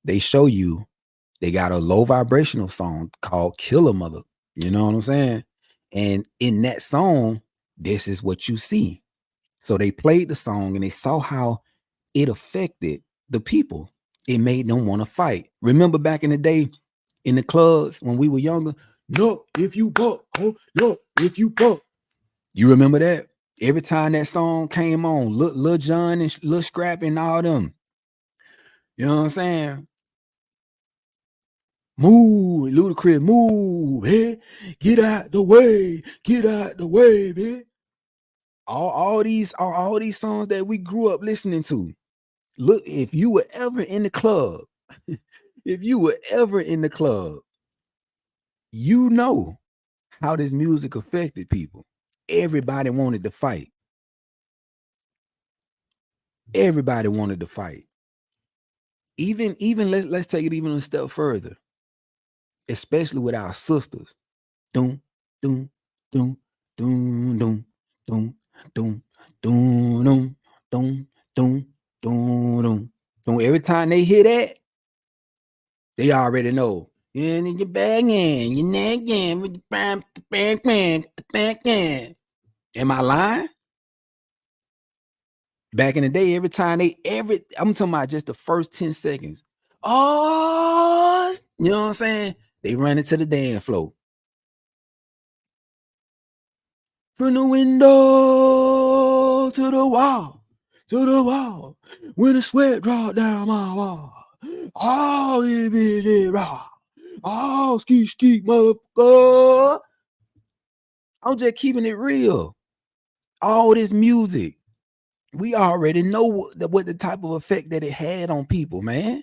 A: they show you, they got a low vibrational song called Killer Mother. You know what I'm saying? And in that song, this is what you see. So they played the song and they saw how it affected the people. It made them want to fight. Remember back in the day in the clubs when we were younger? No, if you buck, oh, no, if you buck. You remember that? Every time that song came on, Lil Jon and Lil Scrappy and all them. You know what I'm saying? Move, Ludacris, move, hey, get out the way, man. All these songs that we grew up listening to. Look, if you were ever in the club, you know how this music affected people. Everybody wanted to fight. Everybody wanted to fight. Even let's take it even a step further, especially with our sisters. Doom, doom, doom, doom, doom, doom, doom, doom, doom, doom, doom, doom, doom. Every time they hear that, they already know. And you're banging, you're nagging with the bang. Am I lying? Back in the day, every time I'm talking about just the first 10 seconds. Oh, you know what I'm saying? They run into the dance floor. From the window to the wall, when the sweat dropped down my wall. Oh, it be raw. Oh, ski, motherfucker. I'm just keeping it real. All this music, we already know what the type of effect that it had on people, man.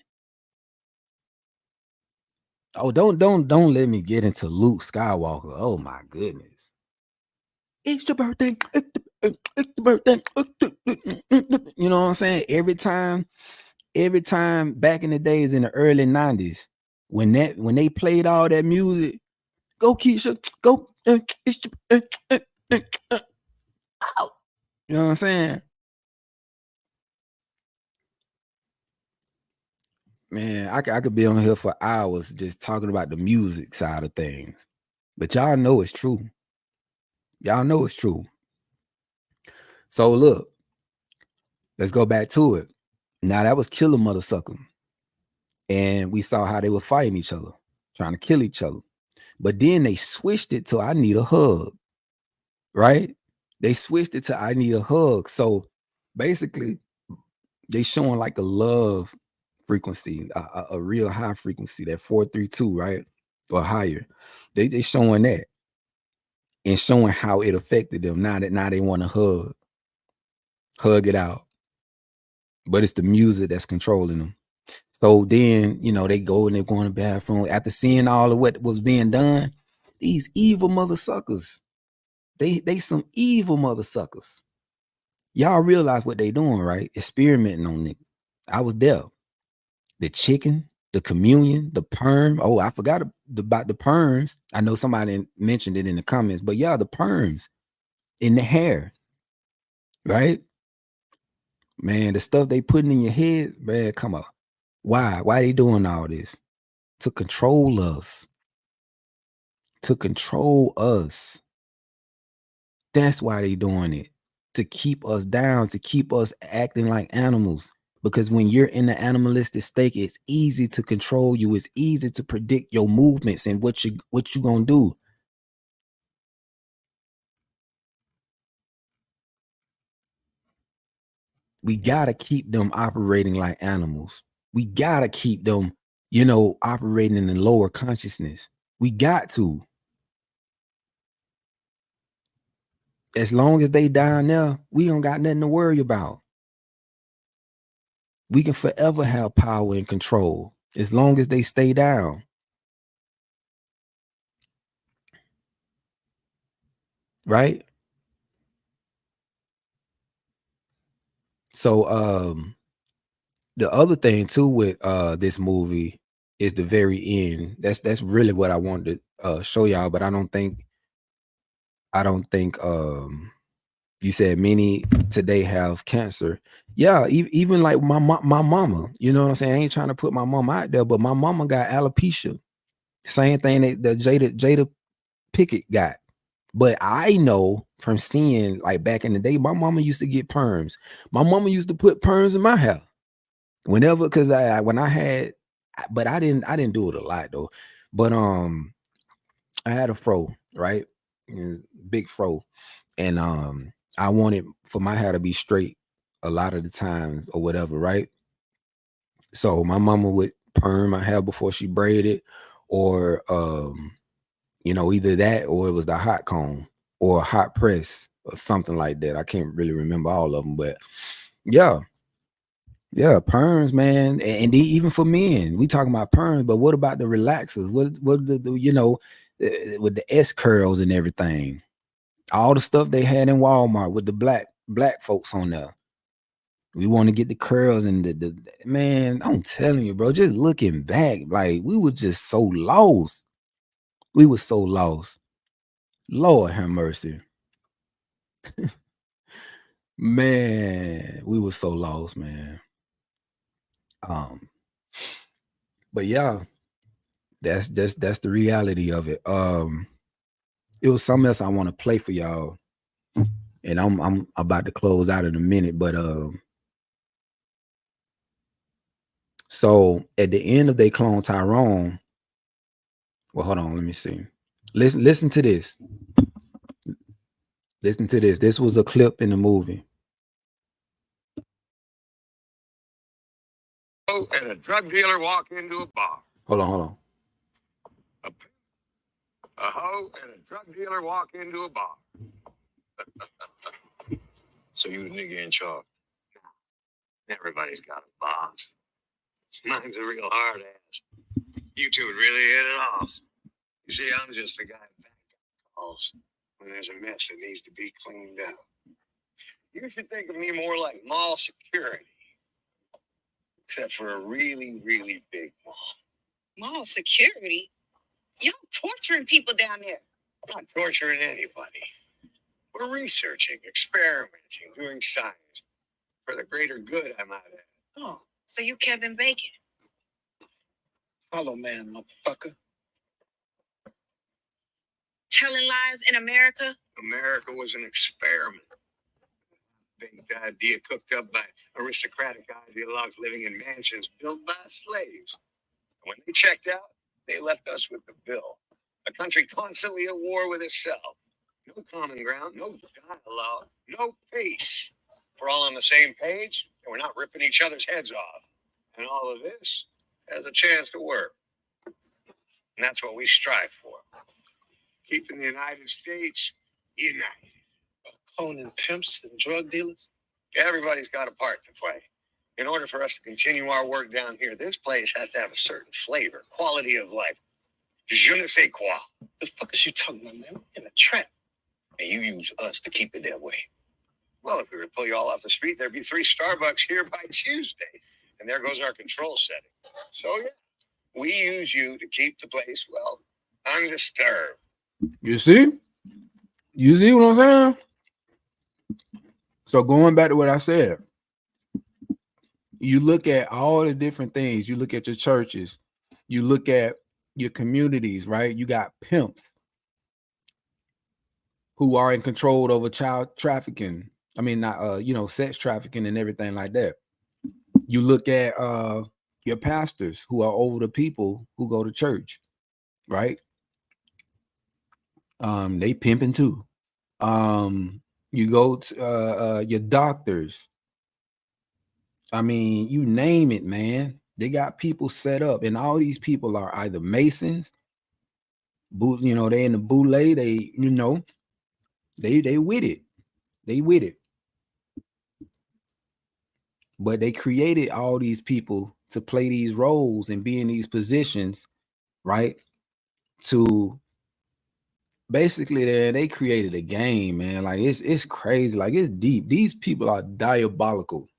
A: Oh, don't let me get into Luke Skywalker. Oh my goodness. It's your birthday. It's the birthday. You know what I'm saying? Every time back in the days in the early 90s, when they played all that music, go Keisha, go. It's you know what I'm saying? Man, I could be on here for hours just talking about the music side of things. But y'all know it's true. Y'all know it's true. So look, let's go back to it. Now that was Killer Mother Sucker. And we saw how they were fighting each other, trying to kill each other. But then they switched it to I Need a Hug, right? They switched it to I Need a Hug. So basically, they showing like a love frequency, a real high frequency, that 432, right? Or higher. They showing that. and showing how it affected them. Now they want to hug it out. But it's the music that's controlling them. So then, they go and they go in the bathroom after seeing all of what was being done. These evil mother suckers. They some evil mother suckers. Y'all realize what they doing, right? Experimenting on niggas. I was there. The chicken, the communion, the perm. Oh, I forgot about the perms. I know somebody mentioned it in the comments, but yeah, the perms in the hair, right? Man, the stuff they putting in your head, man, come on. Why they doing all this? To control us. To control us. That's why they doing it. To keep us down, to keep us acting like animals. Because when you're in the animalistic state, it's easy to control you. It's easy to predict your movements and what you gonna do. We gotta keep them operating like animals. We gotta keep them, operating in the lower consciousness. We got to. As long as they down there, we don't got nothing to worry about. We can forever have power and control as long as they stay down. Right? So the other thing too with this movie is the very end. That's really what I wanted to show y'all, but I don't think you said many today have cancer. Yeah, even like my mama, you know what I'm saying? I ain't trying to put my mama out there, but my mama got alopecia. Same thing that Jada Pickett got. But I know from seeing, like, back in the day, my mama used to get perms. My mama used to put perms in my hair whenever, because when I had, but I didn't do it a lot though. But I had a fro, right? Big fro, and I wanted for my hair to be straight a lot of the times or whatever, right? So my mama would perm my hair before she braided, or either that or it was the hot comb or a hot press or something like that. I can't really remember all of them, but yeah, perms, man. And even for men, we talking about perms, but what about the relaxers? What with the S curls and everything? All the stuff they had in Walmart with the black folks on there. We want to get the curls and the man. I'm telling you, bro. Just looking back, like we were just so lost. We were so lost. Lord have mercy. Man, we were so lost, man. But yeah, that's the reality of it. It was something else I want to play for y'all, and I'm about to close out in a minute, but so at the end of They Clone Tyrone, well, hold on, let me see. Listen to this. Listen to this. This was a clip in the movie.
L: And a drug dealer walk into a bar.
A: Hold on.
L: A hoe and a drug dealer walk into a bar. So you the nigga in charge. Everybody's got a boss. Mine's a real hard ass. You two would really hit it off. You see, I'm just the guy back calls when there's a mess that needs to be cleaned up. You should think of me more like mall security. Except for a really, really big mall.
M: Mall security? Y'all torturing people down there.
L: I'm not torturing anybody. We're researching, experimenting, doing science. For the greater good, I might add.
M: Oh, so you Kevin Bacon.
L: Follow man, motherfucker.
M: Telling lies in America?
L: America was an experiment. Big idea cooked up by aristocratic ideologues living in mansions built by slaves. When they checked out, they left us with the bill. A country constantly at war with itself. No common ground, no dialogue, no peace. We're all on the same page, and we're not ripping each other's heads off. And all of this has a chance to work. And that's what we strive for. keeping the United States united.
E: Owning pimps and drug dealers?
L: Everybody's got a part to play. In order for us to continue our work down here, this place has to have a certain flavor, quality of life. Je ne sais quoi.
E: The fuck is you talking about, man? We're in a trap.
L: And you use us to keep it that way. Well, if we were to pull you all off the street, there'd be 3 Starbucks here by Tuesday. And there goes our control setting. So, yeah, we use you to keep the place, well, undisturbed.
A: You see? You see what I'm saying? So going back to what I said, you look at all the different things. You look at your churches. You look at your communities, right? You got pimps who are in control over child trafficking. I mean, not sex trafficking and everything like that. You look at your pastors who are over the people who go to church, right? They pimping too. You go to your doctors. I mean, you name it, man. They got people set up, and all these people are either Masons, they in the boule, they with it. They with it. But they created all these people to play these roles and be in these positions, right? To basically, they created a game, man. Like it's crazy, like it's deep. These people are diabolical.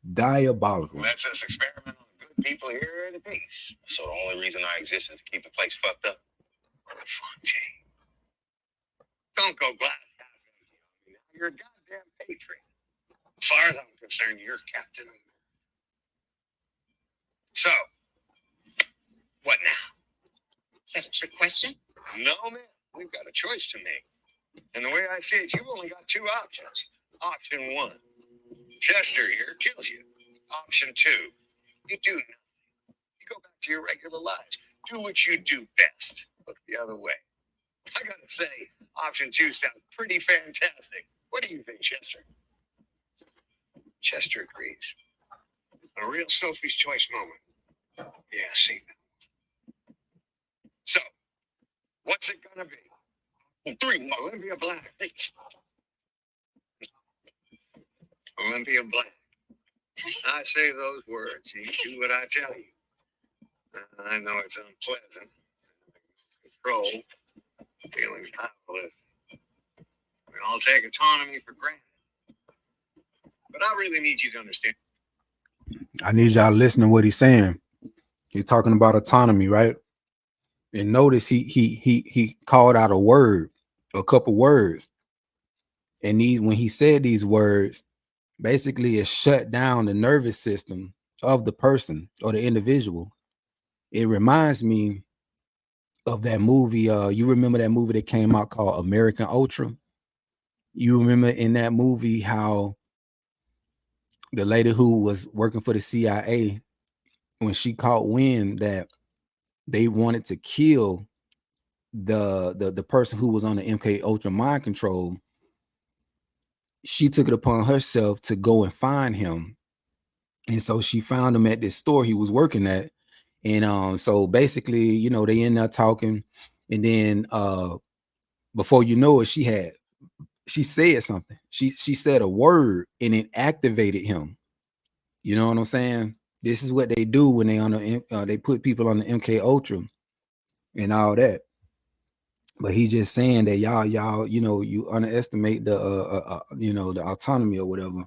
L: Let's us experiment on good people here at the base. So the only reason I exist is to keep the place fucked up. Fontaine. Don't go glass half empty. You're a goddamn patriot. As far as I'm concerned, you're Captain America. So, what now?
M: Is that a trick question?
L: No, man. We've got a choice to make. And the way I see it, you've only got 2 options. Option 1, Chester here kills you. Option 2, you do nothing. You go back to your regular lives. Do what you do best. Look the other way. I gotta say, option 2 sounds pretty fantastic. What do you think, Chester? Chester agrees. A real Sophie's Choice moment. Yeah, I see that. So, what's it gonna be? 3, Olympia Black. Olympia Black. I say those words, and you do what I tell you. I know it's unpleasant. Control. Feeling powerless. We all take autonomy for granted. But I really need you to understand.
A: I need y'all to listen to what he's saying. He's talking about autonomy, right? And notice he called out a couple words. And when he said these words, basically it shut down the nervous system of the person or the individual. It reminds me of that movie. You remember that movie that came out called American Ultra? You remember in that movie how the lady who was working for the CIA, when she caught wind that they wanted to kill the person who was on the MK Ultra mind control, she took it upon herself to go and find him. And so she found him at this store he was working at. And so basically, they end up talking. And then before you know it, she said something. She said a word and it activated him. You know what I'm saying? This is what they do when they put people on the MK Ultra and all that. But he just saying that y'all, you underestimate the the autonomy or whatever.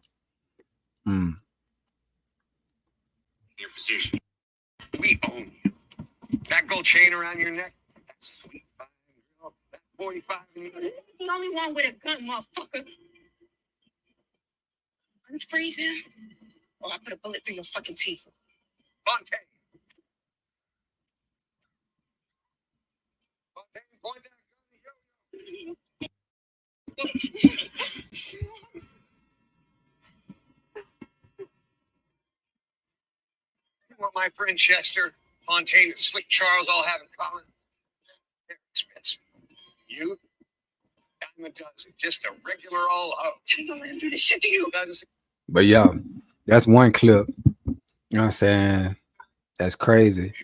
L: Your position. We own you. That gold chain around your neck, that sweet fine girl, that 45 in your head.
M: The only one with a gun, motherfucker. Unfreeze him, or I put a bullet through your fucking teeth.
L: Fontaine. Fontaine, point that gun to yo-yo. What my friend Chester, Fontaine, and Slick Charles all have in common? They're expensive. You, dime a dozen, just a regular old hoe.
M: I'm gonna do this shit to you.
A: But yeah, that's one clip. You know what I'm saying? That's crazy.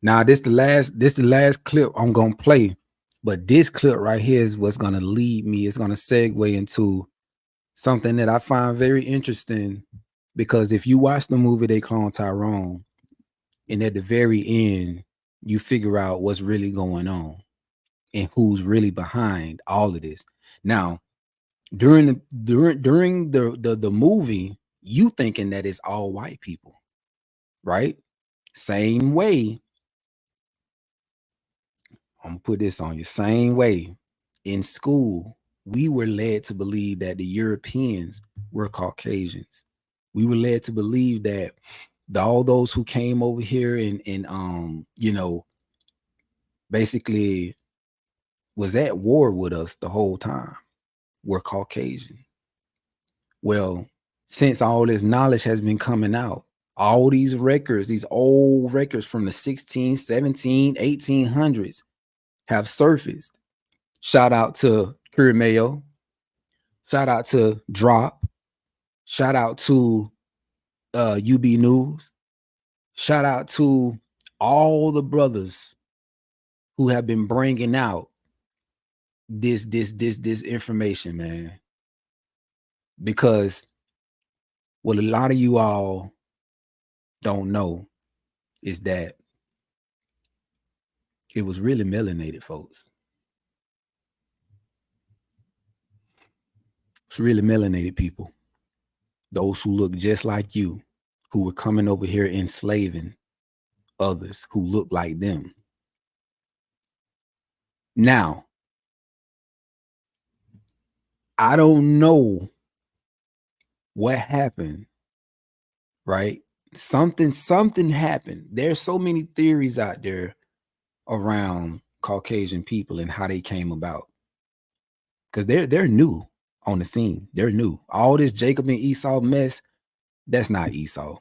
A: Now this the last clip I'm gonna play But this clip right here is what's going to lead me. It's going to segue into something that I find very interesting, because if you watch the movie They Clone Tyrone, and at the very end, you figure out what's really going on and who's really behind all of this. Now, during the movie, you thinking that it's all white people, right? Same way. I'm gonna put this on you. Same way in school, we were led to believe that the Europeans were Caucasians. We were led to believe that all those who came over here and you know, basically was at war with us the whole time were Caucasian. Well, since all this knowledge has been coming out, all these records, these old records from the 16, 17, 1800s have surfaced. Shout out to Curie Mayo. Shout out to Drop. Shout out to UB News. Shout out to all the brothers who have been bringing out this information, man. Because what a lot of you all don't know is that it was really melanated folks. It's really melanated people. Those who look just like you, who were coming over here enslaving others who look like them. Now, I don't know what happened, right? Something happened. There's so many theories out there around Caucasian people and how they came about. Because they're new on the scene. They're new. All this Jacob and Esau mess, that's not Esau.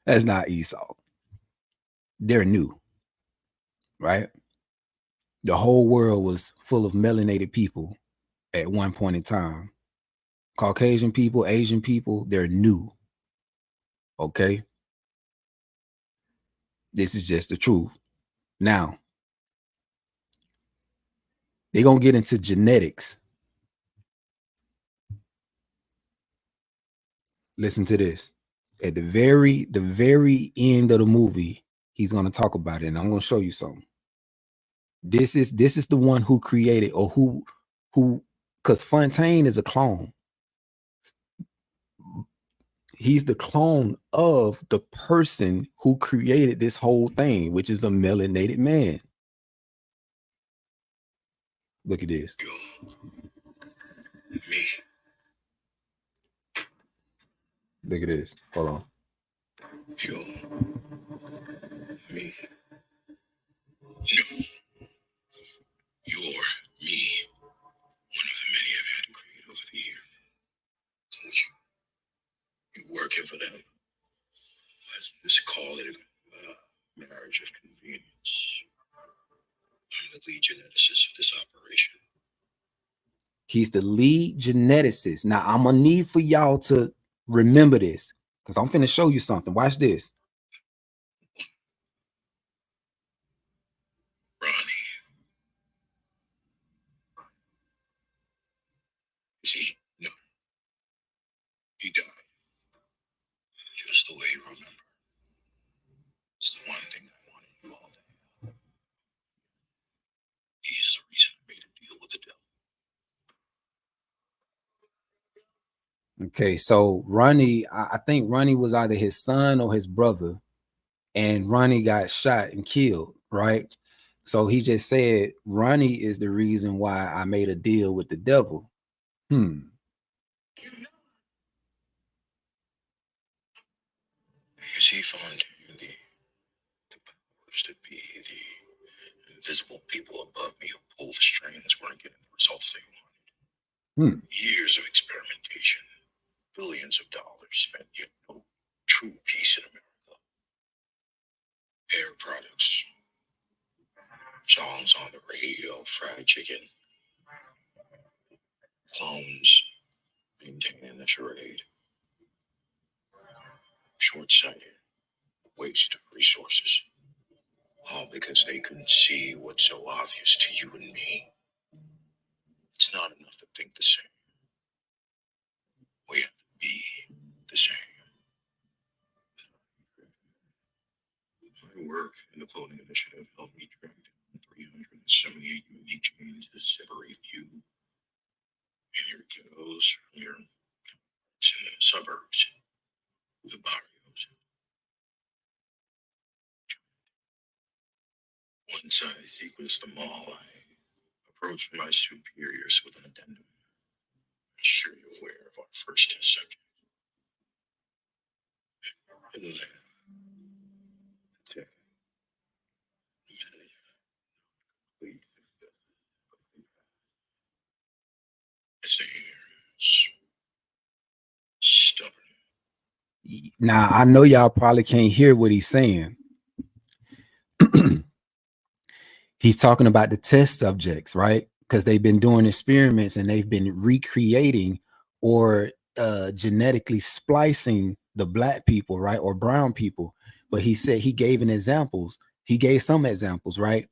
A: That's not Esau. They're new, right? The whole world was full of melanated people at one point in time. Caucasian people, Asian people, they're new. Okay? This is just the truth. Now, they're going to get into genetics. Listen to this. At the very end of the movie, he's going to talk about it, and I'm going to show you something. This is the one who created, or who because Fontaine is a clone. He's the clone of the person who created this whole thing, which is a melanated man. Look at this.
C: Me.
A: Look at this. Hold on.
C: You. Me. No. You're me. One of the many I've had to create over the years. You're working for them. Let's just call it a marriage of convenience. I'm the lead geneticist of this operation.
A: He's the lead geneticist. Now, I'm going to need for y'all to remember this, because I'm finna show you something. Watch this.
C: Ronnie. Is he? No. He died. Just the way you remember. It's the one thing I wanted you all to have. He is the reason I made a deal with the devil.
A: Okay, so Ronnie, I think Ronnie was either his son or his brother, and Ronnie got shot and killed, right? So he just said, Ronnie is the reason why I made a deal with the devil.
C: Is he Fontaine, the powers that be, the invisible people above me who pull the strings weren't getting the results they wanted? Years of experimentation, billions of dollars spent, yet no true peace in America. Air products, songs on the radio, fried chicken, clones, maintaining the charade. Short-sighted, waste of resources. All because they couldn't see what's so obvious to you and me. It's not enough to think the same. We have to be the same. My work in the cloning initiative helped me track down 378 unique genes that separate you and your kiddos from your counterparts in the suburbs, the barrios. Once I sequenced them all, I approached my superiors with an addendum. I'm sure you're aware of our first test subject. In the lab, the tech, the manager, complete success. It's the areas. Stubborn.
A: Now I know y'all probably can't hear what he's saying. He's talking about the test subjects, right? Because they've been doing experiments and they've been recreating or genetically splicing the black people, right? Or brown people. But he said he gave some examples, right?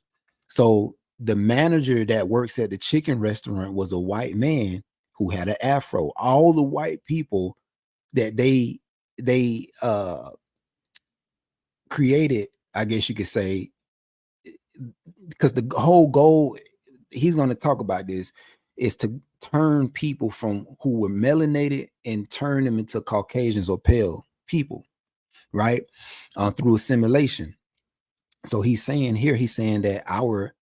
A: So the manager that works at the chicken restaurant was a white man who had an afro. All the white people that they created, I guess you could say, because the whole goal, he's going to talk about this, is to turn people from who were melanated and turn them into Caucasians or pale people, right? Through assimilation. So he's saying that our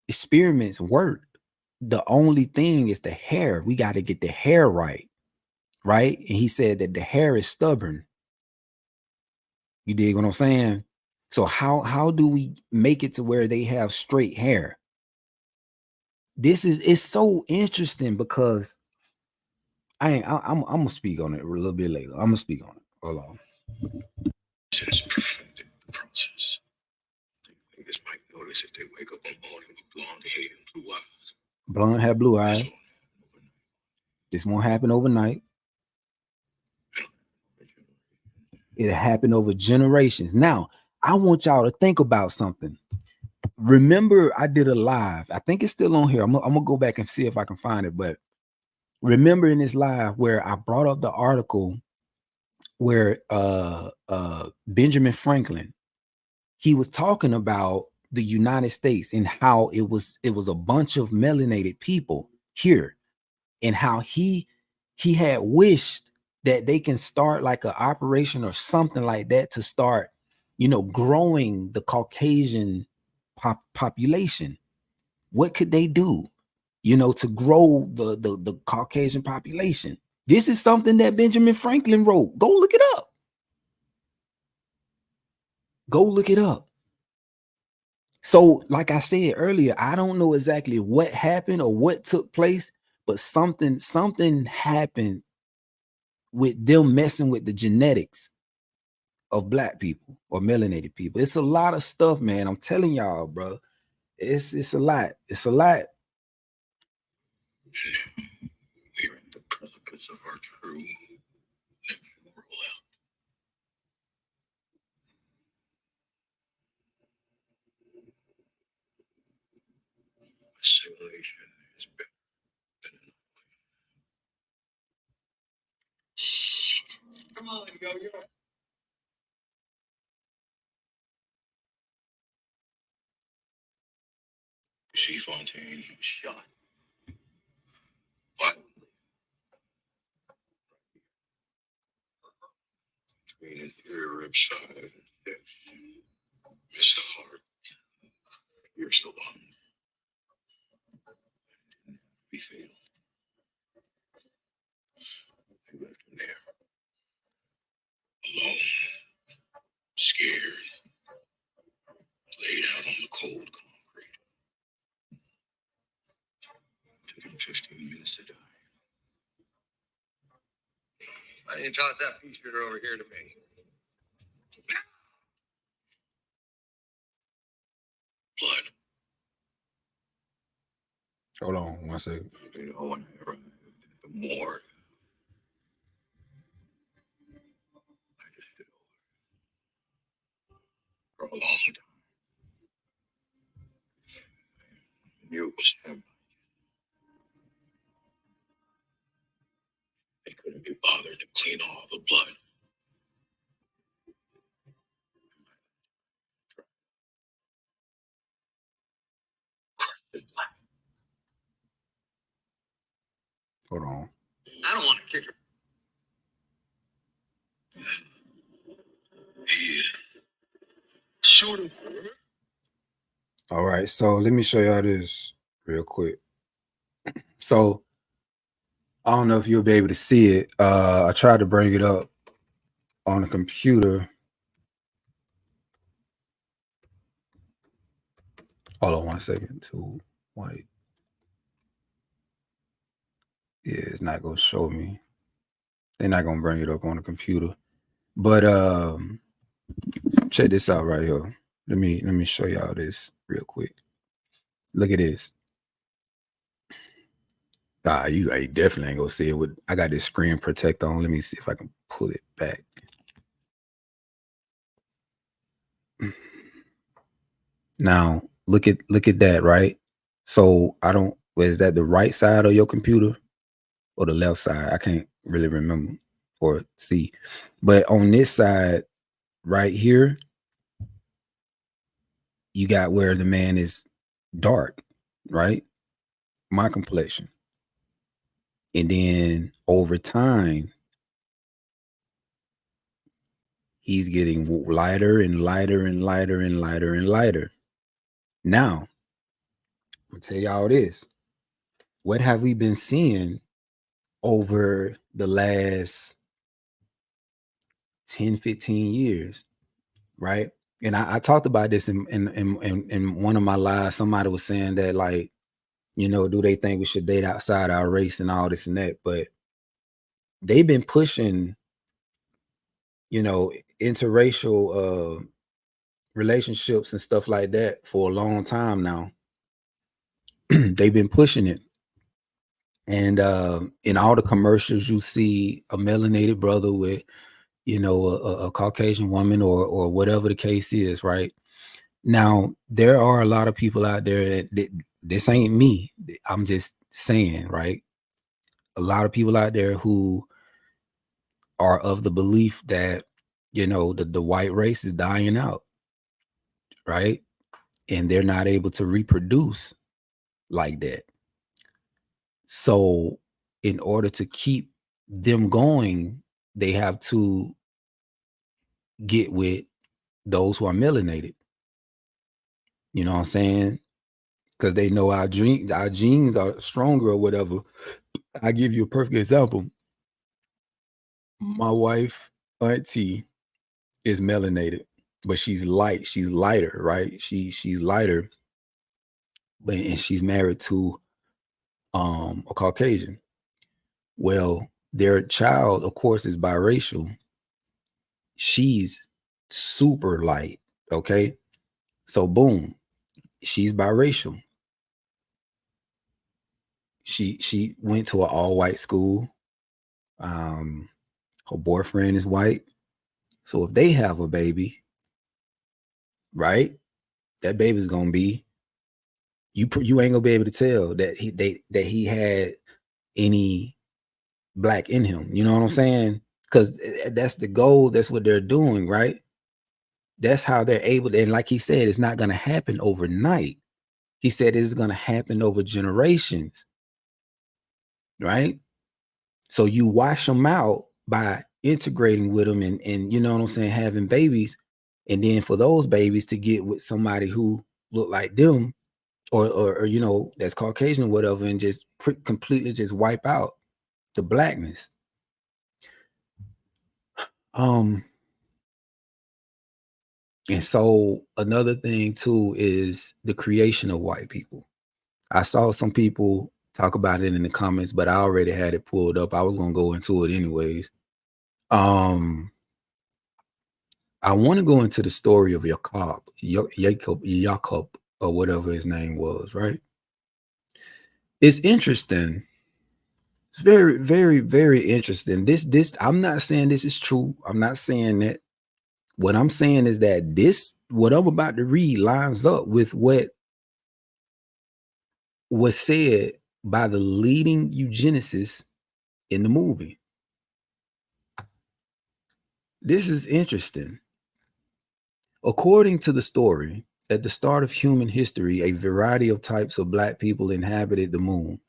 A: experiments work. The only thing is the hair. We got to get the hair right. And he said that the hair is stubborn. You dig what I'm saying? So how do we make it to where they have straight hair? It's so interesting because I'm gonna speak on it a little bit later. I'm gonna speak on it. Hold on.
C: Has perfected the process. Niggas might notice if they wake up one morning with blonde hair and blue eyes.
A: Blonde hair, blue eyes. This won't happen overnight. It'll happen over generations. Now, I want y'all to think about something. Remember, I did a live. I think it's still on here. I'm gonna go back and see if I can find it. But remember in this live where I brought up the article where Benjamin Franklin, he was talking about the United States and how it was a bunch of melanated people here, and how he had wished that they can start like an operation or something like that to start, growing the Caucasian population. What could they do, to grow the Caucasian population? This is something that Benjamin Franklin wrote. Go look it up. Go look it up. So, like I said earlier, I don't know exactly what happened or what took place, but something happened with them messing with the genetics of black people or melanated people. It's a lot of stuff, man. I'm telling y'all, bro. It's a lot. It's a lot.
C: We're at the precipice of our true next rollout. Assimilation is better than annihilation. Shit. Come on, yo-yo. You see Fontaine, he was shot. Violently. Between inferior rib side and chest. Missed the heart. Pierced the lung. Didn't be fatal. They left him there. Alone. Scared. Laid out on the cold concrete. Took him 15 minutes to die. Why didn't you toss that pea shooter over here to me? Blood.
A: Hold on 1 second.
C: You know, when I arrived at the morgue, I just stood over.
L: a long time. I knew it was him. They couldn't be bothered to clean all the blood.
A: Hold on.
L: I don't want to kick her. Yeah. Shoot him.
A: All right, so let me show y'all this real quick. So I don't know if you'll be able to see it. I tried to bring it up on the computer. Hold on 1 second. Too white. Yeah, it's not gonna show me. They're not gonna bring it up on the computer. But check this out right here. Let me show y'all this real quick. Look at this. You definitely ain't gonna see it with. I got this screen protector on. Let me see if I can pull it back. Now look at that, right? So is that the right side of your computer or the left side? I can't really remember or see. But on this side right here, you got where the man is dark, right? My complexion. And then over time, he's getting lighter and lighter and lighter and lighter and lighter. Now, I'm gonna tell y'all this. What have we been seeing over the last 10, 15 years, right? And I talked about this in one of my lives. Somebody was saying that, like, you know, do they think we should date outside our race and all this and that? But they've been pushing, you know, interracial relationships and stuff like that for a long time now. They've been pushing it. And in all the commercials, you see a melanated brother with, you know, a Caucasian woman or whatever the case is, right? Now, there are a lot of people out there that this ain't me. I'm just saying, right? A lot of people out there who are of the belief that, you know, the white race is dying out, right? And they're not able to reproduce like that. So in order to keep them going, they have to get with those who are melanated. You know what I'm saying? Because they know our genes are stronger or whatever. I give you a perfect example. My wife, auntie, is melanated, but she's light. She's lighter, right? She's lighter, and she's married to a Caucasian. Well, their child, of course, is biracial. She's super light. Okay, so boom, she's biracial. She went to an all-white school. Her boyfriend is white. So if they have a baby, right, that baby's gonna be, you ain't gonna be able to tell that he had any black in him. You know what I'm saying? Because that's the goal. That's what they're doing, right? That's how they're able to, and like he said, it's not gonna happen overnight. He said it's gonna happen over generations, right? So you wash them out by integrating with them and you know what I'm saying, having babies, and then for those babies to get with somebody who look like them or you know, that's Caucasian or whatever, and just completely just wipe out the blackness. And so another thing too is the creation of white people. I saw some people talk about it in the comments, but I already had it pulled up. I was gonna go into it anyways. I want to go into the story of Jacob, or whatever his name was, right? It's interesting. It's very, very, very interesting. This, I'm not saying this is true. I'm not saying that. What I'm saying is that this what I'm about to read lines up with what was said by the leading eugenicist in the movie. This is interesting. According to the story, at the start of human history, a variety of types of Black people inhabited the moon.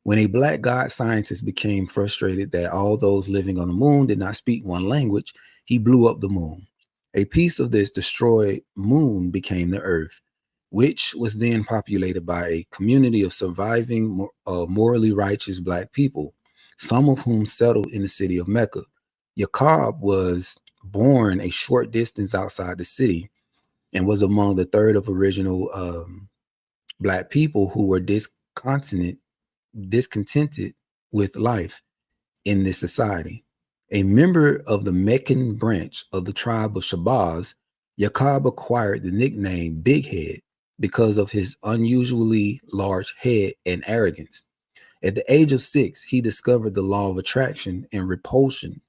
A: When a Black God scientist became frustrated that all those living on the moon did not speak one language, he blew up the moon. A piece of this destroyed moon became the Earth, which was then populated by a community of surviving, morally righteous Black people, some of whom settled in the city of Mecca. Yaqub was born a short distance outside the city and was among the third of original Black people who were discontented with life in this society. A member of the Meccan branch of the tribe of Shabazz, Yaqub acquired the nickname Big Head because of his unusually large head and arrogance. At the age of 6, he discovered the law of attraction and repulsion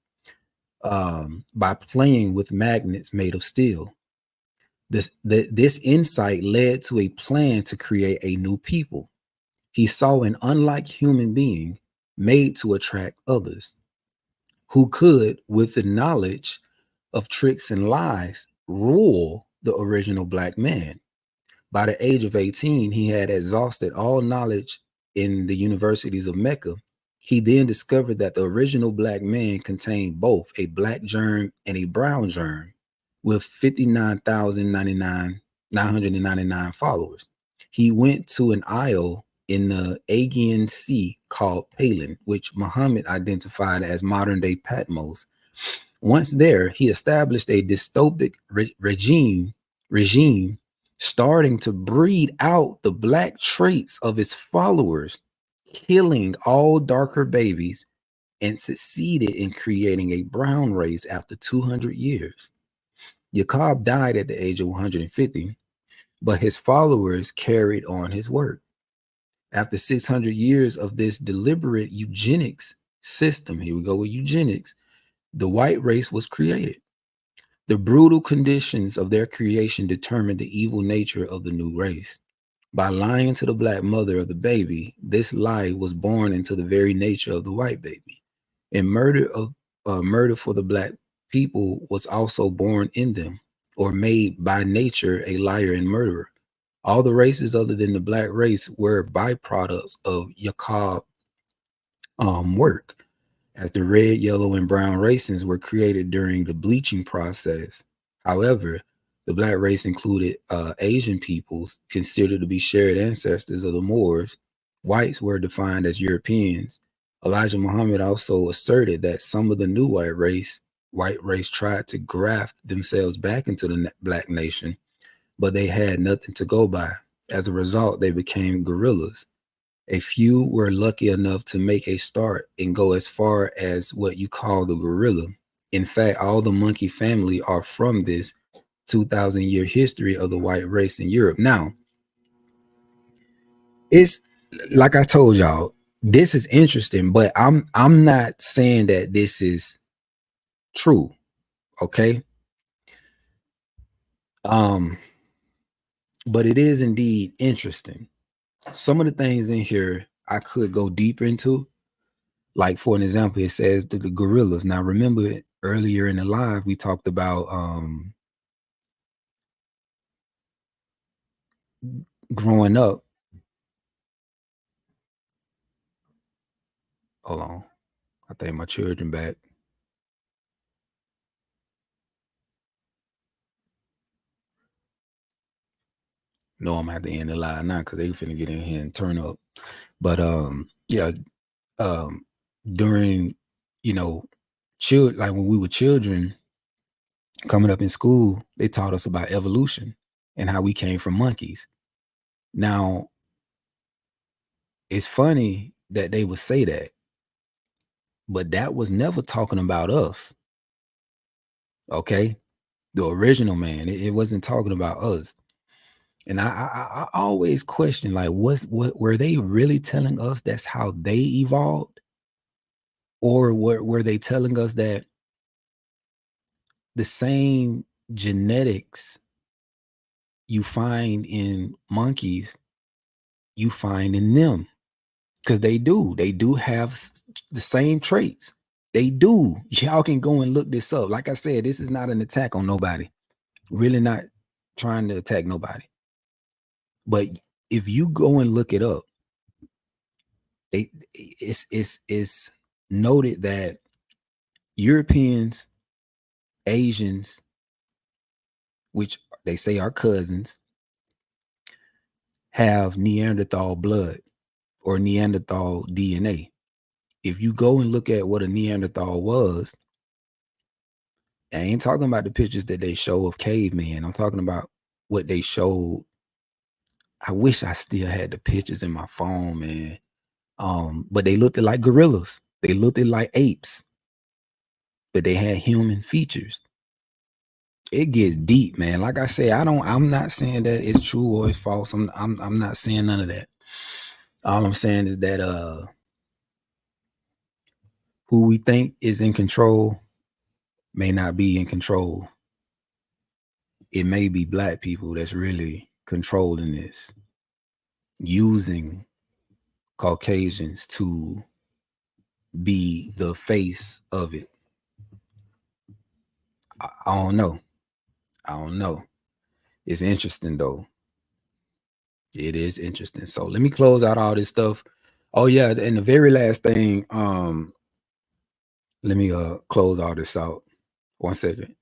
A: by playing with magnets made of steel. This insight led to a plan to create a new people. He saw an unlike human being made to attract others who could, with the knowledge of tricks and lies, rule the original Black man. By the age of 18, he had exhausted all knowledge in the universities of Mecca. He then discovered that the original Black man contained both a black germ and a brown germ, with 59,999 followers. He went to an isle in the Aegean Sea called Palin, which Muhammad identified as modern-day Patmos. Once there, he established a dystopic regime starting to breed out the Black traits of his followers, killing all darker babies, and succeeded in creating a brown race after 200 years. Yaqub died at the age of 150, but his followers carried on his work. After 600 years of this deliberate eugenics system, here we go with eugenics, the white race was created. The brutal conditions of their creation determined the evil nature of the new race. By lying to the Black mother of the baby, this lie was born into the very nature of the white baby. And murder for the Black people was also born in them, or made by nature a liar and murderer. All the races other than the Black race were byproducts of Yaqub work, as the red, yellow, and brown races were created during the bleaching process. However, the Black race included Asian peoples considered to be shared ancestors of the Moors. Whites were defined as Europeans. Elijah Muhammad also asserted that some of the new white race tried to graft themselves back into the Black nation, but they had nothing to go by. As a result, they became guerrillas. A few were lucky enough to make a start and go as far as what you call the guerrilla. In fact, all the monkey family are from this 2,000-year history of the white race in Europe. Now, it's like I told y'all, this is interesting, but I'm not saying that this is true, okay? But it is indeed interesting. Some of the things in here I could go deeper into. Like, for an example, it says the gorillas. Now, remember earlier in the live, we talked about growing up. Hold on. I think my children back. No, I'm gonna have to end the live now because they finna get in here and turn up. But yeah, during, you know, like when we were children coming up in school, they taught us about evolution and how we came from monkeys. Now, it's funny that they would say that, but that was never talking about us. Okay, the original man, it wasn't talking about us. And I always question, like, what were they really telling us that's how they evolved? Or were they telling us that the same genetics you find in monkeys, you find in them. Because they do have the same traits. They do. Y'all can go and look this up. Like I said, this is not an attack on nobody. Really not trying to attack nobody. But if you go and look it up, it's noted that Europeans, Asians, which they say are cousins, have Neanderthal blood or Neanderthal DNA. If you go and look at what a Neanderthal was, I ain't talking about the pictures that they show of cavemen. I'm talking about what they showed. I wish I still had the pictures in my phone, man. But they looked like gorillas. They looked like apes, but they had human features. It gets deep, man. Like I say, I'm not saying that it's true or it's false. I'm not saying none of that. All I'm saying is that who we think is in control may not be in control. It may be Black people that's really controlling this, using Caucasians to be the face of it. I don't know. It's interesting though. It is interesting. So let me close out all this stuff. Oh yeah, and the very last thing, let me close all this out. 1 second.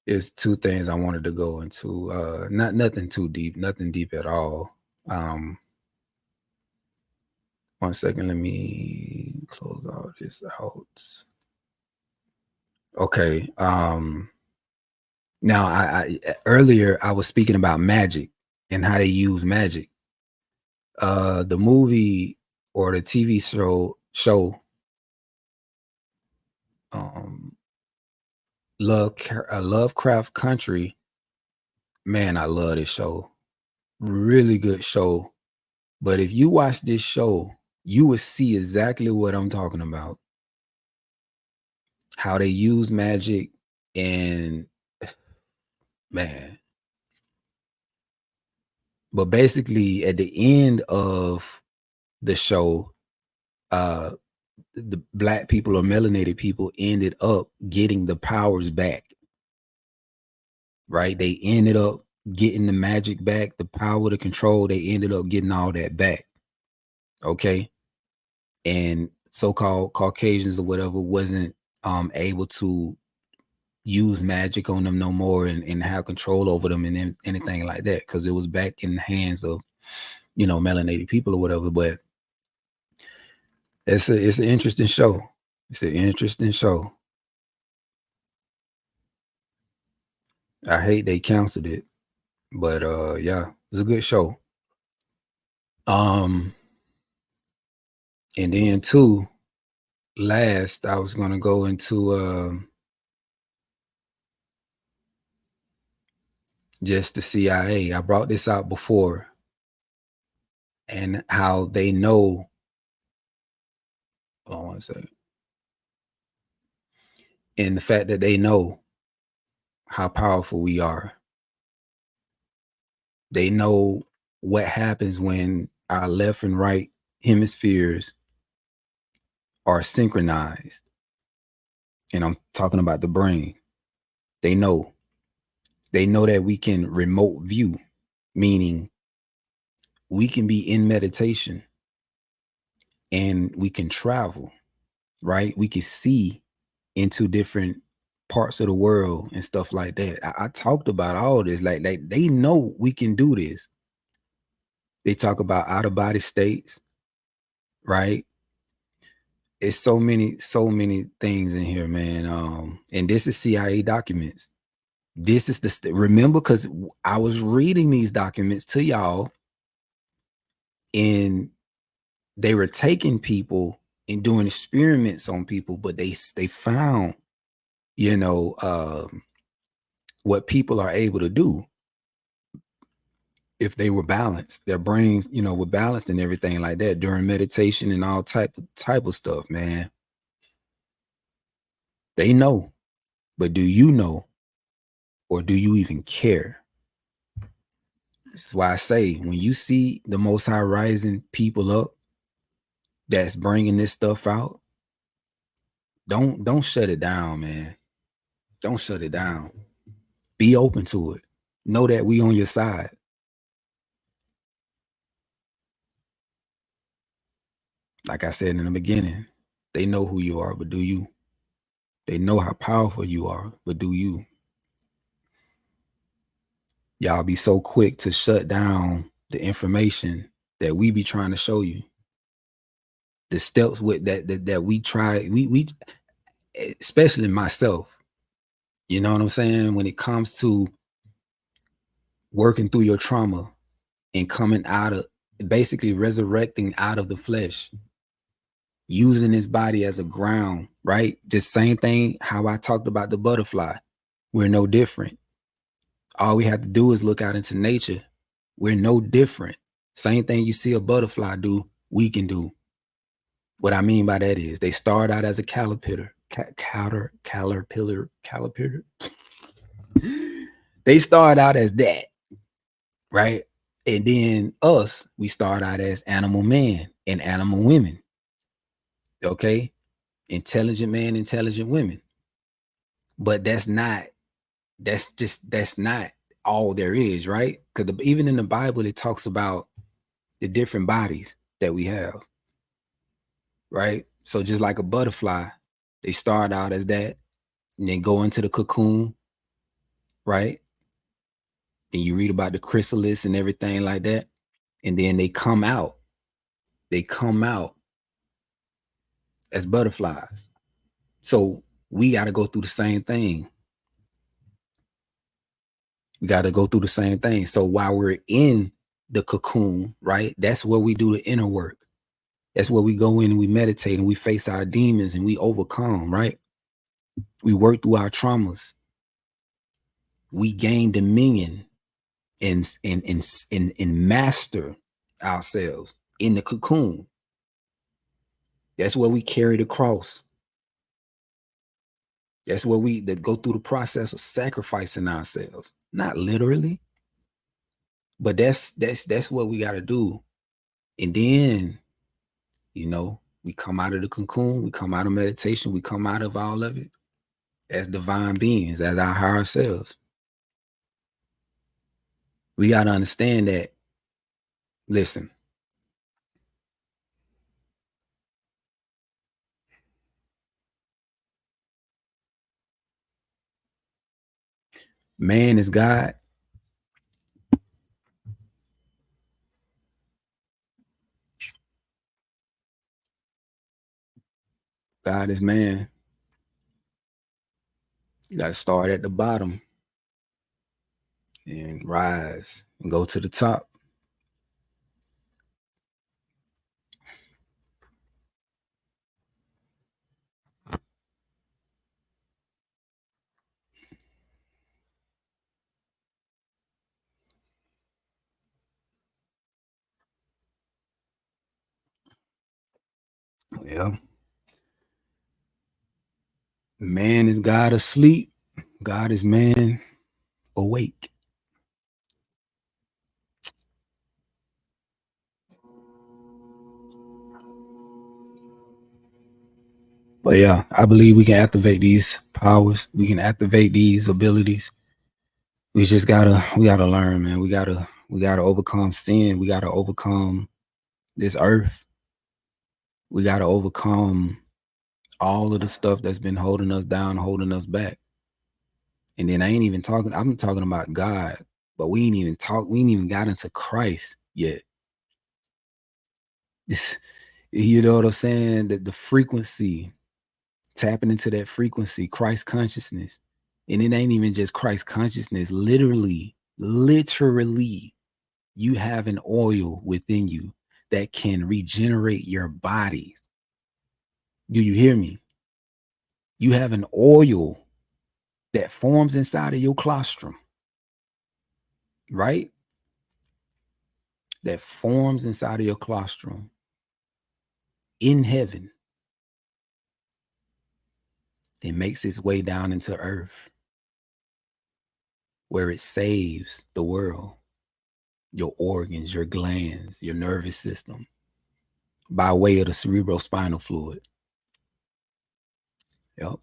A: It's 2 things I wanted to go into. Nothing too deep, nothing deep at all. 1 second, let me close all this out. Okay. Now I earlier I was speaking about magic and how they use magic. The movie or the TV show Lovecraft Country. Man, I love this show. Really good show. But if you watch this show, you will see exactly what I'm talking about. How they use magic, and man. But basically at the end of the show, the Black people or melanated people ended up getting the powers back. Right? They ended up getting the magic back, the power to control. They ended up getting all that back. Okay. And so-called Caucasians or whatever wasn't able to use magic on them no more and have control over them and anything like that, because it was back in the hands of, melanated people or whatever. But it's an interesting show. It's an interesting show. I hate they canceled it, but yeah, it was a good show. And then last, I was gonna go into just the CIA. I brought this out before, and how they know. Hold on 1 second. And the fact that they know how powerful we are. They know what happens when our left and right hemispheres are synchronized. And I'm talking about the brain. They know that we can remote view, meaning we can be in meditation and we can travel, right? We can see into different parts of the world and stuff like that. I talked about all this. Like they know we can do this. They talk about out of body states, right? It's so many things in here, man. And this is CIA documents. This is remember, because I was reading these documents to y'all, and they were taking people and doing experiments on people, but they found, what people are able to do if they were balanced. Their brains, were balanced and everything like that during meditation and all type of stuff, man. They know, but do you know, or do you even care? This is why I say, when you see the Most High rising people up that's bringing this stuff out, don't shut it down, man. Don't shut it down. Be open to it. Know that we on your side. Like I said in the beginning, they know who you are, but do you? They know how powerful you are, but do you? Y'all be so quick to shut down the information that we be trying to show you. The steps with that we try, we especially myself, you know what I'm saying? When it comes to working through your trauma and coming out of, basically resurrecting out of the flesh, using this body as a ground, right? Just same thing how I talked about the butterfly. We're no different. All we have to do is look out into nature. We're no different. Same thing you see a butterfly do, we can do. What I mean by that is they start out as a caterpillar. They start out as that, right? And then us, we start out as animal man and animal women. Okay? Intelligent man, intelligent women. But that's not all there is, right? Because even in the Bible, it talks about the different bodies that we have, right? So just like a butterfly, they start out as that and then go into the cocoon, right? And you read about the chrysalis and everything like that. And then they come out. They come out as butterflies. So we got to go through the same thing. We got to go through the same thing. So while we're in the cocoon, right, that's where we do the inner work. That's where we go in and we meditate and we face our demons and we overcome, right? We work through our traumas. We gain dominion and master ourselves in the cocoon. That's where we carry the cross. That's where we go through the process of sacrificing ourselves. Not literally, but that's what we got to do. And then, you know, we come out of the cocoon, we come out of meditation, we come out of all of it as divine beings, as our higher selves. We got to understand that, listen, man is God. God is man. You got to start at the bottom and rise and go to the top. Yeah. Man is God asleep. God is man awake. But yeah, I believe we can activate these powers. We can activate these abilities. We gotta learn, man. We gotta overcome sin. We gotta overcome this earth. We gotta overcome all of the stuff that's been holding us down, holding us back. And then I'm talking about God, but we ain't even got into Christ yet. This, you know what I'm saying? That the frequency, tapping into that frequency, Christ consciousness. And it ain't even just Christ consciousness. Literally, you have an oil within you that can regenerate your body. Do you hear me? You have an oil that forms inside of your colostrum, right? That forms inside of your colostrum in heaven. It makes its way down into earth where it saves the world. your organs, your glands, your nervous system by way of the cerebrospinal fluid. Yep.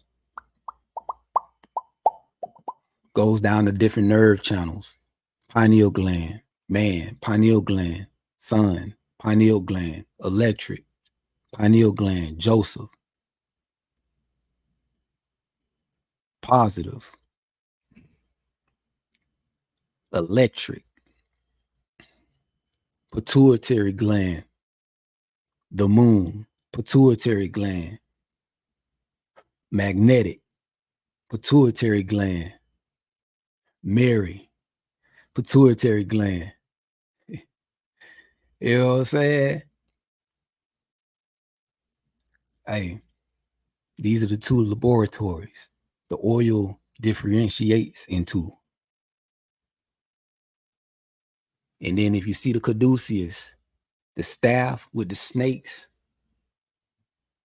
A: Goes down to different nerve channels. Pineal gland, man, pineal gland, son, pineal gland, electric, pineal gland, Joseph, positive, electric, pituitary gland, the moon, pituitary gland, magnetic, pituitary gland, Mary, pituitary gland. You know what I'm saying? Hey, these are the two laboratories the oil differentiates into. And then if you see the caduceus, the staff with the snakes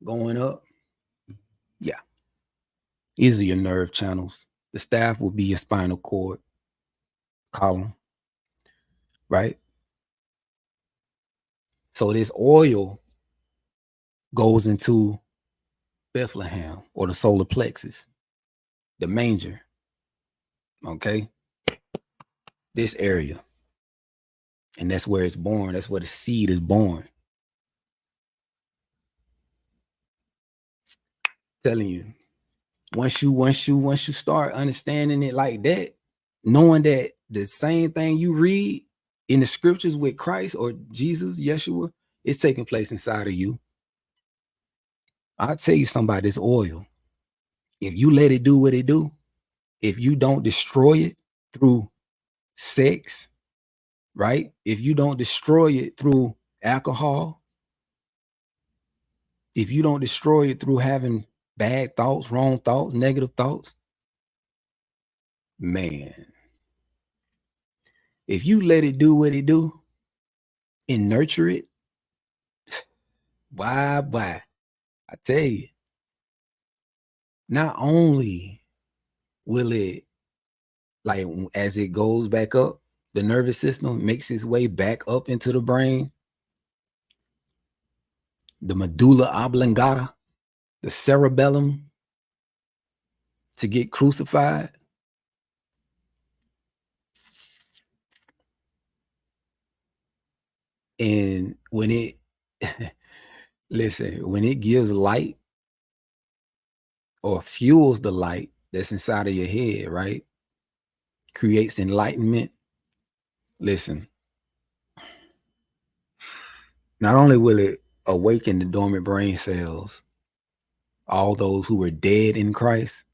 A: going up, yeah, these are your nerve channels. The staff will be your spinal cord column, right? So this oil goes into Bethlehem or the solar plexus, the manger, okay? This area. And that's where it's born. That's where the seed is born. Telling you, once you start understanding it like that, knowing that the same thing you read in the scriptures with Christ or Jesus, Yeshua, is taking place inside of you. I'll tell you something about this oil. If you let it do what it do, if you don't destroy it through sex, right? If you don't destroy it through alcohol, if you don't destroy it through having bad thoughts, wrong thoughts, negative thoughts, man, if you let it do what it do and nurture it, bye. I tell you, not only will it, like, as it goes back up, the nervous system makes its way back up into the brain, the medulla oblongata, the cerebellum, to get crucified. And when it, listen, when it gives light or fuels the light that's inside of your head, right? Creates enlightenment. Listen, not only will it awaken the dormant brain cells, all those who were dead in Christ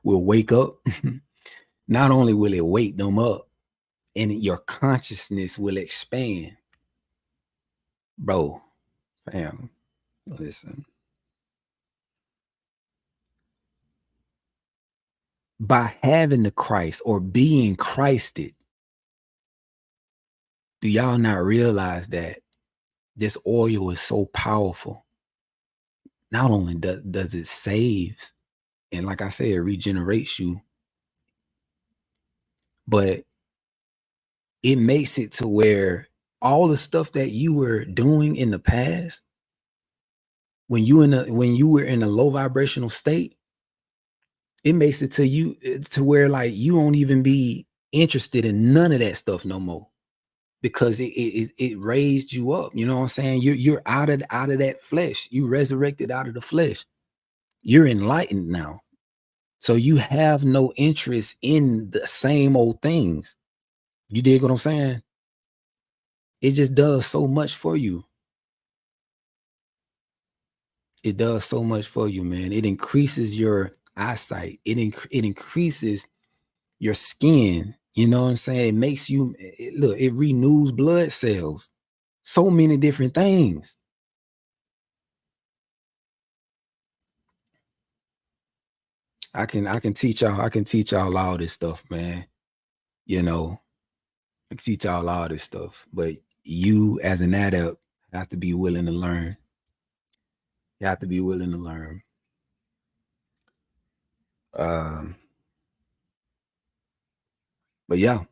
A: will wake up. Not only will it wake them up, and your consciousness will expand. Bro, fam, listen. By having the Christ or being Christed, do y'all not realize that this oil is so powerful? Not only does it saves, and like I said, it regenerates you, but it makes it to where all the stuff that you were doing in the past, when you were in a low vibrational state, it makes it to you to where, like, you won't even be interested in none of that stuff no more, because it raised you up. You know what I'm saying? You're out of that flesh. You resurrected out of the flesh. You're enlightened now. So you have no interest in the same old things. You dig what I'm saying? It just does so much for you. It does so much for you, man. It increases your eyesight. It increases your skin. You know what I'm saying? It makes you, look, it renews blood cells. So many different things. I can teach y'all all this stuff, man. You know, I can teach y'all all this stuff, but you as an adept have to be willing to learn. You have to be willing to learn. But yeah,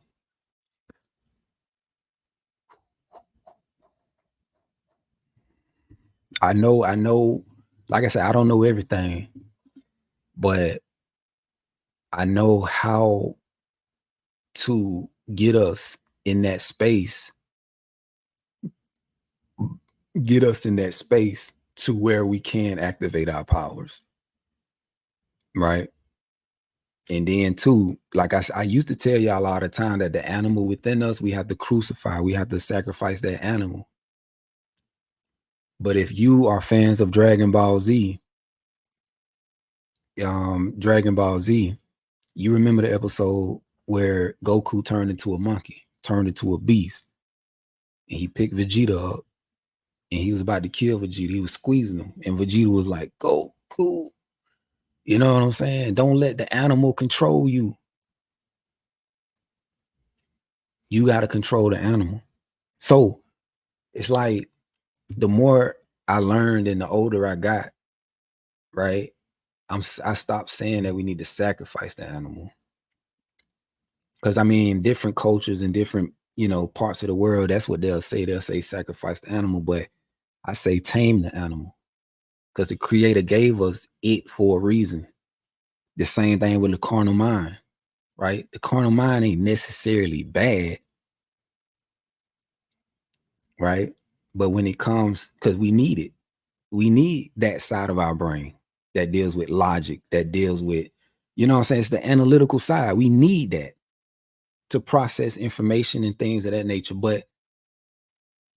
A: I know, like I said, I don't know everything, but I know how to get us in that space, to where we can activate our powers, right? And then too, like I used to tell y'all all the time that the animal within us, we have to crucify, we have to sacrifice that animal. But if you are fans of Dragon Ball Z, you remember the episode where Goku turned into a monkey, turned into a beast, and he picked Vegeta up, and he was about to kill Vegeta. He was squeezing him, and Vegeta was like, "Goku," you know what I'm saying? Don't let the animal control you. You got to control the animal. So it's like the more I learned and the older I got, right? I stopped saying that we need to sacrifice the animal. Because I mean, different cultures and different, parts of the world, that's what they'll say. They'll say sacrifice the animal, but I say tame the animal. Because the creator gave us it for a reason. The same thing with the carnal mind, right? The carnal mind ain't necessarily bad, right? But when it comes, because we need it, we need that side of our brain that deals with logic, that deals with, you know what I'm saying? It's the analytical side. We need that to process information and things of that nature. But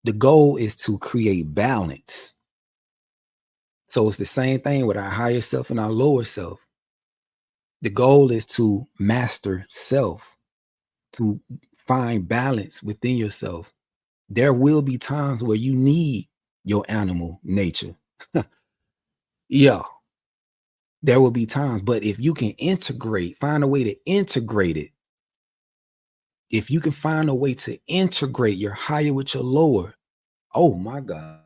A: the goal is to create balance. So it's the same thing with our higher self and our lower self. The goal is to master self, to find balance within yourself. There will be times where you need your animal nature. Yeah, there will be times, but if you can find a way to integrate it, if you can find a way to integrate your higher with your lower, oh my God.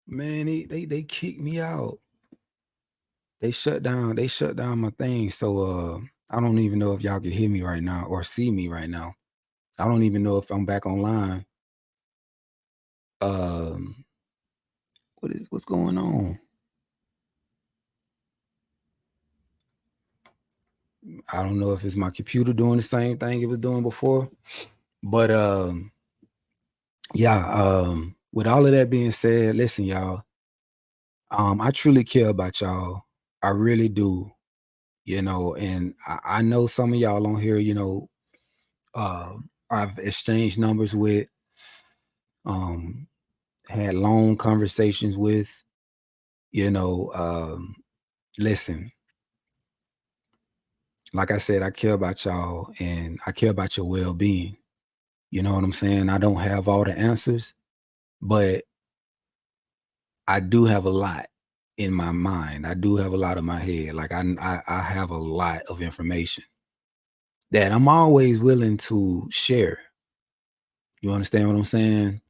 A: Man, they kicked me out. They shut down my thing. So I don't even know if y'all can hear me right now or see me right now. I don't even know if I'm back online. What's going on? I don't know if it's my computer doing the same thing it was doing before. But with all of that being said, listen, y'all. I truly care about y'all. I really do. And I know some of y'all on here, I've exchanged numbers with, had long conversations with, listen, like I said, I care about y'all and I care about your well-being. You know what I'm saying? I don't have all the answers, but I do have a lot in my mind. I do have a lot in my head. Like I have a lot of information that I'm always willing to share. You understand what I'm saying?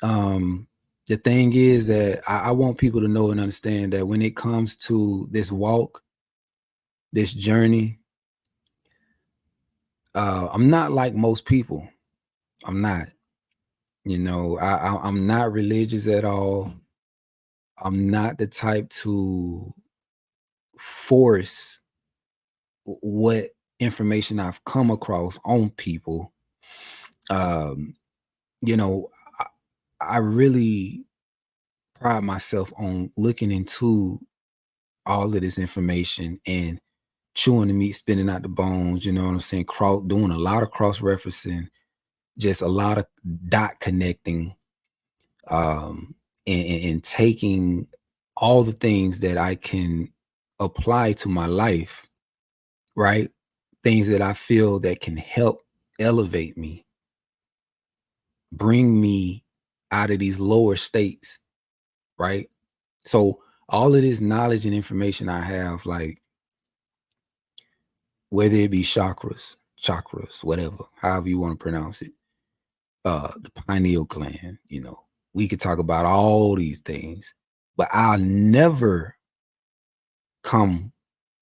A: The thing is that I want people to know and understand that when it comes to this walk, this journey, I'm not like most people. I'm not. I'm not religious at all. I'm not the type to force what information I've come across on people. You know, I really pride myself on looking into all of this information and chewing the meat, spinning out the bones, you know what I'm saying? Doing a lot of cross-referencing, just a lot of dot connecting, and taking all the things that I can apply to my life, right? Things that I feel that can help elevate me, bring me out of these lower states, right? So all of this knowledge and information I have, like whether it be chakras, whatever, however you want to pronounce it, the pineal gland, we could talk about all these things, but I'll never come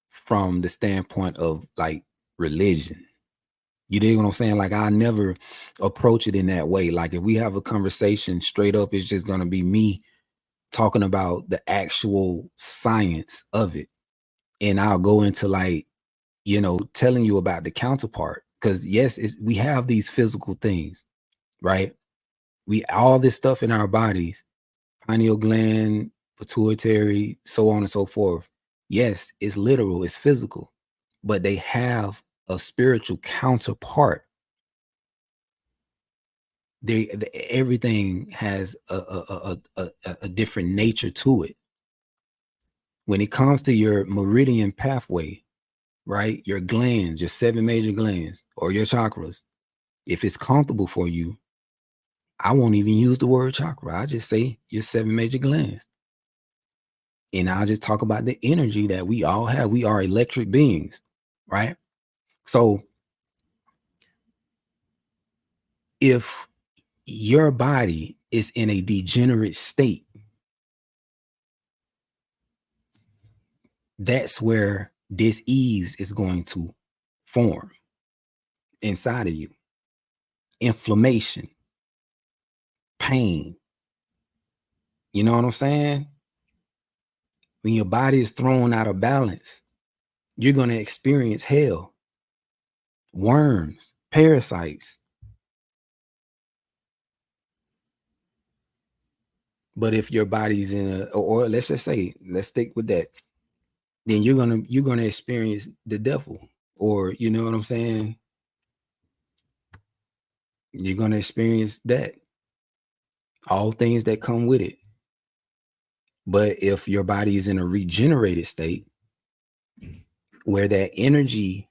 A: from the standpoint of like religion. You dig what I'm saying? Like I never approach it in that way. Like if we have a conversation straight up, it's just going to be me talking about the actual science of it. And I'll go into like, telling you about the counterpart. Because yes, we have these physical things, right? All this stuff in our bodies, pineal gland, pituitary, so on and so forth. Yes, it's literal, it's physical, but they have a spiritual counterpart. Everything has a different nature to it. When it comes to your meridian pathway, right? Your glands, your 7 major glands or your chakras, if it's comfortable for you, I won't even use the word chakra. I just say your 7 major glands. And I'll just talk about the energy that we all have. We are electric beings, right? So if your body is in a degenerate state, that's where dis-ease is going to form inside of you. Inflammation, pain. You know what I'm saying? When your body is thrown out of balance, you're going to experience hell, worms, parasites. But if your body's in or let's just say, let's stick with that, then you're gonna experience the devil, or you know what I'm saying? You're gonna experience that. All things that come with it. But if your body is in a regenerated state where that energy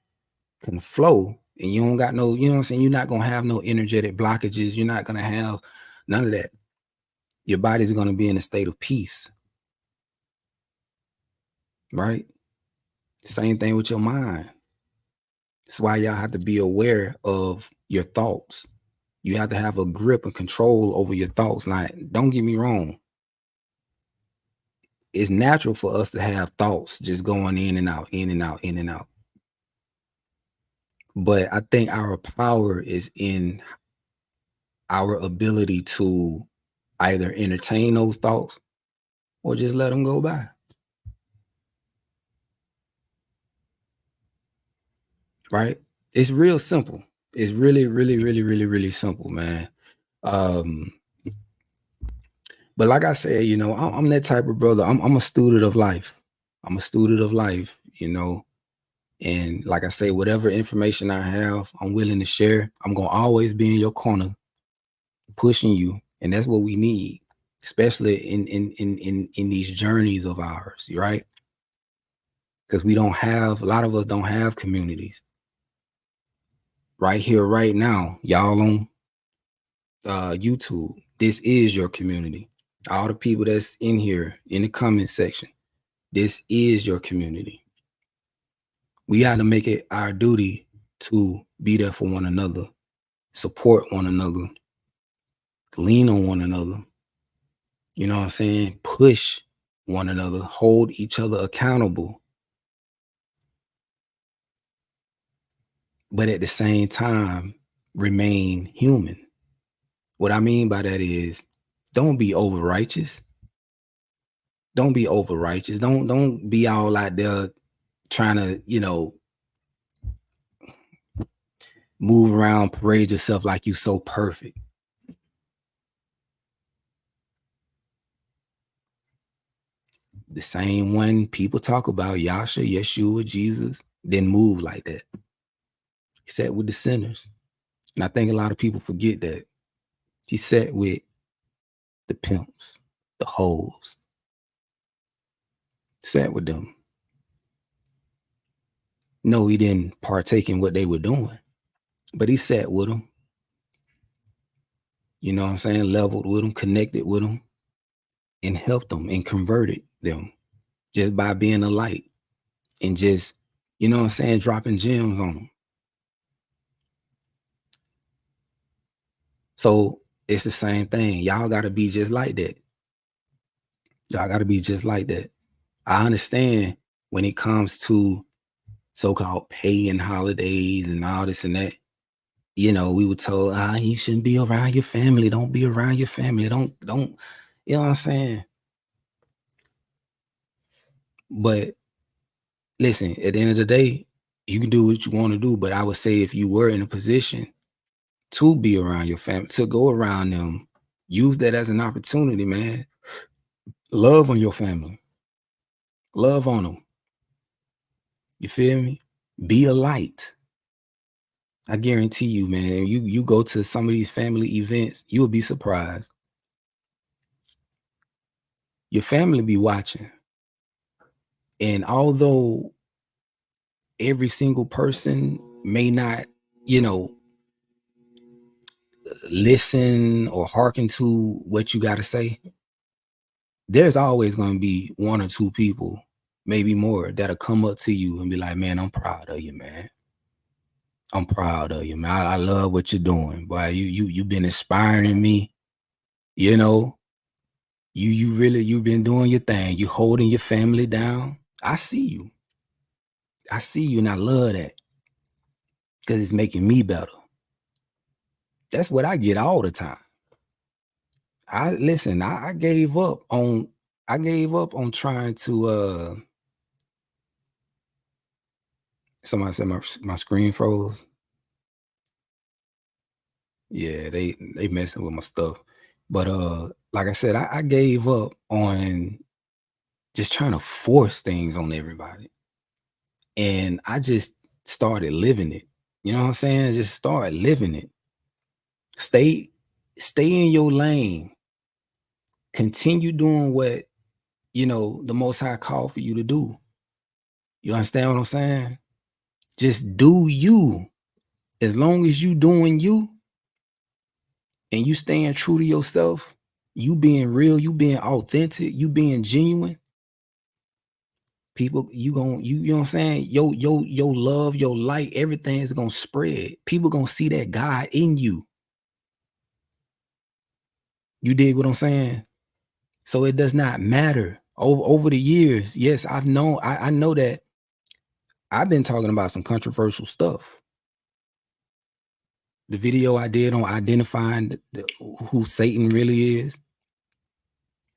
A: can flow and you don't got no, you know what I'm saying? You're not gonna have no energetic blockages. You're not gonna have none of that. Your body's gonna be in a state of peace. Right? Same thing with your mind. That's why y'all have to be aware of your thoughts. You have to have a grip and control over your thoughts. Like, don't get me wrong. it's natural for us to have thoughts just going in and out, in and out, in and out. But I think our power is in our ability to either entertain those thoughts or just let them go by. Right? It's real simple. It's really, really, really, really, really simple, man. But like I said, you know, I'm that type of brother. I'm a student of life. I'm a student of life, you know. And like I say, whatever information I have, I'm willing to share. I'm gonna always be in your corner, pushing you, and that's what we need, especially in these journeys of ours, right? Because we don't have, a lot of us don't have communities. Right here, right now, y'all on YouTube, this is your community. All the people that's in here in the comment section, this is your community. We got to make it our duty to be there for one another, support one another, lean on one another. You know what I'm saying? Push one another, hold each other accountable. But at the same time, remain human. What I mean by that is, don't be over righteous. Don't be over righteous. Don't be all out there trying to, you know, move around, parade yourself like you so perfect. The same one people talk about, Yasha, Yeshua, Jesus, didn't move like that. He sat with the sinners. And I think a lot of people forget that. He sat with the pimps, the hoes. Sat with them. No, he didn't partake in what they were doing, but he sat with them. You know what I'm saying? Leveled with them, connected with them, and helped them and converted them just by being a light and just, you know what I'm saying, dropping gems on them. So it's the same thing. Y'all got to be just like that. Y'all got to be just like that. I understand when it comes to so-called paying holidays and all this and that, you know, we were told, you shouldn't be around your family. Don't be around your family. Don't, you know what I'm saying? But listen, at the end of the day, you can do what you want to do. But I would say if you were in a position to be around your family, to go around them, use that as an opportunity, man. Love on your family. Love on them. You feel me? Be a light. I guarantee you, man, you go to some of these family events, you'll be surprised. Your family be watching. And although every single person may not, you know, listen or hearken to what you got to say, there's always going to be one or two people, maybe more, that'll come up to you and be like, man, I'm proud of you, man. I'm proud of you, man. I love what you're doing, boy. You've been inspiring me. You know, you've been doing your thing. You holding your family down. I see you. I see you, and I love that because it's making me better. That's what I get all the time. I gave up on trying to somebody said my screen froze. Yeah, they messing with my stuff. But like I said, I gave up on just trying to force things on everybody. And I just started living it. You know what I'm saying? Just start living it. Stay in your lane. Continue doing what, you know, the Most High called for you to do. You understand what I'm saying? Just do you. As long as you doing you and you staying true to yourself, you being real, you being authentic, you being genuine, people, you know what I'm saying? Your love, your light, everything is gonna spread. People gonna see that God in you. You dig what I'm saying? So it does not matter over the years, yes, I know that I've been talking about some controversial stuff. The video I did on identifying who Satan really is.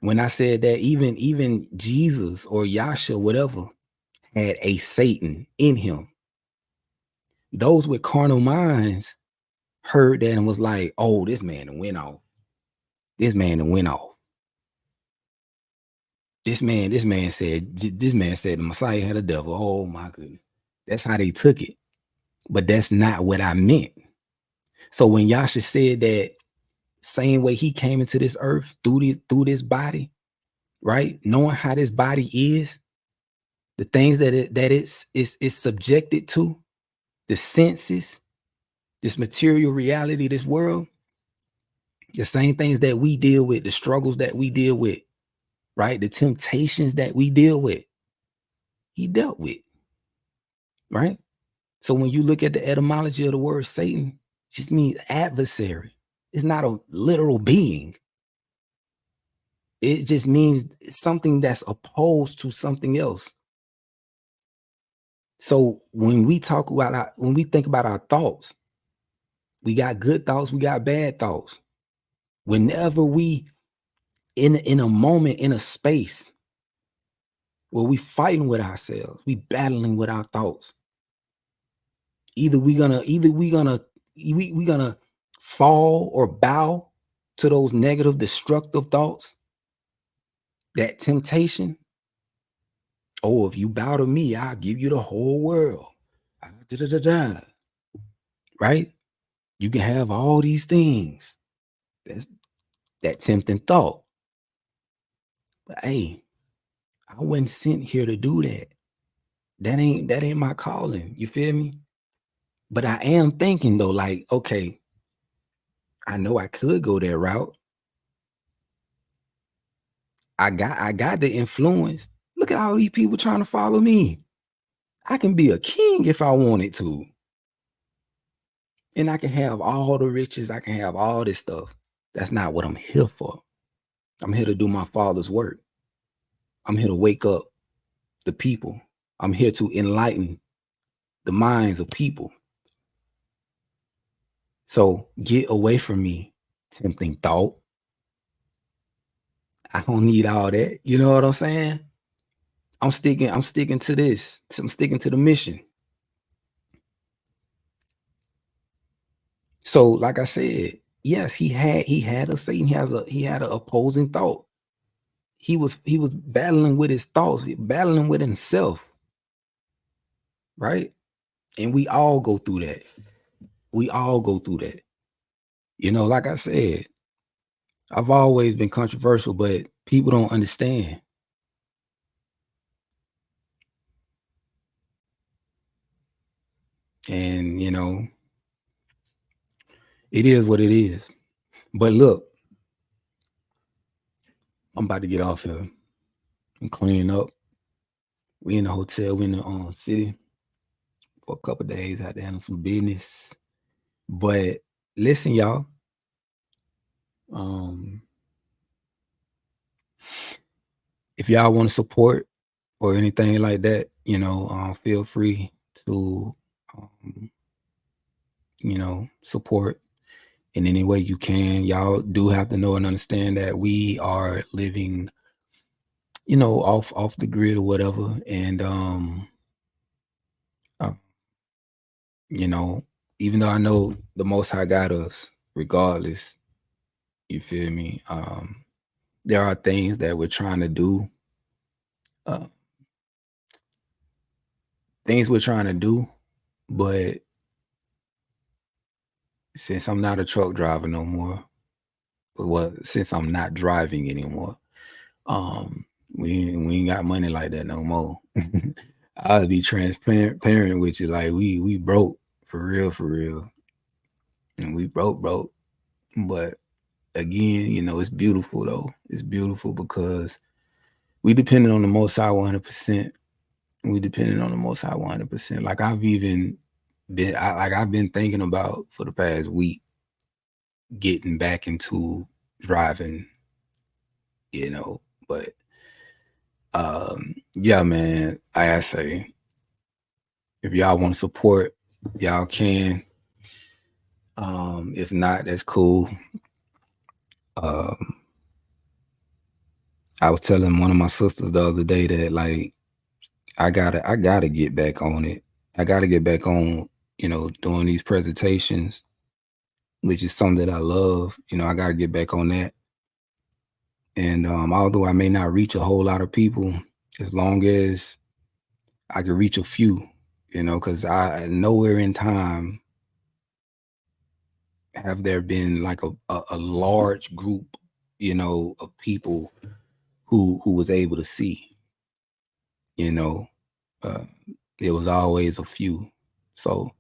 A: When I said that even Jesus or Yasha, whatever, had a Satan in him. Those with carnal minds heard that and was like, oh, this man done went off. This man done went off. This man said the Messiah had a devil. Oh my goodness. That's how they took it. But that's not what I meant. So when Yasha said that same way he came into this earth through this body, right? Knowing how this body is, the things that it's subjected to, the senses, this material reality, this world, the same things that we deal with, the struggles that we deal with, right? The temptations that we deal with, he dealt with, right? So when you look at the etymology of the word Satan, it just means adversary. It's not a literal being. It just means something that's opposed to something else. So when we talk about when we think about our thoughts, we got good thoughts, we got bad thoughts. Whenever we in a moment, in a space where we fighting with ourselves, we battling with our thoughts. Either we gonna fall or bow to those negative, destructive thoughts, that temptation. Oh, if you bow to me, I'll give you the whole world. Right? You can have all these things. That's that tempting thought. But hey, I wasn't sent here to do that. That ain't my calling. You feel me? But I am thinking though, like, okay, I know I could go that route. I got the influence. Look at all these people trying to follow me. I can be a king if I wanted to. And I can have all the riches. I can have all this stuff. That's not what I'm here for. I'm here to do my Father's work. I'm here to wake up the people. I'm here to enlighten the minds of people. So get away from me, tempting thought. I don't need all that. You know what I'm saying? I'm sticking to this. I'm sticking to the mission. So, like I said, yes, he had a Satan. He had an opposing thought. He was battling with his thoughts, battling with himself. Right? And we all go through that. We all go through that. You know, like I said, I've always been controversial, but people don't understand. And, you know, it is what it is. But look, I'm about to get off here and clean up. We in the hotel, we in the city for a couple of days, had to handle some business. But listen, y'all. If y'all want to support or anything like that, you know, feel free to, you know, support in any way you can. Y'all do have to know and understand that we are living, you know, off the grid or whatever. And, you know, even though I know the Most High got us regardless, you feel me? There are things that we're trying to do. But since I'm not a truck driver no more, well, since I'm not driving anymore, we ain't got money like that no more. I'll be transparent with you. Like we broke for real. And we broke. But again, you know, it's beautiful though. It's beautiful because we depended on the Most High 100%. We depended on the Most High 100%. Like I've been thinking about for the past week getting back into driving, you know, but Yeah, man. I say, if y'all want to support, y'all can. If not, that's cool. I was telling one of my sisters the other day that like I gotta get back on it. I gotta get back on, doing these presentations, which is something that I love. I gotta get back on that. And although I may not reach a whole lot of people, as long as I can reach a few, because I nowhere in time have there been like a large group, of people who was able to see, you know. Uh, it was always a few. So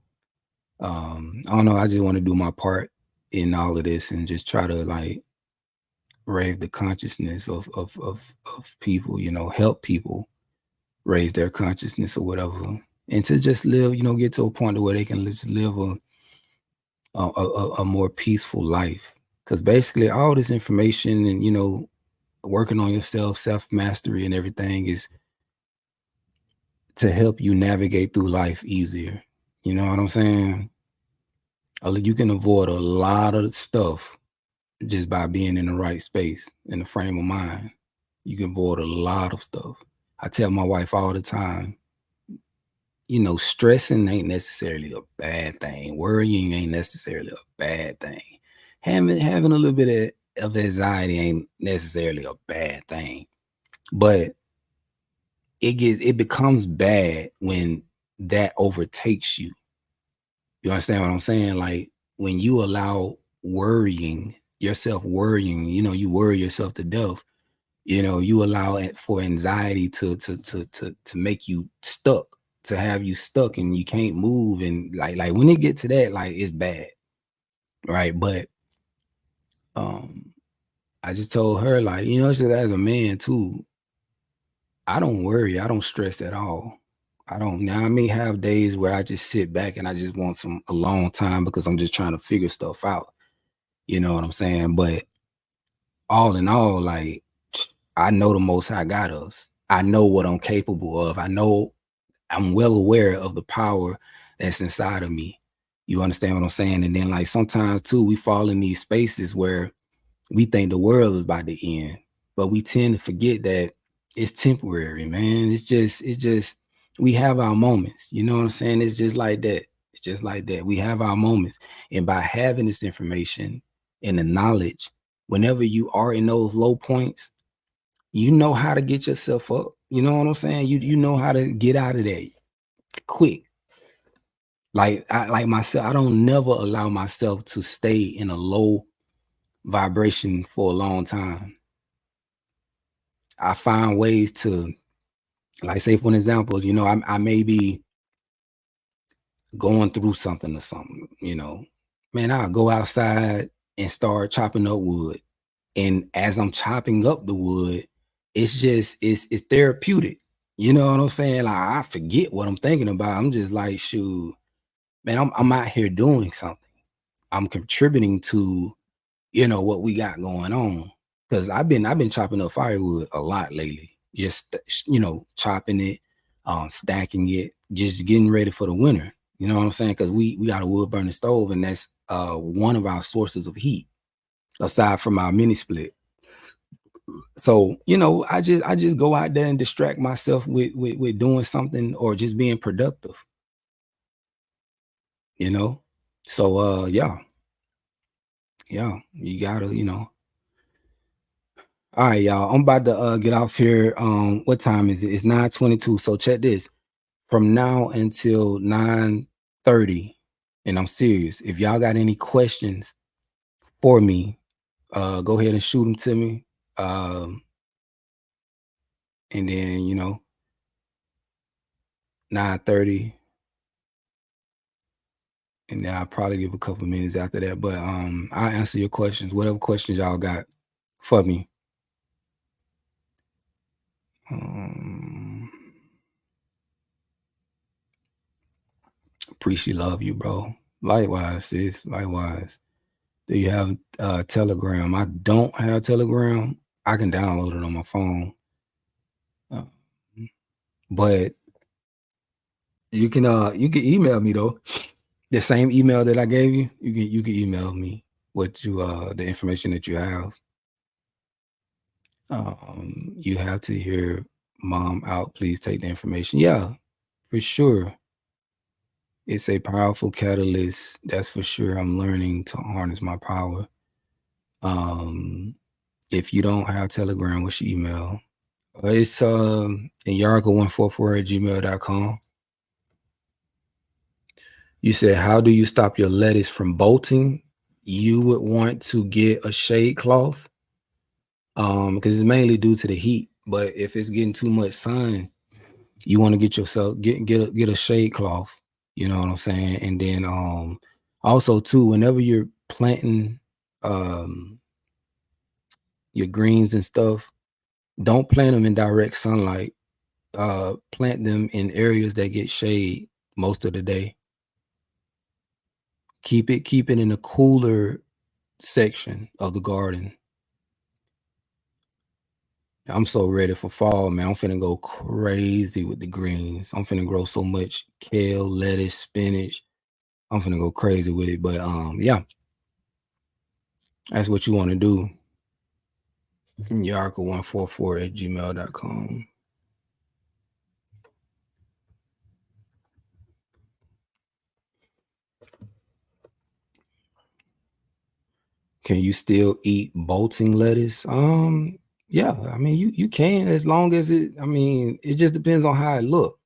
A: I don't know, I just want to do my part in all of this and just try to like raise the consciousness of people, help people raise their consciousness or whatever. And to just live, get to a point where they can just live a more peaceful life. Because basically all this information and working on yourself, self-mastery and everything is to help you navigate through life easier. You know what I'm saying? You can avoid a lot of stuff just by being in the right space, in the frame of mind. You can avoid a lot of stuff. I tell my wife all the time, stressing ain't necessarily a bad thing. Worrying ain't necessarily a bad thing. Having a little bit of anxiety ain't necessarily a bad thing. But it becomes bad when that overtakes you. You understand what I'm saying? Like when you allow worrying, yourself worrying, you worry yourself to death. You allow it for anxiety to make you stuck, to have you stuck and you can't move. And like when it gets to that, like it's bad. Right. But I just told her, like, just as a man too, I don't worry, I don't stress at all. Now I may have days where I just sit back and I just want a long time because I'm just trying to figure stuff out. You know what I'm saying? But all in all, like, I know the Most High got us. I know what I'm capable of. I know I'm well aware of the power that's inside of me. You understand what I'm saying? And then like sometimes too, we fall in these spaces where we think the world is about to end, but we tend to forget that it's temporary, man. It's just, we have our moments. You know what I'm saying? It's just like that. It's just like that. We have our moments. And by having this information and the knowledge, whenever you are in those low points, you know how to get yourself up. You know what I'm saying? You know how to get out of there quick. Like myself, I don't never allow myself to stay in a low vibration for a long time. I find ways to, like, say for an example, I may be going through something or something, man, I'll go outside and start chopping up wood. And as I'm chopping up the wood, it's therapeutic. You know what I'm saying? Like I forget what I'm thinking about. I'm just like, shoot, man, I'm out here doing something. I'm contributing to, what we got going on. Cause I've been chopping up firewood a lot lately. Just, chopping it, stacking it, just getting ready for the winter. You know what I'm saying? Cause we got a wood burning stove and that's one of our sources of heat aside from our mini split. So, I just go out there and distract myself with doing something or just being productive. So yeah, you gotta, all right, y'all. I'm about to get off here. What time is it? It's 9:22. So check this. From now until 9:30, and I'm serious. If y'all got any questions for me, go ahead and shoot them to me. And then 9:30. And then I'll probably give a couple of minutes after that. But I'll answer your questions, whatever questions y'all got for me. Appreciate, love you, bro. Likewise, sis. Likewise. Do you have Telegram? I don't have Telegram. I can download it on my phone. But you can email me though. The same email that I gave you, you can email me what you the information that you have. You have to hear mom out. Please take the information. Yeah, for sure. It's a powerful catalyst. That's for sure. I'm learning to harness my power. If you don't have Telegram, what's your email? It's Nyarko144@gmail.com. You said, how do you stop your lettuce from bolting? You would want to get a shade cloth, because it's mainly due to the heat. But if it's getting too much sun, you want to get yourself get a shade cloth. You know what I'm saying? And then also too, whenever you're planting your greens and stuff, don't plant them in direct sunlight. Plant them in areas that get shade most of the day. Keep it in a cooler section of the garden. I'm so ready for fall, man. I'm finna go crazy with the greens. I'm finna grow so much kale, lettuce, spinach. I'm finna go crazy with it. But yeah, that's what you want to do. Nyarko144@gmail.com. Can you still eat bolting lettuce? Yeah, I mean you can, as long as it just depends on how it look.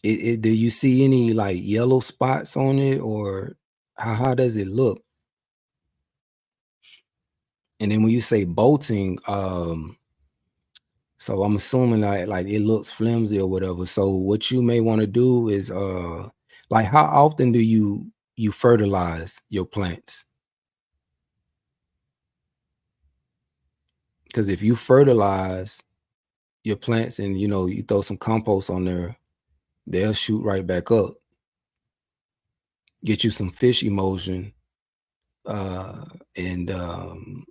A: Do you see any like yellow spots on it, or how does it look? And then when you say bolting, so I'm assuming like it looks flimsy or whatever. So what you may want to do is like, how often do you fertilize your plants? Because if you fertilize your plants and you throw some compost on there, they'll shoot right back up. Get you some fish emulsion, and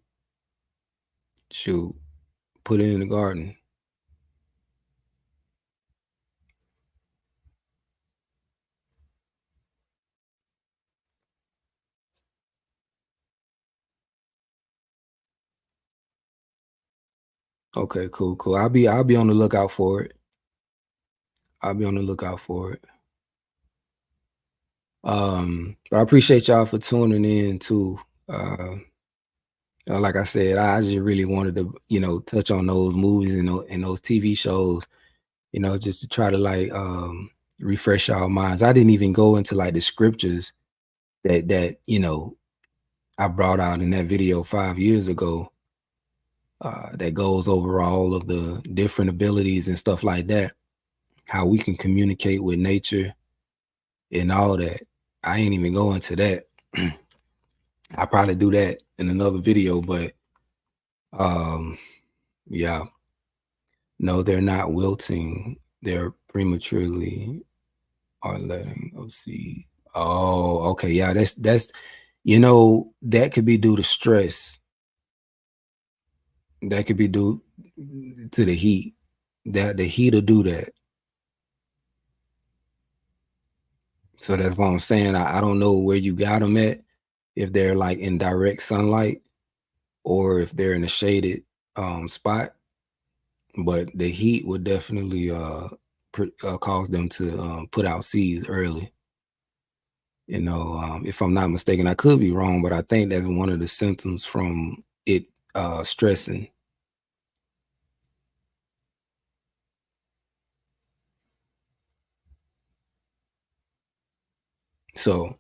A: shoot, put it in the garden. Okay, cool. I'll be on the lookout for it. But I appreciate y'all for tuning in too. Like I said, I just really wanted to, touch on those movies and those TV shows, just to try to like refresh our minds. I didn't even go into like the scriptures that I brought out in that video 5 years ago. That goes over all of the different abilities and stuff like that, how we can communicate with nature and all that. I ain't even go into that. I'll probably do that in another video, but yeah. No, they're not wilting. They're prematurely are letting go see. Oh, okay. Yeah, that's that could be due to stress. That could be due to the heat. That the heat will do that. So that's what I'm saying. I don't know where you got them at, if they're like in direct sunlight or if they're in a shaded spot. But the heat would definitely cause them to put out seeds early. If I'm not mistaken, I could be wrong, but I think that's one of the symptoms from it stressing. So,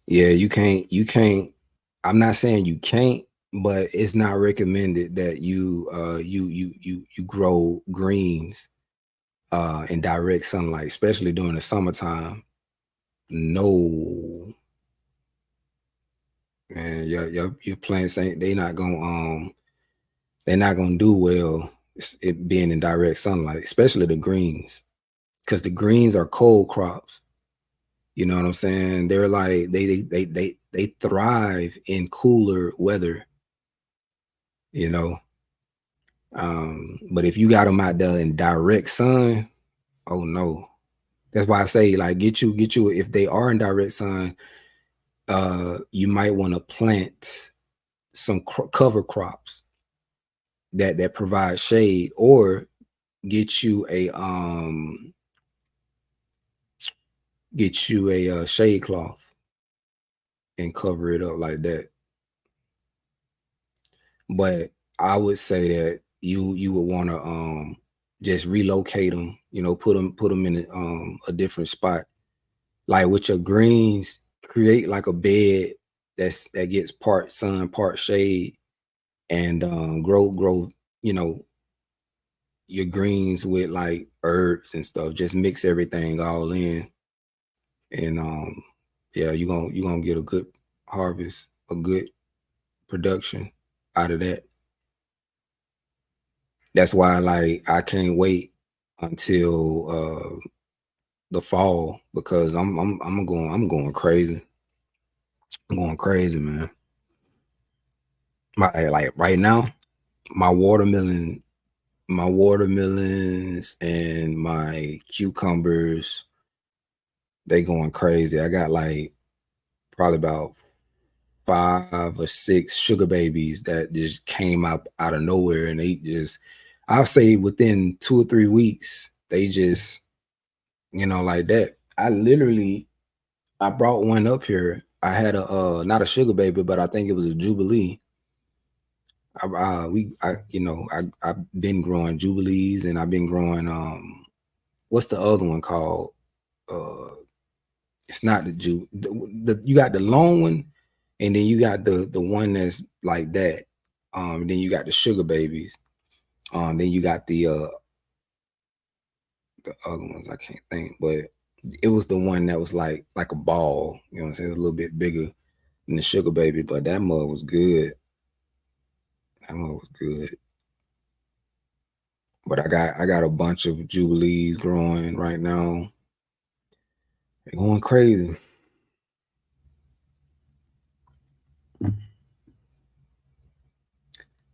A: yeah, you can't. I'm not saying you can't, but it's not recommended that you grow greens in direct sunlight, especially during the summertime. No, man, your plants they're not gonna do well it being in direct sunlight, especially the greens. because the greens are cold crops. You know what I'm saying? They're like they thrive in cooler weather. You know, but if you got them out there in direct sun, oh no. That's why I say like get you if they are in direct sun, you might want to plant some cover crops that provide shade, or get you a shade cloth and cover it up like that. But I would say that you would want to just relocate them, you know, put them in a different spot. Like with your greens, create like a bed that gets part sun, part shade, and grow, you know, your greens with like herbs and stuff. Just mix everything all in. And yeah, you're gonna get a good harvest, a good production out of that. That's why like I can't wait until the fall, because I'm going crazy. I'm going crazy, man. Like right now, my watermelons and my cucumbers, they going crazy. I got like probably about 5 or 6 sugar babies that just came out of nowhere, and they just, I'll say within 2 or 3 weeks, they just, you know, like that. I brought one up here. I had a not a sugar baby, but I think it was a Jubilee. I've been growing Jubilees, and I've been growing what's the other one called? It's not the you got the long one, and then you got the one that's like that. Then you got the sugar babies. Then you got the other ones I can't think, but it was the one that was like a ball. You know what I'm saying? It was a little bit bigger than the sugar baby, but that mug was good. That mug was good. But I got a bunch of Jubilees growing right now. They're going crazy.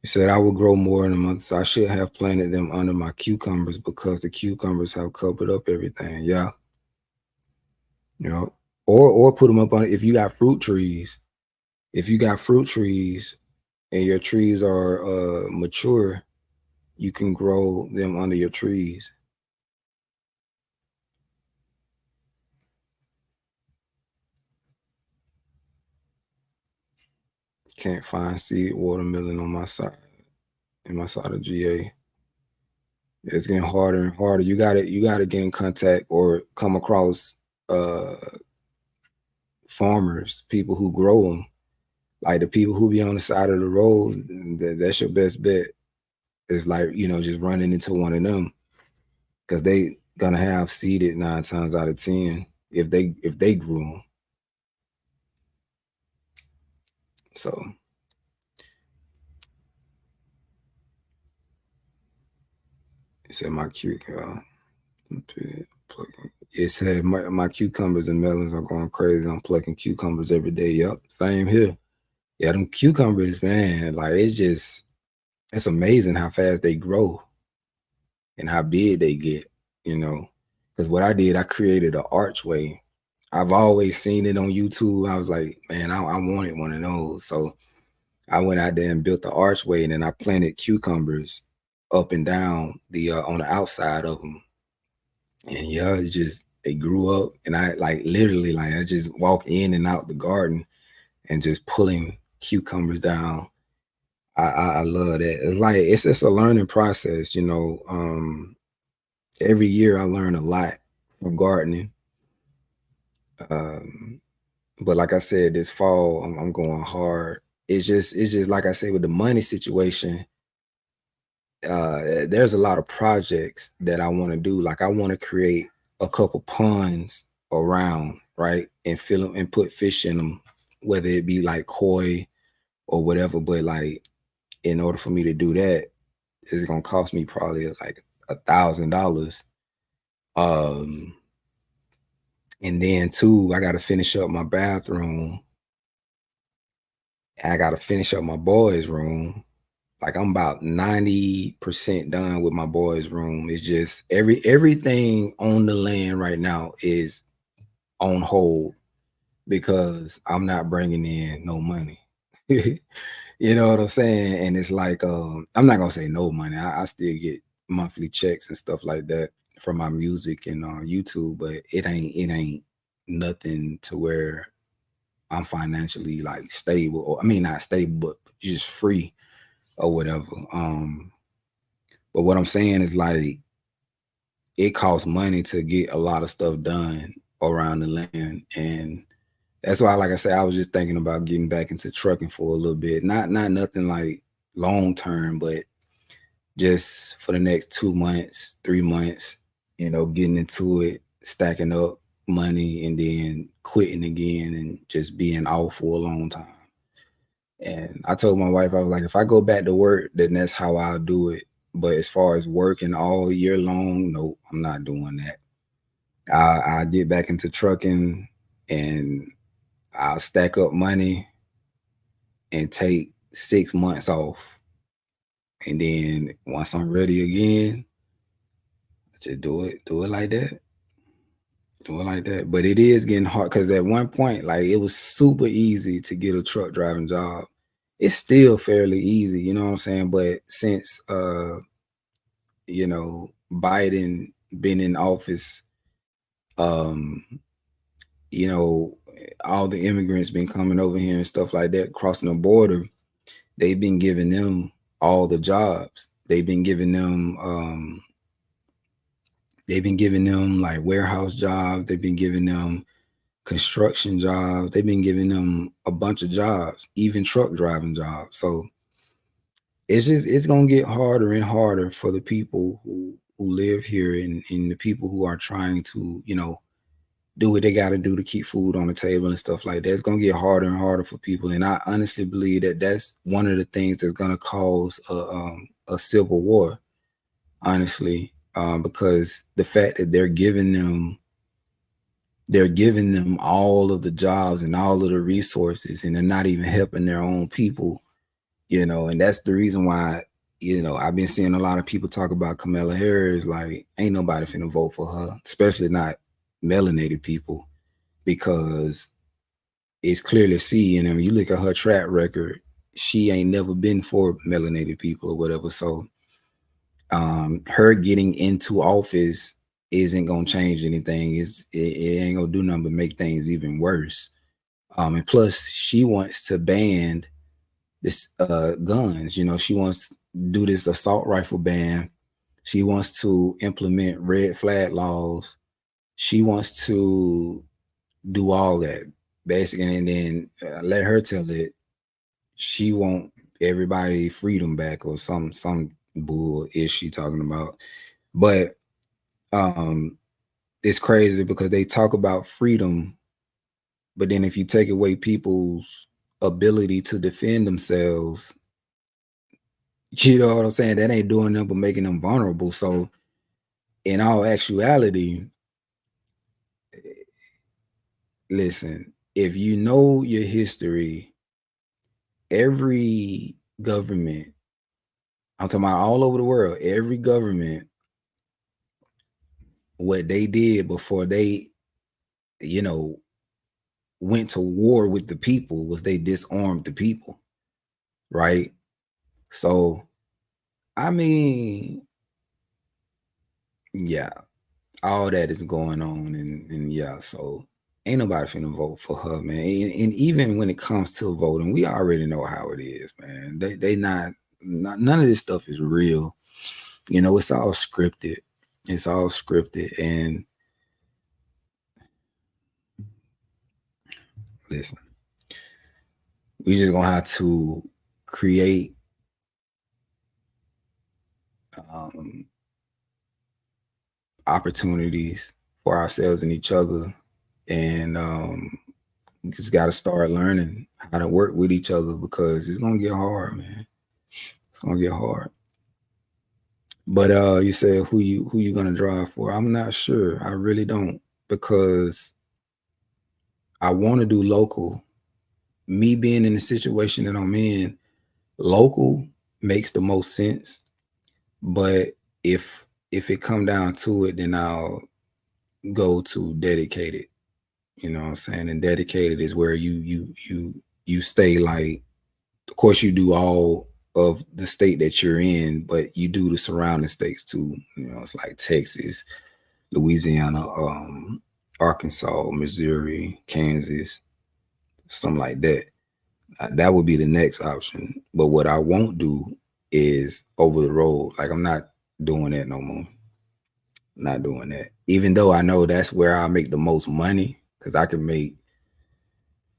A: He said I will grow more in a month, so I should have planted them under my cucumbers because the cucumbers have covered up everything. Yeah. You know, or put them up on, if you got fruit trees. If you got fruit trees and your trees are mature, you can grow them under your trees. Can't find seed watermelon on my side, in my side of GA. It's getting harder and harder. You gotta get in contact or come across farmers, people who grow them. Like the people who be on the side of the road, that's your best bet. It's like, you know, just running into one of them, because they gonna have seeded 9 times out of 10 if they grew them. So it said my cucumber. It said my cucumbers and melons are going crazy. I'm plucking cucumbers every day. Yep, same here. Yeah, them cucumbers, man, like it's amazing how fast they grow and how big they get, you know. Because what I did, I created an archway. I've always seen it on YouTube. I was like, man, I wanted one of those. So I went out there and built the archway, and then I planted cucumbers up and down the on the outside of them. And yeah, they grew up, and I like literally like I just walk in and out the garden and just pulling cucumbers down. I love that. It's like it's just a learning process, you know. Every year I learn a lot from gardening. But like I said, this fall I'm going hard. It's just like I said with the money situation. There's a lot of projects that I want to do. Like I want to create a couple ponds around, right, and fill them and put fish in them, whether it be like koi or whatever. But like, in order for me to do that, it's gonna cost me probably like $1,000. And then too, I got to finish up my bathroom. And I got to finish up my boys' room. Like I'm about 90% done with my boys' room. It's just everything on the land right now is on hold because I'm not bringing in no money. You know what I'm saying? And it's like, I'm not gonna say no money. I still get monthly checks and stuff like that from my music and YouTube, but it ain't nothing to where I'm financially like stable, or I mean not stable, but just free or whatever. But what I'm saying is like it costs money to get a lot of stuff done around the land, and that's why, like I said, I was just thinking about getting back into trucking for a little bit. Not nothing like long term, but just for the next 2 months, 3 months, getting into it, stacking up money, and then quitting again and just being off for a long time. And I told my wife, I was like, if I go back to work, then that's how I'll do it. But as far as working all year long, no, I'm not doing that. I get back into trucking and I'll stack up money and take 6 months off. And then once I'm ready again, just do it like that. Do it like that. But it is getting hard because at one point, like it was super easy to get a truck driving job. It's still fairly easy, you know what I'm saying? But since Biden been in office, all the immigrants been coming over here and stuff like that, crossing the border. They've been giving them all the jobs. They've been giving them like warehouse jobs. They've been giving them construction jobs. They've been giving them a bunch of jobs, even truck driving jobs. So it's gonna get harder and harder for the people who live here and the people who are trying to, do what they got to do to keep food on the table and stuff like that. It's going to get harder and harder for people. And I honestly believe that that's one of the things that's going to cause a civil war, honestly, because the fact that they're giving them all of the jobs and all of the resources, and they're not even helping their own people, and that's the reason why, I've been seeing a lot of people talk about Kamala Harris, like ain't nobody finna vote for her, especially not melanated people, because it's clearly seen. I mean, you look at her track record, she ain't never been for melanated people or whatever. So her getting into office isn't gonna change anything. It ain't gonna do nothing but make things even worse. And plus she wants to ban this guns. She wants to do this assault rifle ban. She wants to implement red flag laws. She wants to do all that basically, and then let her tell it. She want everybody freedom back or some bull is she talking about. But it's crazy because they talk about freedom, but then if you take away people's ability to defend themselves, you know what I'm saying, that ain't doing nothing but making them vulnerable. So in all actuality, listen, if you know your history, every government, I'm talking about all over the world, every government, what they did before they, went to war with the people was they disarmed the people, right? So, I mean, yeah, all that is going on, and yeah, so ain't nobody finna vote for her, man. And even when it comes to voting, we already know how it is, man. They not none of this stuff is real. It's all scripted. It's all scripted. And listen, we just gonna have to create opportunities for ourselves and each other, and we just got to start learning how to work with each other, because it's gonna get hard, man. It's gonna get hard. But you said who you gonna drive for? I'm not sure. I really don't, because I want to do local. Me being in the situation that I'm in, local makes the most sense. But if it come down to it, then I'll go to dedicated. You know what I'm saying? And dedicated is where you stay, like, of course you do all of the state that you're in, but you do the surrounding states too. You know, it's like Texas, Louisiana, Arkansas, Missouri, Kansas, something like that. That would be the next option. But what I won't do is over the road. Like, I'm not doing that no more. Not doing that. Even though I know that's where I make the most money, because I can make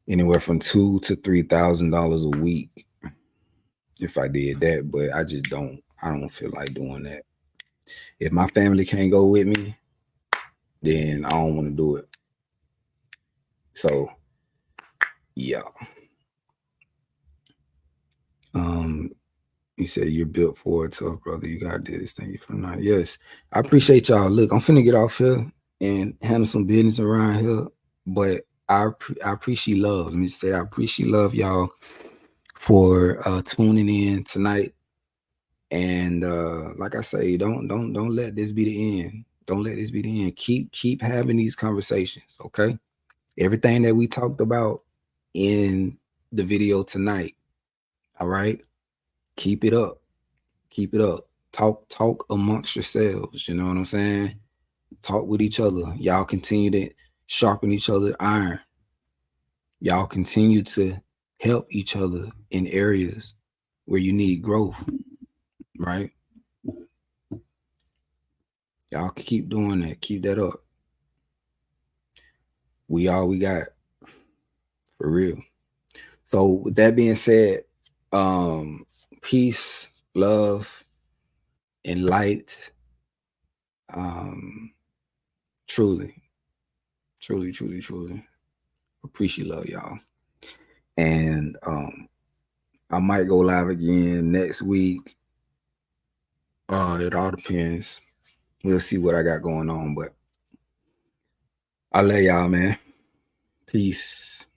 A: anywhere from $2,000 to $3,000 a week if I did that. But I don't feel like doing that. If my family can't go with me, then I don't want to do it. So yeah. You said you're built for it, tough brother. You got this. Thank you for that. Yes, I appreciate y'all. Look, I'm finna get off here and handle some business around here, but I appreciate love. Let me just say I appreciate love y'all for tuning in tonight. And like I say, don't let this be the end. Don't let this be the end. Keep having these conversations, okay? Everything that we talked about in the video tonight, all right? Keep it up. Keep it up. Talk amongst yourselves. You know what I'm saying? Talk with each other. Y'all continue to sharpen each other's iron. Y'all continue to help each other in areas where you need growth, right? Y'all keep doing that. Keep that up. We all we got, for real. So with that being said, peace, love, and light. Truly appreciate love, y'all. And I might go live again next week. It all depends. We'll see what I got going on, but I love y'all, man. Peace.